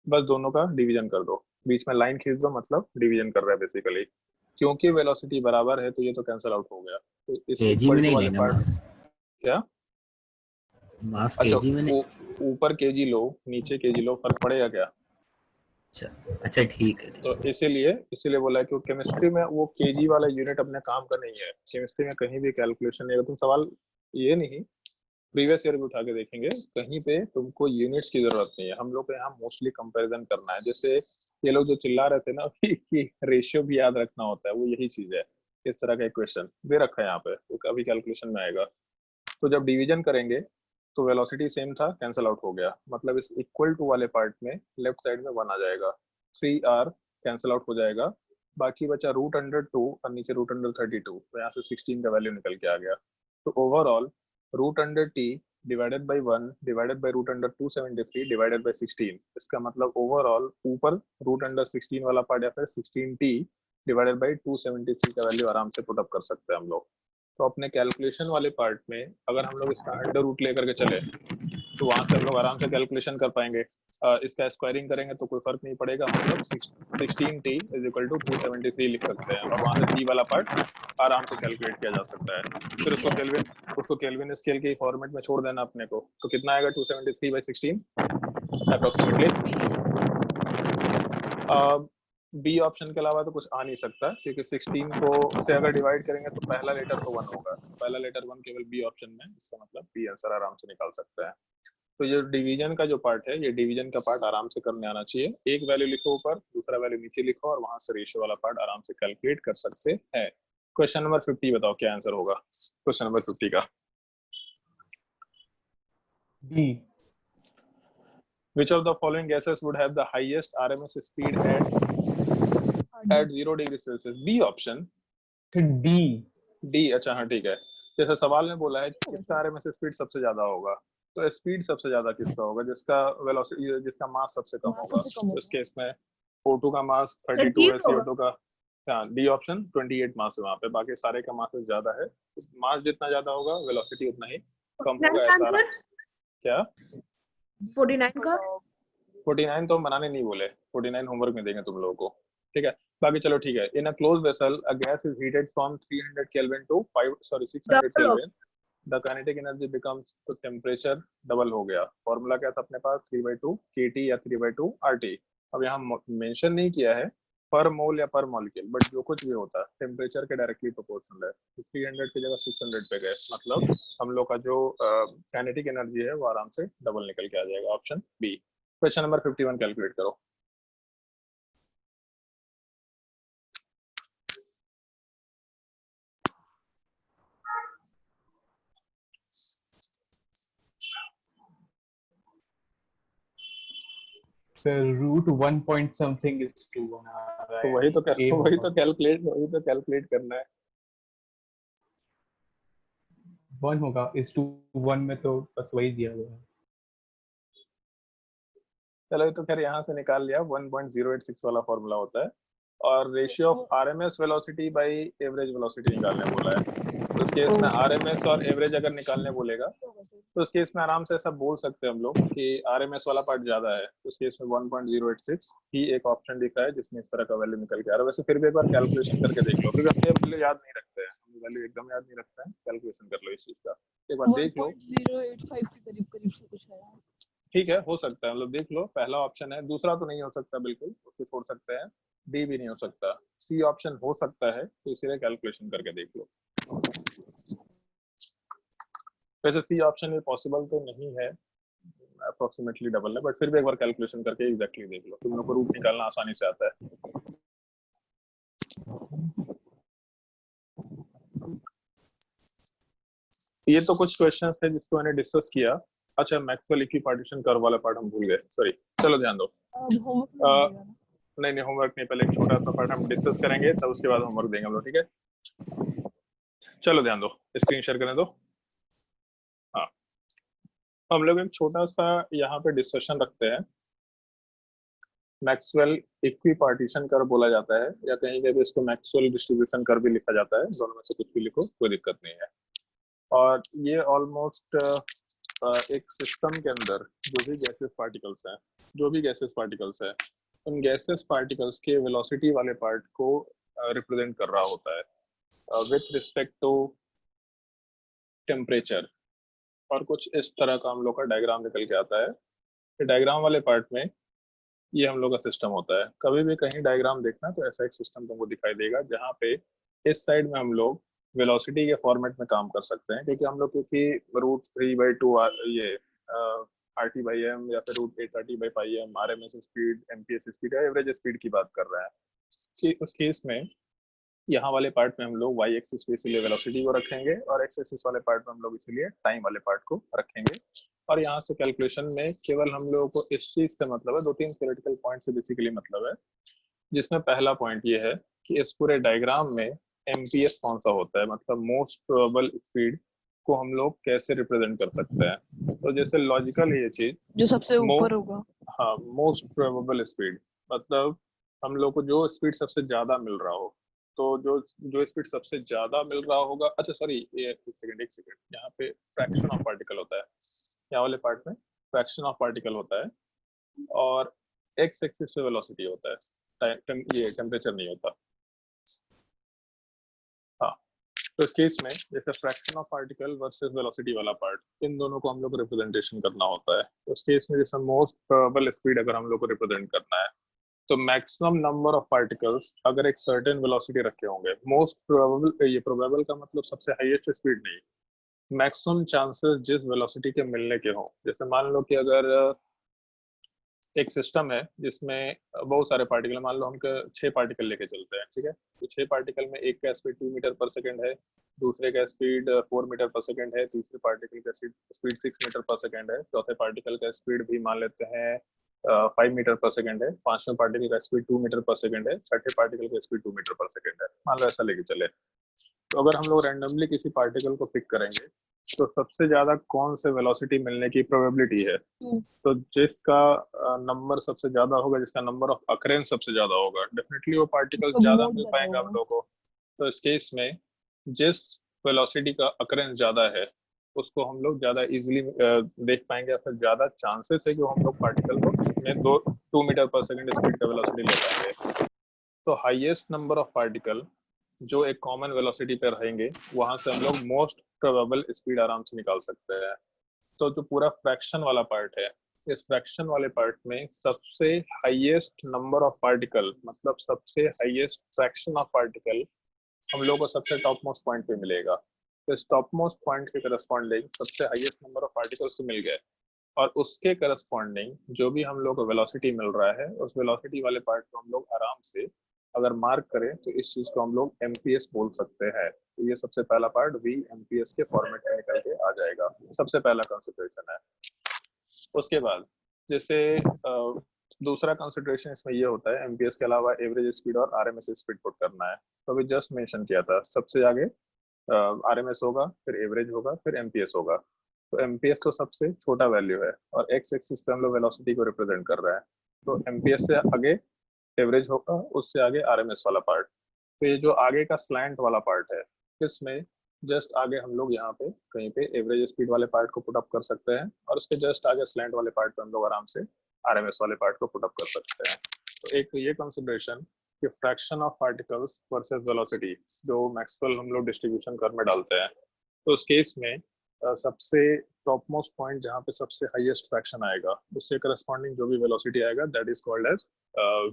बस दोनों का डिवीजन कर दो, बीच में लाइन खींच दो, मतलब डिवीजन कर रहा है बेसिकली। क्योंकि वेलोसिटी बराबर है तो ये तो कैंसिल आउट हो गया, तो इस केजी में नहीं वाले लेना पार्ट मास, क्या मास अच्छा केजी में नहीं। ऊपर केजी लो नीचे केजी लो, फर्क पड़ेगा क्या? अच्छा ठीक है। तो इसीलिए बोला है कि केमिस्ट्री में वो केजी वाला यूनिट अपने काम का नहीं है। केमिस्ट्री में कहीं भी कैलकुलेशन नहीं है। तुम सवाल ये नहीं प्रीवियस ईयर भी उठा के देखेंगे, कहीं पे तुमको यूनिट्स की जरूरत नहीं है। हम लोग को यहाँ मोस्टली कंपैरिजन करना है। जैसे ये लोग जो चिल्ला रहे थे ना कि रेशियो भी याद रखना होता है, वो यही चीज है। इस तरह का क्वेश्चन दे रखा है यहाँ पे, वो कभी कैलकुलेशन में आएगा। तो जब डिवीजन करेंगे तो वेलोसिटी सेम था, कैंसिल आउट हो गया, मतलब इस इक्वल टू वाले पार्ट में लेफ्ट साइड में 1 आ जाएगा, 3r कैंसिल आउट हो जाएगा, बाकी बचा √2 और नीचे √32, तो यहाँ से 16 का वैल्यू निकल के आ गया। तो overall √t divided by 1 divided by √273 divided by 16, इसका मतलब ओवरऑल ऊपर √16 वाला पार्ट या फिर 16t डिवाइडेड बाई 273 का वैल्यू आराम से पुट अप कर सकते हैं हम लोग। तो अपने कैलकुलेशन वाले पार्ट में अगर हम लोग इसका अंडर रूट लेकर के चले तो वहां से हम लोग आराम से कैलकुलेशन कर पाएंगे। इसका स्क्वायरिंग करेंगे तो कोई फर्क नहीं पड़ेगा, मतलब 16t = 273 लिख सकते हैं, और वहां से t वाला पार्ट आराम से कैलकुलेट किया जा सकता है। फिर उसको केल्विन स्केल के फॉर्मेट में छोड़ देना अपने को, तो कितना आएगा 273/16 अप्रोक्सीमेटली। बी ऑप्शन के अलावा तो कुछ आ नहीं सकता, क्योंकि 16 को से अगर डिवाइड करेंगे तो पहला लेटर तो 1 होगा, पहला लेटर 1 केवल बी ऑप्शन में, इसका मतलब बी आंसर आराम से निकाल सकता है। तो ये डिवीजन का जो पार्ट है, ये डिवीजन का पार्ट आराम से करने आना चाहिए। एक वैल्यू लिखो ऊपर, दूसरा वैल्यू नीचे लिखो, और वहां से रेशियो वाला पार्ट आराम से कैलकुलेट कर सकते हैं। क्वेश्चन नंबर 50 बताओ क्या आंसर होगा क्वेश्चन नंबर 50 का। D. Which of the following gases would have the highest RMS speed at 0 degree Celsius? B option D. अच्छा हाँ ठीक है। जैसे सवाल में बोला है किसका RMS स्पीड सबसे ज्यादा होगा, तो स्पीड सबसे ज्यादा किसका होगा, जिसका वेलोसिटी, जिसका मास सबसे कम होगा। तो इस केस में O2 का मास 32 है, CO2 का डी ऑप्शन 28 मास है वहाँ पे, बाकी सारे का मास ज्यादा है। मास जितना ज्यादा होगा वेलोसिटी उतना ही कम होगा। ऐसा क्या 49 का 49 तो हम बनाने नहीं बोले, 49 होमवर्क में देंगे तुम लोगों को, ठीक है। बाकी चलो ठीक है। In a close vessel a gas is heated from 300 kelvin to 600 kelvin, the kinetic energy becomes, तो टेम्परेचर डबल हो गया। फॉर्मूला क्या था अपने पास, 3/2 kT या 3/2 RT। अब यहाँ मेंशन नहीं किया है पर मोल या पर मॉलिक्यूल, बट जो कुछ भी होता है टेम्परेचर के डायरेक्टली प्रोपोर्शनल है। तो 300 की जगह 600 पे गए, मतलब हम लोग का जो काइनेटिक एनर्जी है वो आराम से डबल निकल के आ जाएगा। Option B. Question number 51 calculate करो। Sir, √1 point something is 2. तो वही तो कैलकुलेट करना है। 1 होगा, इस 2 1 में तो बस वही दिया हुआ है। चलो तो खैर यहाँ से निकाल लिया, 1.086 वाला फॉर्मूला होता है, और ratio of RMS velocity by average velocity निकालने बोला है। तो उस केस में आरएमएस और एवरेज अगर निकालने बोलेगा तो उस केस में आराम से ऐसा बोल सकते हैं हम लोग कि आरएमएस वाला पार्ट ज्यादा है। तो उस केस में 1.086 ही एक ऑप्शन दिख रहा है जिसमें इस तरह का वैल्यू निकल के आ रहा है। वैसे फिर भी एक बार कैलकुलेशन करके देख लो, क्योंकि हम ये वैल्यू याद नहीं रखते हैं, हम वैल्यू एकदम याद नहीं रखते हैं। कैलकुलेशन कर लो इस चीज का, एक बार देख लो। 1.085 के करीब से कुछ है। ठीक है, हो सकता है, मतलब देख लो। पहला ऑप्शन है, दूसरा तो नहीं हो सकता बिल्कुल, उसको छोड़ सकते हैं। डी भी नहीं हो सकता, सी ऑप्शन हो सकता है, तो इसीलिए कैलकुलेशन करके देख लो। वैसे सी ऑप्शन भी पॉसिबल तो नहीं है, अप्रोक्सीमेटली डबल है, बट फिर भी एक बार कैलकुलेशन करके एग्जैक्टली देख लो, तुम लोग को रूट निकालना आसानी से आता है। ये तो कुछ क्वेश्चंस थे जिसको मैंने डिस्कस किया। अच्छा, मैक्सवेल इक्विपार्टीशन कर्व वाला पार्ट हम भूल गए, सॉरी। चलो ध्यान दो। नहीं होमवर्क नहीं, पहले एक छोटा सा पार्ट हम डिस्कस करेंगे, तब उसके बाद होमवर्क देंगे हम लोग, ठीक है। चलो ध्यान दो, स्क्रीन शेयर करने दो। हाँ, हम लोग एक छोटा सा यहाँ पे डिस्कशन रखते हैं। मैक्सवेल इक्विपार्टीशन कर्व बोला जाता है, या कहीं कहीं इसको मैक्सवेल डिस्ट्रीब्यूशन कर्व भी लिखा जाता है, दोनों में से कुछ भी लिखो, कोई दिक्कत नहीं है। और ये ऑलमोस्ट एक सिस्टम के अंदर जो भी गैसेस पार्टिकल्स हैं, उन गैसेस पार्टिकल्स के वेलोसिटी वाले पार्ट को रिप्रेजेंट कर रहा होता है विथ रिस्पेक्ट टू टेम्परेचर। और कुछ इस तरह का हम लोग का डायग्राम निकल के आता है। डायग्राम वाले पार्ट में ये हम लोग का सिस्टम होता है। कभी भी कहीं डायग्राम देखना तो ऐसा एक सिस्टम तुमको दिखाई देगा जहाँ पे इस साइड में हम लोग वेलोसिटी के फॉर्मेट में काम कर सकते हैं, क्योंकि हम लोग क्योंकि √3/2 ये RT बाई एम या फिर √830/πm RMS speed, MPS speed या एवरेज स्पीड की बात कर रहे हैं, कि उस केस में यहाँ वाले पार्ट में हम लोग y एक्सिस पे इसीलिए वेलोसिटी को रखेंगे और x एक्सिस वाले पार्ट में हम लोग इसीलिए टाइम वाले पार्ट को रखेंगे। और यहाँ से कैलकुलेशन में केवल हम लोगों को इस चीज से मतलब है, 2-3 थ्योरेटिकल पॉइंट से बेसिकली मतलब है, जिसमें पहला पॉइंट ये है कि इस पूरे डायग्राम में MPS कौन सा होता है, मतलब मोस्ट प्रोबेबल स्पीड को हम लोग कैसे रिप्रेजेंट कर सकते हैं। तो जैसे लॉजिकल है ये चीज, जो सबसे ऊपर होगा। हाँ, मोस्ट प्रोबेबल स्पीड मतलब हम लोग को जो स्पीड सबसे ज्यादा मिल रहा हो, तो जो स्पीड सबसे ज्यादा मिल रहा होगा, अच्छा सॉरी एक सेकंड, यहाँ पे फ्रैक्शन ऑफ पार्टिकल होता है, यहाँ वाले पार्ट में फ्रैक्शन ऑफ पार्टिकल होता है और x एक्सिस पे वेलोसिटी होता है, ये टेम्परेचर नहीं होता। हाँ, तो इस केस में जैसे fraction of particle versus velocity वाला पार्ट, इन दोनों को हम लोग को रिप्रेजेंटेशन करना होता है। तो उस केस में जैसे मोस्ट प्रोबेबल स्पीड अगर हम लोग को रिप्रेजेंट करना है, तो मैक्सिमम नंबर ऑफ पार्टिकल्स अगर एक सर्टेन वेलोसिटी रखे होंगे, मोस्ट प्रोबेबल, ये प्रोबेबल का मतलब सबसे हाईएस्ट स्पीड नहीं, मैक्सिमम चांसेस जिस वेलोसिटी के मिलने के हों। जैसे मान लो कि अगर एक सिस्टम है जिसमें बहुत सारे पार्टिकल, मान लो हम 6 पार्टिकल लेके चलते हैं, ठीक है, तो 6 पार्टिकल में एक का स्पीड 2 मीटर पर सेकेंड है, दूसरे का स्पीड 4 मीटर पर सेकेंड है, तीसरे पार्टिकल का स्पीड 6 मीटर पर सेकेंड है, चौथे पार्टिकल का स्पीड भी मान लेते हैं 5 मीटर पर सेकेंड है, पांचवें पार्टिकल का स्पीड 2 मीटर पर सेकेंड है, छठे पार्टिकल का स्पीड 2 मीटर पर सेकेंड है, मान लो ऐसा लेके चले। तो अगर हम लोग रैंडमली किसी पार्टिकल को पिक करेंगे तो सबसे ज्यादा कौन से वेलोसिटी मिलने की प्रोबेबिलिटी है, तो जिसका नंबर सबसे ज्यादा होगा, जिसका नंबर ऑफ अकरेंस सबसे ज्यादा होगा, डेफिनेटली वो पार्टिकल ज्यादा मिल पाएगा हम लोगों को। तो इस केस में जिस वेलोसिटी का अकरेंस ज्यादा है उसको हम लोग ज्यादा इजीली देख पाएंगे, या फिर ज्यादा चांसेस है कि हम लोग पार्टिकल को में 2 मीटर पर सेकेंड स्पीड का वेलोसिटी ले पाएंगे। तो हाईएस्ट नंबर ऑफ पार्टिकल जो एक कॉमन वेलोसिटी पे रहेंगे, वहां से हम लोग मोस्ट प्रोबेबल स्पीड आराम से निकाल सकते हैं। तो जो पूरा फ्रैक्शन वाला पार्ट है, इस फ्रैक्शन वाले पार्ट में सबसे हाईएस्ट नंबर ऑफ पार्टिकल, मतलब सबसे हाईएस्ट फ्रैक्शन ऑफ पार्टिकल हम लोग को सबसे टॉप मोस्ट पॉइंट पे मिलेगा। तो इस टॉप मोस्ट पॉइंट के करस्पॉन्डिंग सबसे हाईएस्ट नंबर ऑफ पार्टिकल्स तो मिल गए, और उसके करस्पॉन्डिंग जो भी हम लोग को वेलोसिटी मिल रहा है, उस वेलोसिटी वाले पार्ट को हम लोग आराम से अगर मार्क करें तो इस चीज को हम लोग MPS बोल सकते हैं। तो ये सबसे पहला पार्ट VMPS के फॉर्मेट में निकल के आ जाएगा, सबसे पहला कंसिडरेशन है। उसके बाद जैसे दूसरा कंसिडरेशन इसमें ये होता है, MPS के अलावा एवरेज स्पीड और RMS स्पीड पुट करना है। तो अभी जस्ट मेंशन किया था, सबसे आगे RMS होगा, फिर एवरेज होगा, फिर MPS होगा। तो MPS तो सबसे छोटा वैल्यू है और x एक्सिस पे हम लोग वेलोसिटी को रिप्रेजेंट कर रहा है। तो MPS से आगे एवरेज होगा, उससे आगे RMS वाला पार्ट। तो ये जो आगे का स्लैंट वाला पार्ट है, इसमें जस्ट आगे हम लोग यहाँ पे कहीं पे एवरेज स्पीड वाले पार्ट को पुट अप कर सकते हैं, और उसके जस्ट आगे स्लैंट वाले पार्ट पे हम लोग आराम से RMS वाले पार्ट को पुट अप कर सकते हैं। तो एक तो ये कंसिडरेशन कि fraction of particles versus velocity, जो मैक्सवेल हम लोग डिस्ट्रीब्यूशन कर्व में डालते हैं, तो उस केस में सबसे टॉप मोस्ट पॉइंट जहाँ पे सबसे हाईएस्ट फ्रैक्शन आएगा, उससे करस्पॉन्डिंग जो भी वेलोसिटी आएगा, that is called as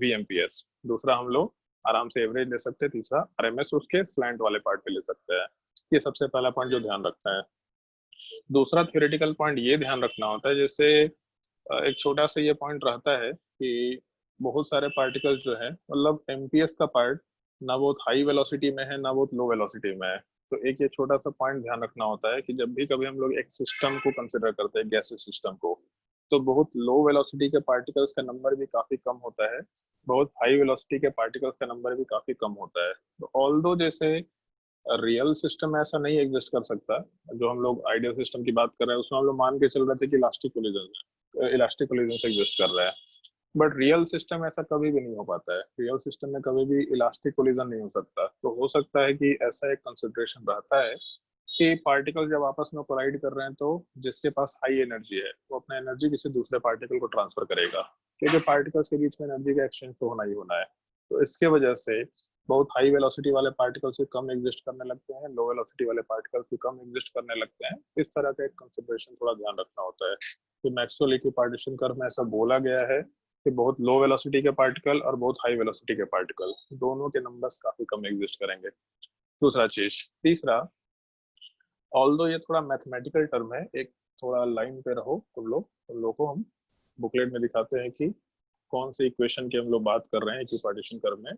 VMPS। दूसरा हम लोग आराम से एवरेज ले सकते हैं, तीसरा RMS उसके स्लैंट वाले पार्ट पे ले सकते हैं। ये सबसे पहला पॉइंट जो ध्यान रखना है। दूसरा थ्योरेटिकल पॉइंट ये ध्यान रखना होता है, जैसे एक छोटा सा ये पॉइंट रहता है कि बहुत सारे पार्टिकल्स जो है, मतलब MPS का पार्ट ना बहुत हाई वेलोसिटी में है ना बहुत लो वेलोसिटी में है। तो एक ये छोटा सा पॉइंट ध्यान रखना होता है कि जब भी कभी हम लोग एक सिस्टम को कंसिडर करते हैं, गैस सिस्टम को, तो बहुत लो वेलोसिटी के पार्टिकल्स का नंबर भी काफी कम होता है, बहुत हाई वेलोसिटी के पार्टिकल्स का नंबर भी काफी कम होता है। तो ऑल्दो जैसे रियल सिस्टम ऐसा नहीं एग्जिस्ट कर सकता, जो हम लोग आइडियल सिस्टम की बात कर रहे हैं उसमें हम लोग मान के चल रहे थे कि इलास्टिक कोलिजन एग्जिस्ट कर रहा है, बट रियल सिस्टम ऐसा कभी भी नहीं हो पाता है। रियल सिस्टम में कभी भी इलास्टिक कोलिजन नहीं हो सकता। तो हो सकता है कि ऐसा एक कंसिडरेशन रहता है कि पार्टिकल जब आपस में कोलाइड कर रहे हैं, तो जिसके पास हाई एनर्जी है वो अपना एनर्जी किसी दूसरे पार्टिकल को ट्रांसफर करेगा, क्योंकि पार्टिकल्स के बीच में एनर्जी का एक्सचेंज तो होना ही होना है। तो इसके वजह से बहुत हाई वेलोसिटी वाले पार्टिकल्स भी कम एग्जिस्ट करने लगते हैं, लो वेलोसिटी वाले पार्टिकल्स भी कम एग्जिस्ट करने लगते हैं। इस तरह का एक कंसिडरेशन थोड़ा ध्यान रखना होता है कि मैक्सवेल इक्विपार्टीशन कर्व में ऐसा बोला गया है कि बहुत लो वेलोसिटी के पार्टिकल और बहुत हाई वेलोसिटी के पार्टिकल दोनों के नंबर्स काफी कम एग्जिस्ट करेंगे। दूसरा चीज। तीसरा, ऑल्दो ये थोड़ा मैथमेटिकल टर्म है, एक थोड़ा लाइन पे रहो तुम लोग को हम बुकलेट में दिखाते हैं कि कौन से इक्वेशन की हम लोग बात कर रहे हैं इक्विपार्टीशन कर्व में।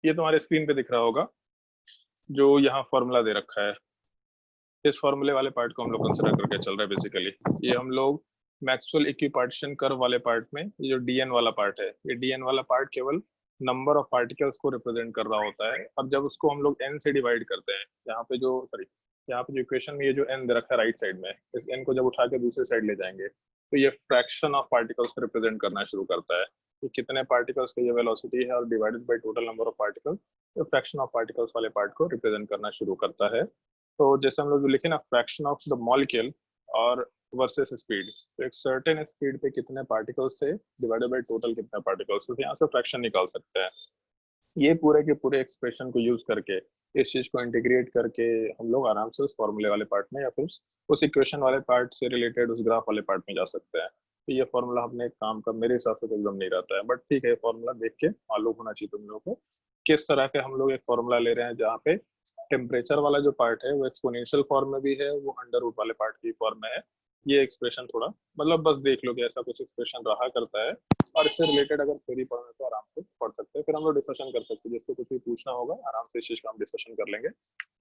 ये तुम्हारे स्क्रीन पे दिख रहा होगा, जो यहाँ फॉर्मूला दे रखा है। इस फॉर्मूले वाले पार्ट को हम लोग कंसिडर करके चल रहे हैं। बेसिकली ये हम लोग मैक्सवेल इक्विपार्टीशन कर्व वाले पार्ट में, ये जो डीएन वाला पार्ट है, ये डीएन वाला पार्ट केवल नंबर ऑफ पार्टिकल्स को रिप्रेजेंट कर रहा होता है। अब जब उसको हम लोग एन से डिवाइड करते हैं, यहाँ पे जो इक्वेशन में ये जो एन दे रखा है राइट साइड में, इस एन को जब उठा के दूसरे साइड ले जाएंगे तो ये फ्रैक्शन ऑफ पार्टिकल्स को रिप्रेजेंट करना शुरू करता है कि कितने पार्टिकल्स का ये वेलोसिटी है, और divided by total number of particles, तो फ्रैक्शन ऑफ पार्टिकल्स वाले पार्ट को रिप्रेजेंट करना शुरू करता है। तो जैसे हम लोग लिखे ना फ्रैक्शन ऑफ द मॉलिक्यूल और वर्सेस स्पीड, तो एक सर्टेन स्पीड पे कितने पार्टिकल्स से डिवाइडेड बाय टोटल कितने पार्टिकल्स, तो यहाँ से फ्रैक्शन निकाल सकते हैं। ये पूरे के पूरे एक्सप्रेशन को यूज करके, इस चीज को इंटीग्रेट करके हम लोग आराम से उस फॉर्मूले वाले पार्ट में या फिर उस इक्वेशन वाले पार्ट से रिलेटेड उस ग्राफ वाले पार्ट में जा सकते हैं। तो ये फॉर्मूला अपने काम का मेरे हिसाब से तो एकदम नहीं रहता है, बट ठीक है, फॉर्मूला देख के मालूम होना चाहिए तुम लोगों को किस तरह के हम लोग एक फॉर्मूला ले रहे हैं, जहाँ पे टेम्परेचर वाला जो पार्ट है वो एक्सपोनेंशियल फॉर्म में भी है, वो अंडर रूट वाले पार्ट की फॉर्म में है। ये एक्सप्रेशन थोड़ा मतलब बस देख लो कि ऐसा कुछ एक्सप्रेशन रहा करता है, और इससे रिलेटेड अगर थ्योरी पढ़ना तो आराम से पढ़ सकते हैं, फिर हम लोग डिस्कशन कर सकते हैं। जिसको कुछ भी पूछना होगा आराम से इस चीज का हम डिस्कशन कर लेंगे,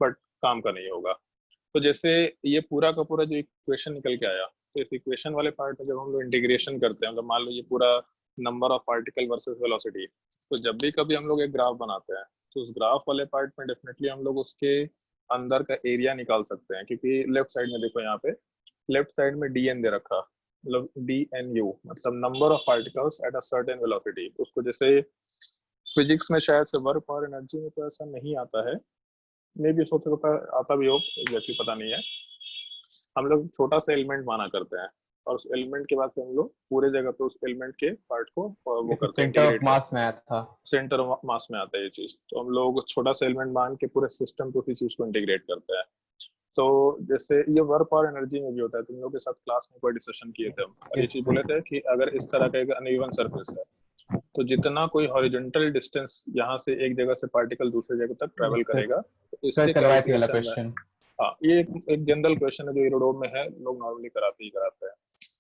बट काम का नहीं होगा। तो जैसे ये पूरा का पूरा जो इक्वेशन निकल के आया, तो इस इक्वेशन वाले पार्ट में जब हम लोग इंटीग्रेशन करते हैं, मतलब मान लो ये पूरा number of particle versus velocity, तो जब भी कभी हम लोग एक ग्राफ बनाते हैं तो उस ग्राफ वाले पार्ट में डेफिनेटली हम लोग उसके अंदर का एरिया निकाल सकते हैं, क्योंकि लेफ्ट साइड में देखो, यहाँ पे लेफ्ट साइड में डीएन दे रखा, मतलब DNU मतलब number of particles at a certain velocity. उसको जैसे फिजिक्स में शायद से वर्क और एनर्जी में तो ऐसा नहीं आता है, मे भी सोच सकता आता भी हो, एग्जैक्टली पता नहीं है। हम लोग छोटा सा एलिमेंट माना करते हैं, और उस एलिमेंट के बाद हम लोग पूरे जगह पे उस एलिमेंट के पार्ट को वो करते हैं, सेंटर ऑफ मास में आया था, सेंटर मास में आता है ये चीज। तो हम लोग छोटा सा एलिमेंट मान के पूरे सिस्टम पे उसी चीज को इंटीग्रेट करते हैं। तो जैसे ये वर्क और एनर्जी में भी होता है, तुम लोग के साथ क्लास में कोई डिस्कशन किए थे हम, और ये चीज बोले थे कि अगर इस तरह का एक अनइवन सरफेस है, तो जितना कोई हॉरिजॉन्टल डिस्टेंस यहाँ से एक जगह से पार्टिकल दूसरे जगह तक ट्रेवल करेगा, तो इससे कैलकुलेशन, हाँ ये एक जनरल क्वेश्चन है जो एरोड्रोम में है, लोग नॉर्मली कराते हैं।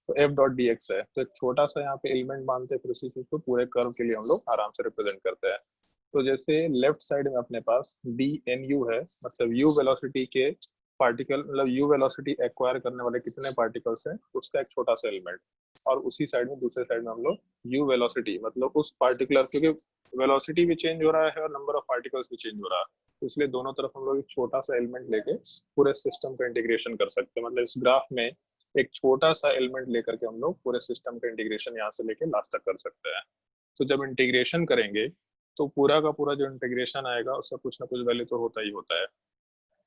तो F.dx है, तो एक छोटा सा यहाँ पे एलिमेंट मानते हैं, फिर उसी चीज को पूरे कर्व के लिए हम लोग आराम से रिप्रेजेंट करते हैं। तो जैसे लेफ्ट साइड में अपने पास DNU है, मतलब u वेलोसिटी के पार्टिकल, मतलब u वेलोसिटी एक्वायर करने वाले कितने पार्टिकल्स हैं उसका एक छोटा सा एलिमेंट, और उसी साइड में दूसरे साइड में हम लोग u वेलोसिटी मतलब उस पार्टिकुलर, क्योंकि वेलोसिटी भी चेंज हो रहा है और नंबर ऑफ पार्टिकल्स भी चेंज हो रहा है, तो इसलिए दोनों तरफ हम लोग एक छोटा सा एलिमेंट लेके पूरे सिस्टम का इंटीग्रेशन कर सकते हैं। मतलब इस ग्राफ में एक छोटा सा एलिमेंट लेकर के हम लोग पूरे सिस्टम का इंटीग्रेशन यहाँ से लेके लास्ट तक कर सकते हैं। तो जब इंटीग्रेशन करेंगे तो पूरा का पूरा जो इंटीग्रेशन आएगा उसका कुछ ना कुछ वैल्यू तो होता ही होता है,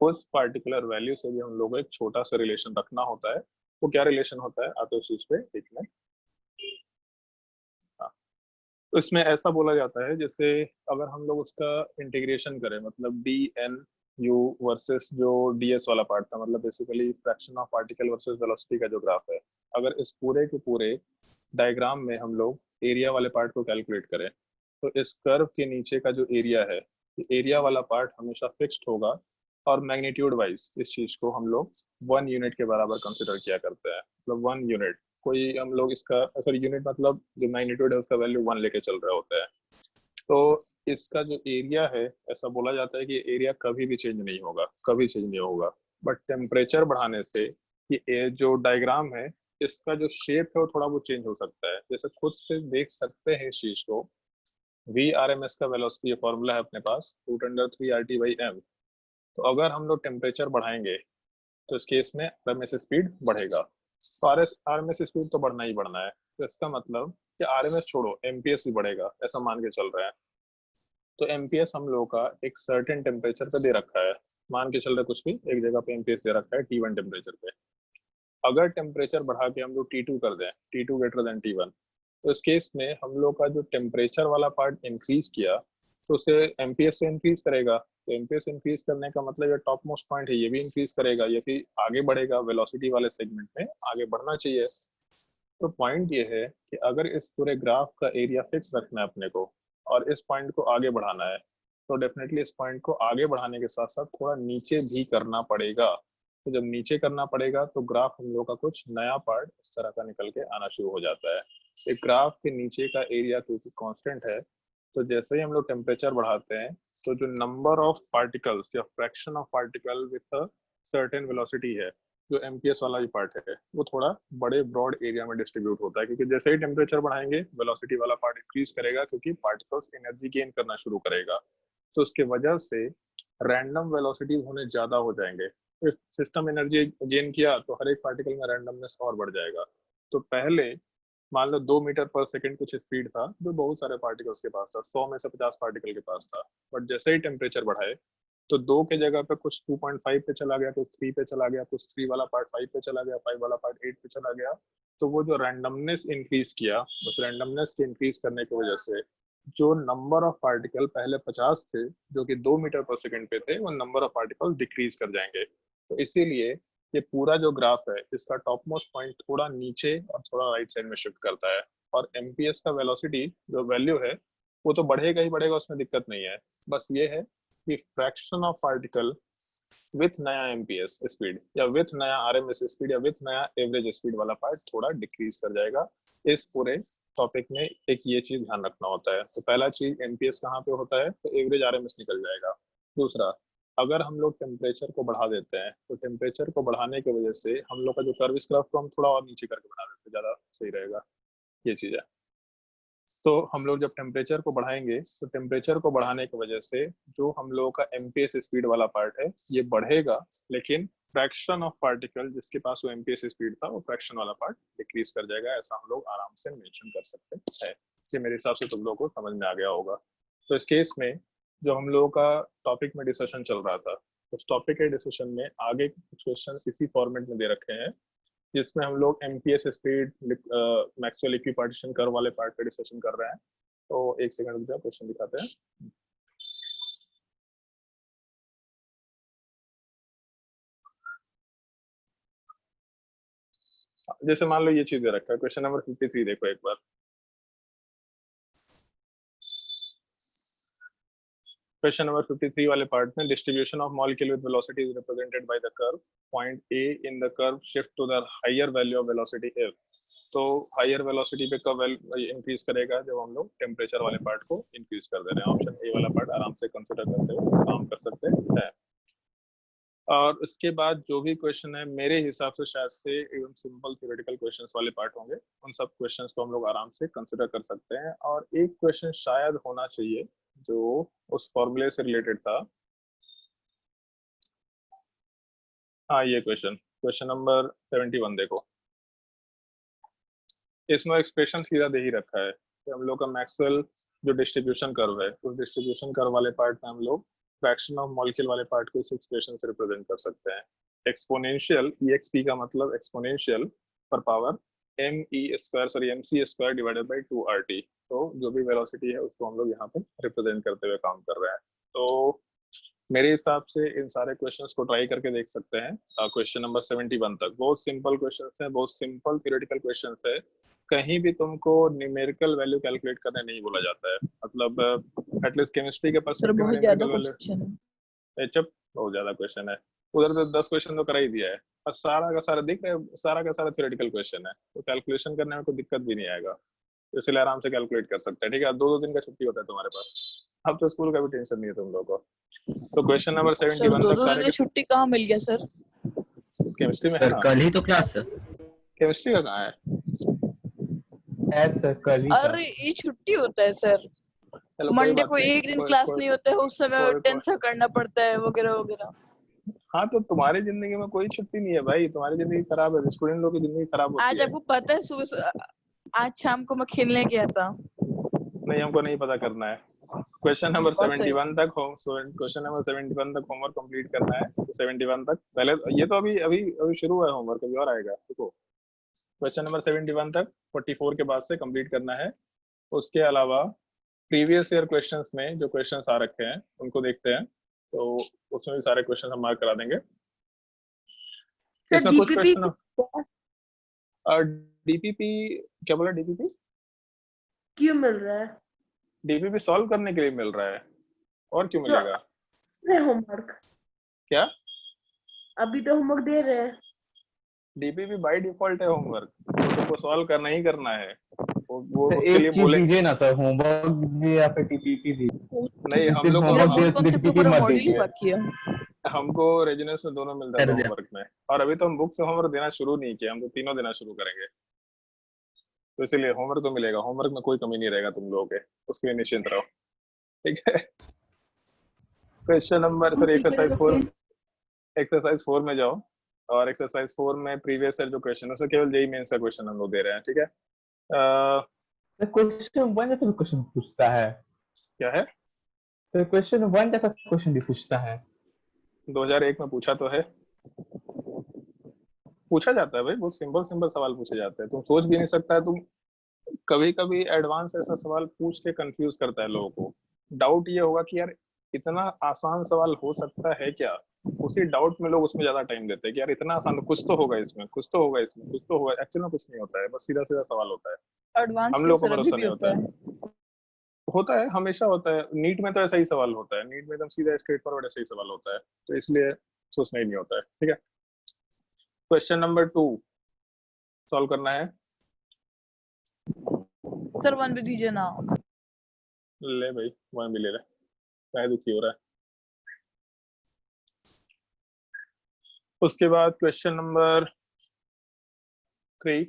उस पार्टिकुलर वैल्यू से भी हम लोग को एक छोटा सा रिलेशन रखना होता है। वो क्या रिलेशन होता है आते उस चीज पे देखना। हाँ, तो इसमें ऐसा बोला जाता है, जैसे अगर हम लोग उसका इंटीग्रेशन करें, मतलब DNU वर्सेस जो DS वाला पार्ट था, मतलब basically fraction of particle versus velocity का जो ग्राफ है, अगर इस पूरे के पूरे डायग्राम में हम लोग एरिया वाले पार्ट को कैलकुलेट करें, तो इस कर्व के नीचे का जो एरिया है, एरिया वाला पार्ट हमेशा फिक्स्ड होगा, और मैग्नीट्यूड वाइज इस चीज को हम लोग 1 यूनिट के बराबर कंसिडर किया करते हैं। मतलब 1 यूनिट, कोई हम लोग इसका अगर यूनिट मतलब जो मैग्नीट्यूड है उसका वैल्यू 1 लेके चल रहे होते हैं। तो इसका जो एरिया है, ऐसा बोला जाता है कि एरिया कभी भी चेंज नहीं होगा, कभी चेंज नहीं होगा, बट टेम्परेचर बढ़ाने से ये जो डायग्राम है इसका जो शेप है वो थोड़ा बहुत चेंज हो सकता है। जैसे खुद से देख सकते हैं इस चीज को, VRMS का वेलोसिटी फॉर्मूला है अपने पास √3RT/m। तो अगर हम लोग टेम्परेचर बढ़ाएंगे तो इस केस में RMS स्पीड बढ़ेगा, तो RMS स्पीड तो बढ़ना ही बढ़ना है। तो इसका मतलब कि RMS छोड़ो MPS भी बढ़ेगा, ऐसा मान के चल रहा है। तो MPS हम लोगों का एक सर्टेन टेम्परेचर पे दे रखा है, मान के चल रहे कुछ भी एक जगह पे MPS दे रखा है T1 टेम्परेचर पे। अगर टेम्परेचर बढ़ा के हम लोग T2 कर दें, T2 > T1, तो इस केस में हम लोग का जो टेम्परेचर वाला पार्ट इंक्रीज किया तो उससे एमपीएस तो इंक्रीज करेगा। तो एमपीएस इंक्रीज करने का मतलब ये टॉप मोस्ट पॉइंट है, ये भी इंक्रीज करेगा, ये भी आगे बढ़ेगा, वेलोसिटी वाले सेगमेंट में आगे बढ़ना चाहिए। तो पॉइंट ये है कि अगर इस पूरे ग्राफ का एरिया फिक्स रखना है अपने को और इस पॉइंट को आगे बढ़ाना है तो डेफिनेटली इस पॉइंट को आगे बढ़ाने के साथ साथ थोड़ा नीचे भी करना पड़ेगा। तो जब नीचे करना पड़ेगा तो ग्राफ हम लोग का कुछ नया पार्ट इस तरह का निकल के आना शुरू हो जाता है। एक ग्राफ के नीचे का एरिया क्योंकि कांस्टेंट है तो जैसे ही हम लोग टेम्परेचर बढ़ाते हैं तो जो नंबर ऑफ पार्टिकल्स या fraction of particle with a certain velocity है, जो एमपीएस वाला भी पार्ट है, वो थोड़ा बड़े ब्रॉड एरिया में डिस्ट्रीब्यूट होता है। क्योंकि जैसे ही टेम्परेचर बढ़ाएंगे वेलोसिटी वाला पार्ट इंक्रीज करेगा क्योंकि पार्टिकल्स एनर्जी गेन करना शुरू करेगा। तो उसके वजह से रैंडम वेलोसिटीज होने ज्यादा हो जाएंगे। सिस्टम एनर्जी गेन किया तो हर एक पार्टिकल में रैंडमनेस और बढ़ जाएगा। तो पहले मान लो 2 मीटर पर सेकंड कुछ स्पीड था जो बहुत सारे पार्टिकल्स के पास था, 100 में से 50 पार्टिकल के पास था। बट जैसे ही टेम्परेचर बढ़ाए तो 2 के जगह पे कुछ 2.5 पे चला गया, कुछ 3 पे चला गया, कुछ 3 वाला पार्ट 5 पे चला गया, 5 वाला पार्ट 8 पे चला गया। तो वो जो रैंडमनेस इंक्रीज किया, उस रैंडमनेस के इंक्रीज करने की वजह से जो नंबर ऑफ पार्टिकल पहले 50 थे जो कि 2 मीटर पर सेकंड पे थे, वो नंबर ऑफ पार्टिकल डिक्रीज कर जाएंगे। तो इसीलिए ये पूरा जो ग्राफ है इसका टॉप मोस्ट पॉइंट थोड़ा नीचे और थोड़ा राइट साइड में शिफ्ट करता है। और एमपीएस का वेलोसिटी जो वैल्यू है वो तो बढ़ेगा ही बढ़ेगा, उसमें दिक्कत नहीं है। बस ये है कि फ्रैक्शन ऑफ पार्टिकल विथ नया एमपीएस स्पीड या विथ नया आरएमएस स्पीड या विथ नया एवरेज स्पीड वाला पार्ट थोड़ा डिक्रीज कर जाएगा। इस पूरे टॉपिक में एक ये चीज ध्यान रखना होता है। तो पहला चीज एमपीएस कहाँ पे होता है, तो एवरेज आरएमएस निकल जाएगा। दूसरा, अगर हम लोग टेम्परेचर को बढ़ा देते हैं तो टेम्परेचर को बढ़ाने की वजह से हम लोग का जो कर्व, इस कर्व को हम थोड़ा और नीचे करके बढ़ा देते हैं, ज्यादा सही रहेगा। ये चीज है। तो हम लोग जब टेम्परेचर को बढ़ाएंगे तो टेम्परेचर को बढ़ाने की वजह से जो हम लोगों का एमपीएस स्पीड वाला पार्ट है ये बढ़ेगा, लेकिन फ्रैक्शन ऑफ पार्टिकल जिसके पास वो एमपीएस स्पीड था वो फ्रैक्शन वाला पार्ट डिक्रीज कर जाएगा। ऐसा हम लोग आराम से मेंशन कर सकते हैं। ये मेरे हिसाब से तुम लोगों को समझ में आ गया होगा। तो इस केस में जो हम लोगों का टॉपिक में डिस्कशन चल रहा था, उस टॉपिक के डिस्कशन में आगे कुछ क्वेश्चन इसी फॉर्मेट में दे रखे हैं जिसमें हम लोग MPS speed, Maxwell equipartition curve वाले पार्ट पे डिस्कशन कर रहे हैं। तो एक सेकंड रुक जाओ, क्वेश्चन दिखाते हैं। जैसे मान लो ये चीज दे रखा है, क्वेश्चन नंबर 53 देखो एक बार। क्वेश्चन नंबर 53 वाले पार्ट में distribution of molecule with velocity is represented by the curve point A in the curve shift to the higher value of velocity F. तो हायर वेलोसिटी पे कब इंक्रीज करेगा, जब हम लोग टेम्परेचर वाले पार्ट को इंक्रीज कर दे रहे हैं। ऑप्शन ए वाला पार्ट आराम से कंसिडर करते हुए काम कर सकते हैं। और उसके बाद जो भी क्वेश्चन है मेरे हिसाब से शायद से एकदम सिंपल थ्योरेटिकल क्वेश्चंस वाले पार्ट होंगे, उन सब क्वेश्चंस को हम लोग आराम से कंसिडर कर सकते हैं। और एक क्वेश्चन शायद होना चाहिए जो उस फॉर्मूले से रिलेटेड था। हाँ, ये क्वेश्चन नंबर 71 देखो। इसमें एक्सप्रेशन सीधा दे ही रखा है कि हम लोग का मैक्सवेल जो डिस्ट्रीब्यूशन कर्व है, उस डिस्ट्रीब्यूशन कर्व वाले पार्ट में हम लोग फ्रैक्शन ऑफ मॉलिक्यूल वाले पार्ट को इस एक्सप्रेशन से रिप्रेजेंट कर सकते हैं। एक्सपोनेंशियल EXP का मतलब एक्सपोनेंशियल पर power mc² divided by 2RT। तो जो भी वेलोसिटी है उसको हम लोग यहाँ पे रिप्रेजेंट करते हुए काम कर रहे हैं। तो मेरे हिसाब से इन सारे क्वेश्चंस को ट्राई करके देख सकते हैं। क्वेश्चन नंबर 71 तक बहुत सिंपल क्वेश्चंस हैं, बहुत सिंपल थ्योरेटिकल क्वेश्चंस है। कहीं भी तुमको न्यूमेरिकल वैल्यू कैलकुलेट करने नहीं बोला जाता है। मतलब एटलीस्ट केमिस्ट्री के पर्सपेक्टिव में न्यूमेरिकल वैल्यू चुप बहुत ज्यादा क्वेश्चन है। उधर तो 10 क्वेश्चन तो करा ही दिया है और सारा का सारा दिख रहा है, सारा का सारा थ्योरेटिकल क्वेश्चन है। तो कैलकुलेशन करने में कोई दिक्कत भी नहीं आएगा, तो इसलिए आराम से कैलकुलेट कर सकते हैं। ठीक है, 2 दिन का छुट्टी होता है तुम्हारे पास, अब तो स्कूल का भी टेंशन नहीं है तुम लोगों को। तो क्वेश्चन नंबर 71 तक सारे छुट्टी कहाँ मिल गया सर? केमिस्ट्री में सर कल ही तो क्लास है। केमिस्ट्री का कहाँ है? सर कल ही। अरे ये छुट्टी होता है सर, मंडे को एक दिन क्लास नहीं होता है, उस समय टेंशन करना पड़ता है वगैरह वगैरह। हाँ, तो तुम्हारी जिंदगी में कोई छुट्टी नहीं है भाई, तुम्हारी जिंदगी खराब है, स्टूडेंट लोग की जिंदगी खराब होती है। आज आपको पता है सुबह आज शाम को मैं खेलने गया था। नहीं, हमको नहीं पता करना है। क्वेश्चन नंबर 71 तक क्वेश्चन नंबर 71 तक होमवर्क कंप्लीट करना है। तो 71 तक पहले ये तो अभी शुरू है होमवर्क, अभी और आएगा। देखो क्वेश्चन नंबर 71 तक 44 के बाद से कंप्लीट करना है। उसके अलावा प्रीवियस ईयर क्वेश्चंस में जो क्वेश्चंस आ रखे हैं उनको देखते हैं, तो उसमें भी सारे क्वेश्चन हम मार्क करा देंगे। इसमें कुछ क्वेश्चन डीपीपी क्या बोला, डीपीपी क्यों मिल रहा है? डीपीपी सॉल्व करने के लिए मिल रहा है, और क्यों मिलेगा? होमवर्क क्या अभी तो होमवर्क दे रहे हैं। डीपीपी बाय डिफॉल्ट है होमवर्क, तो तुमको सॉल्व करना ही करना है। वो उसके एक लिए चीज बोले दीजिए ना सर, होमवर्क दीजिए या फिर टीपीपी दीजिए। नहीं, हम लोग होमवर्क को दे कॉन्सेप्ट टीपीपी पूरा मत मॉड्यूल ही दीजिए। बाकी है। हमको रेजिनेंस में दोनों मिलता है कर दिया। होमवर्क में, और अभी तो हम बुक से होमवर्क देना शुरू नहीं किया, हम तो तीनों देना शुरू करेंगे, तो इसीलिए होमवर्क तो मिलेगा। होमवर्क में कोई कमी नहीं रहेगा तुम लोगों के, उसके लिए निश्चिंत रहो, ठीक है। क्वेश्चन नंबर सर एक्सरसाइज 4 में जाओ, और एक्सरसाइज 4 में प्रीवियस ईयर जो क्वेश्चन है, उससे केवल जेईई मेंस का क्वेश्चन हम लोग दे रहे हैं, ठीक है। क्वेश्चन 1 जैसा भी क्वेश्चन पूछता है, क्या है? तो क्वेश्चन 1 जैसा क्वेश्चन भी पूछता है। 2001 में पूछा तो है, पूछा जाता है भाई, बहुत सिंपल सिंपल सवाल पूछे जाते हैं, तुम सोच भी नहीं सकता है। तुम कभी कभी एडवांस ऐसा सवाल पूछ के कंफ्यूज करता है लोगों को। डाउट ये होगा कि यार इतना आसान सवाल हो सकता है क्या, उसी डाउट में लोग उसमें ज्यादा टाइम देते हैं कि यार इतना आसान, कुछ तो होगा इसमें, कुछ तो होगा इसमें, कुछ तो होगा। एक्चुअल में कुछ नहीं होता है, बस सीधा सीधा सवाल होता है। एडवांस हम के लोग को सर अभी भरोसा भी नहीं होता है। होता है, हमेशा होता है। नीट में तो ऐसा ही सवाल होता है, नीट में एकदम सीधा स्ट्रेट फॉरवर्ड ऐसा ही सवाल होता है, तो इसलिए सोचना ही नहीं होता है, ठीक है। क्वेश्चन नंबर 2 सॉल्व करना है। सर 1 भी दीजिए ना। ले भाई 1 भी ले ले, क्या दुखी हो रहा है। उसके बाद क्वेश्चन नंबर 3,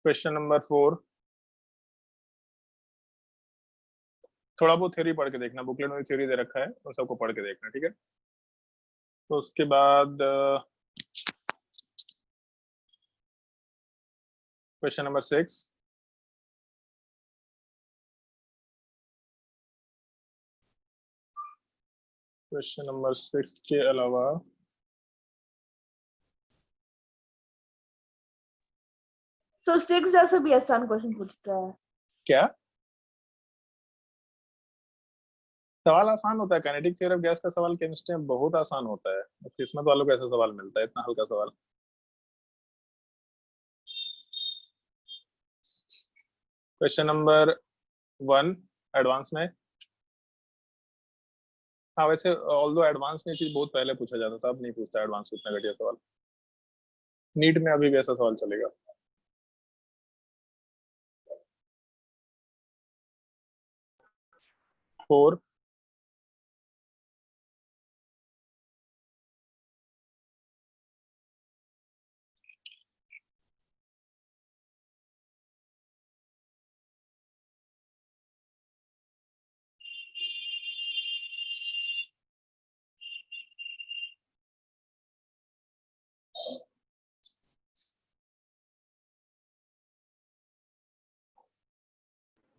क्वेश्चन नंबर 4, थोड़ा बहुत थ्योरी पढ़ के देखना, बुकलेट में थ्योरी दे रखा है, उन सबको पढ़ के देखना, ठीक है। तो उसके बाद क्वेश्चन नंबर 6, क्वेश्चन नंबर 6 के अलावा तो 6 जैसा भी आसान क्वेश्चन पूछता है। क्या सवाल आसान होता है? काइनेटिक थ्योरी ऑफ गैस का सवाल केमिस्ट्री में बहुत आसान होता है, किस्मत वालों को ऐसा सवाल मिलता है, इतना हल्का सवाल। क्वेश्चन नंबर 1 एडवांस में, हाँ वैसे ऑल्दो एडवांस में चीज बहुत पहले पूछा जाता था, अब नहीं पूछता एडवांस में इतना घटिया सवाल। नीट में अभी भी ऐसा सवाल चलेगा। फोर,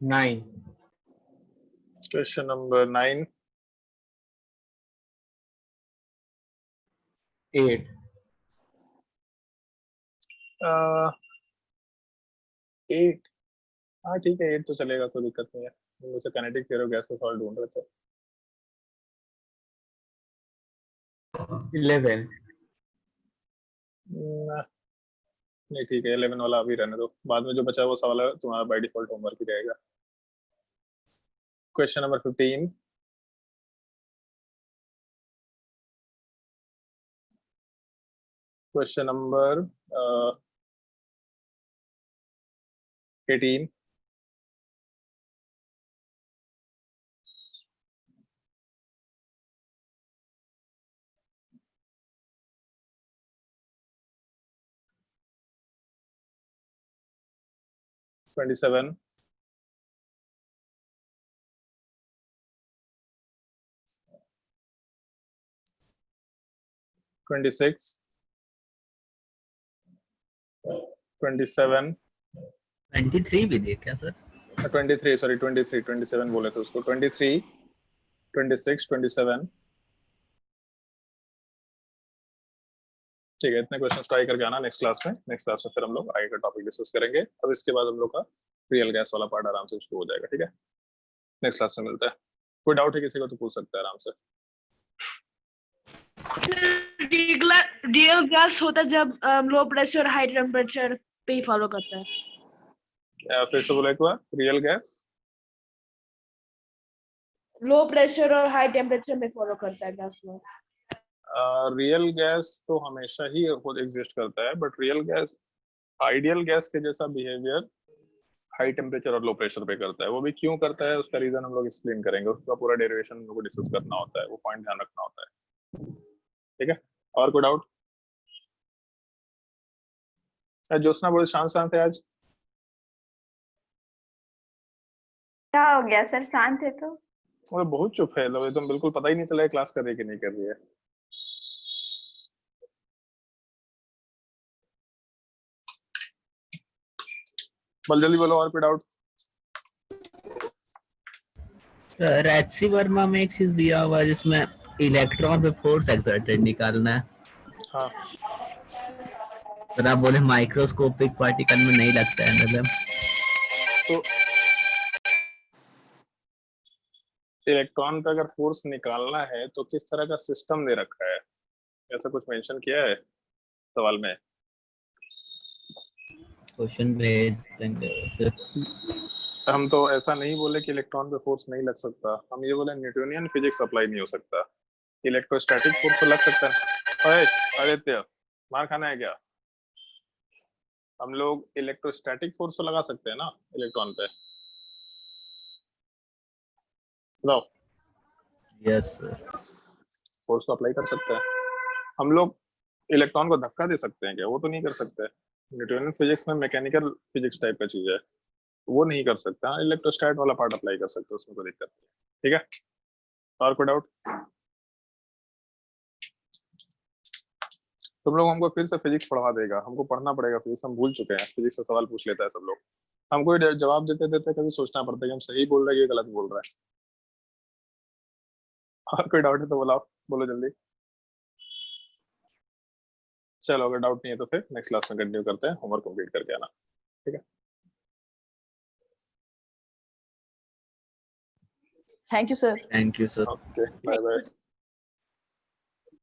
नाइन, क्वेश्चन नंबर 9, 8, 8, हाँ ठीक है 8 तो चलेगा, कोई दिक्कत नहीं है। मुझे काइनेटिक थ्योरी ऑफ गैस का सवाल ढूंढ रहे थे। 11, नहीं ठीक है, 11 वाला अभी रहने दो, बाद में जो बचा वो सवाल है तुम्हारा बाय डिफॉल्ट होमवर्क ही रहेगा। Question number 15, question number 18, twenty 26, 27, 23 भी दिए क्या सर? 23 सॉरी 23, 27 बोले थे उसको, 23, 26, 27। ठीक है, इतने क्वेश्चन ट्राई करके आना नेक्स्ट क्लास में। नेक्स्ट क्लास में फिर हम लोग आगे का टॉपिक डिस्कस करेंगे। अब इसके बाद हम लोग का रियल गैस वाला पार्ट आराम से शुरू हो जाएगा। ठीक है, नेक्स्ट क्लास में मिलता है। कोई डाउट है किसी को तो पूछ सकता है आराम से। रियल गैस होता है जब लो प्रेशर हाई टेम्परेचर पे ही फॉलो करता है। क्या फिर से बोला एक बार? रियल गैस लो प्रेशर और हाई टेम्परेचर में फॉलो करता है गैस में। रियल गैस तो हमेशा ही एग्जिस्ट करता है, but real gas ideal gas के जैसा बिहेवियर हाई टेम्परेचर और लो प्रेशर पे करता है। वो भी क्यों करता है उसका रीजन हम लोग एक्सप्लेन करेंगे, उसका पूरा डेरिवेशन हम लोग को डिस्कस करना होता है, वो पॉइंट ध्यान रखना होता है। ठीक है, और कोई डाउट? ज्योत्सना बहुत शांत शांत है आज। क्या हो गया सर, शांत है तो? वो बहुत चुप है, लोग एकदम बिल्कुल पता ही नहीं चला है क्लास कर रही है कि नहीं कर रही है। बोल जल्दी बोलो, और कोई डाउट? सर एचसी वर्मा में एक चीज दिया हुआ है जिसमें इलेक्ट्रॉन पे फोर्स एक्सर्टेड निकालना है। हाँ, सर आप बोले माइक्रोस्कोपिक पार्टिकल में नहीं लगता है, मतलब तो इलेक्ट्रॉन पे अगर फोर्स निकालना है तो किस तरह का सिस्टम दे रखा है, ऐसा कुछ मेंशन किया है सवाल में? क्वेश्चन भेज देंगे सर। हम तो ऐसा नहीं बोले कि इलेक्ट्रॉन पे फोर्स नहीं लग सकता, हम ये बोले न्यूटोनियन फिजिक्स अप्लाई नहीं हो सकता। इलेक्ट्रोस्टैटिक फोर्स तो लग सकता है। ओए आदित्य, मार खाना है क्या? हम लोग इलेक्ट्रोस्टैटिक फोर्स तो लगा सकते हैं ना इलेक्ट्रॉन पे, बताओ। Yes sir. फोर्स तो अप्लाई कर सकते हैं हम लोग। इलेक्ट्रॉन को धक्का दे सकते हैं क्या? वो तो नहीं कर सकते। न्यूटोनियन फिजिक्स में मैकेनिकल फिजिक्स टाइप का चीज है, वो नहीं कर सकता। इलेक्ट्रोस्टैट वाला पार्ट अप्लाई कर सकते हो, उसमें कोई दिक्कत नहीं। ठीक है, और कोई डाउट? तुम लोग हमको फिर से फिजिक्स पढ़वा देगा, हमको पढ़ना पड़ेगा फिजिक्स, हम भूल चुके हैं। फिजिक्स से सवाल पूछ लेता है सब लोग, हमको जवाब देते देते कभी सोचना पड़ता है कि हम सही बोल रहे हैं कि गलत बोल रहे हैं। और कोई डाउट है तो बोलो, बोलो जल्दी। चलो, अगर डाउट नहीं है तो फिर नेक्स्ट क्लास में कंटिन्यू करते हैं, होमवर्क कंप्लीट करके आना। ठीक है, thank you sir. Thank you sir. Okay, bye bye.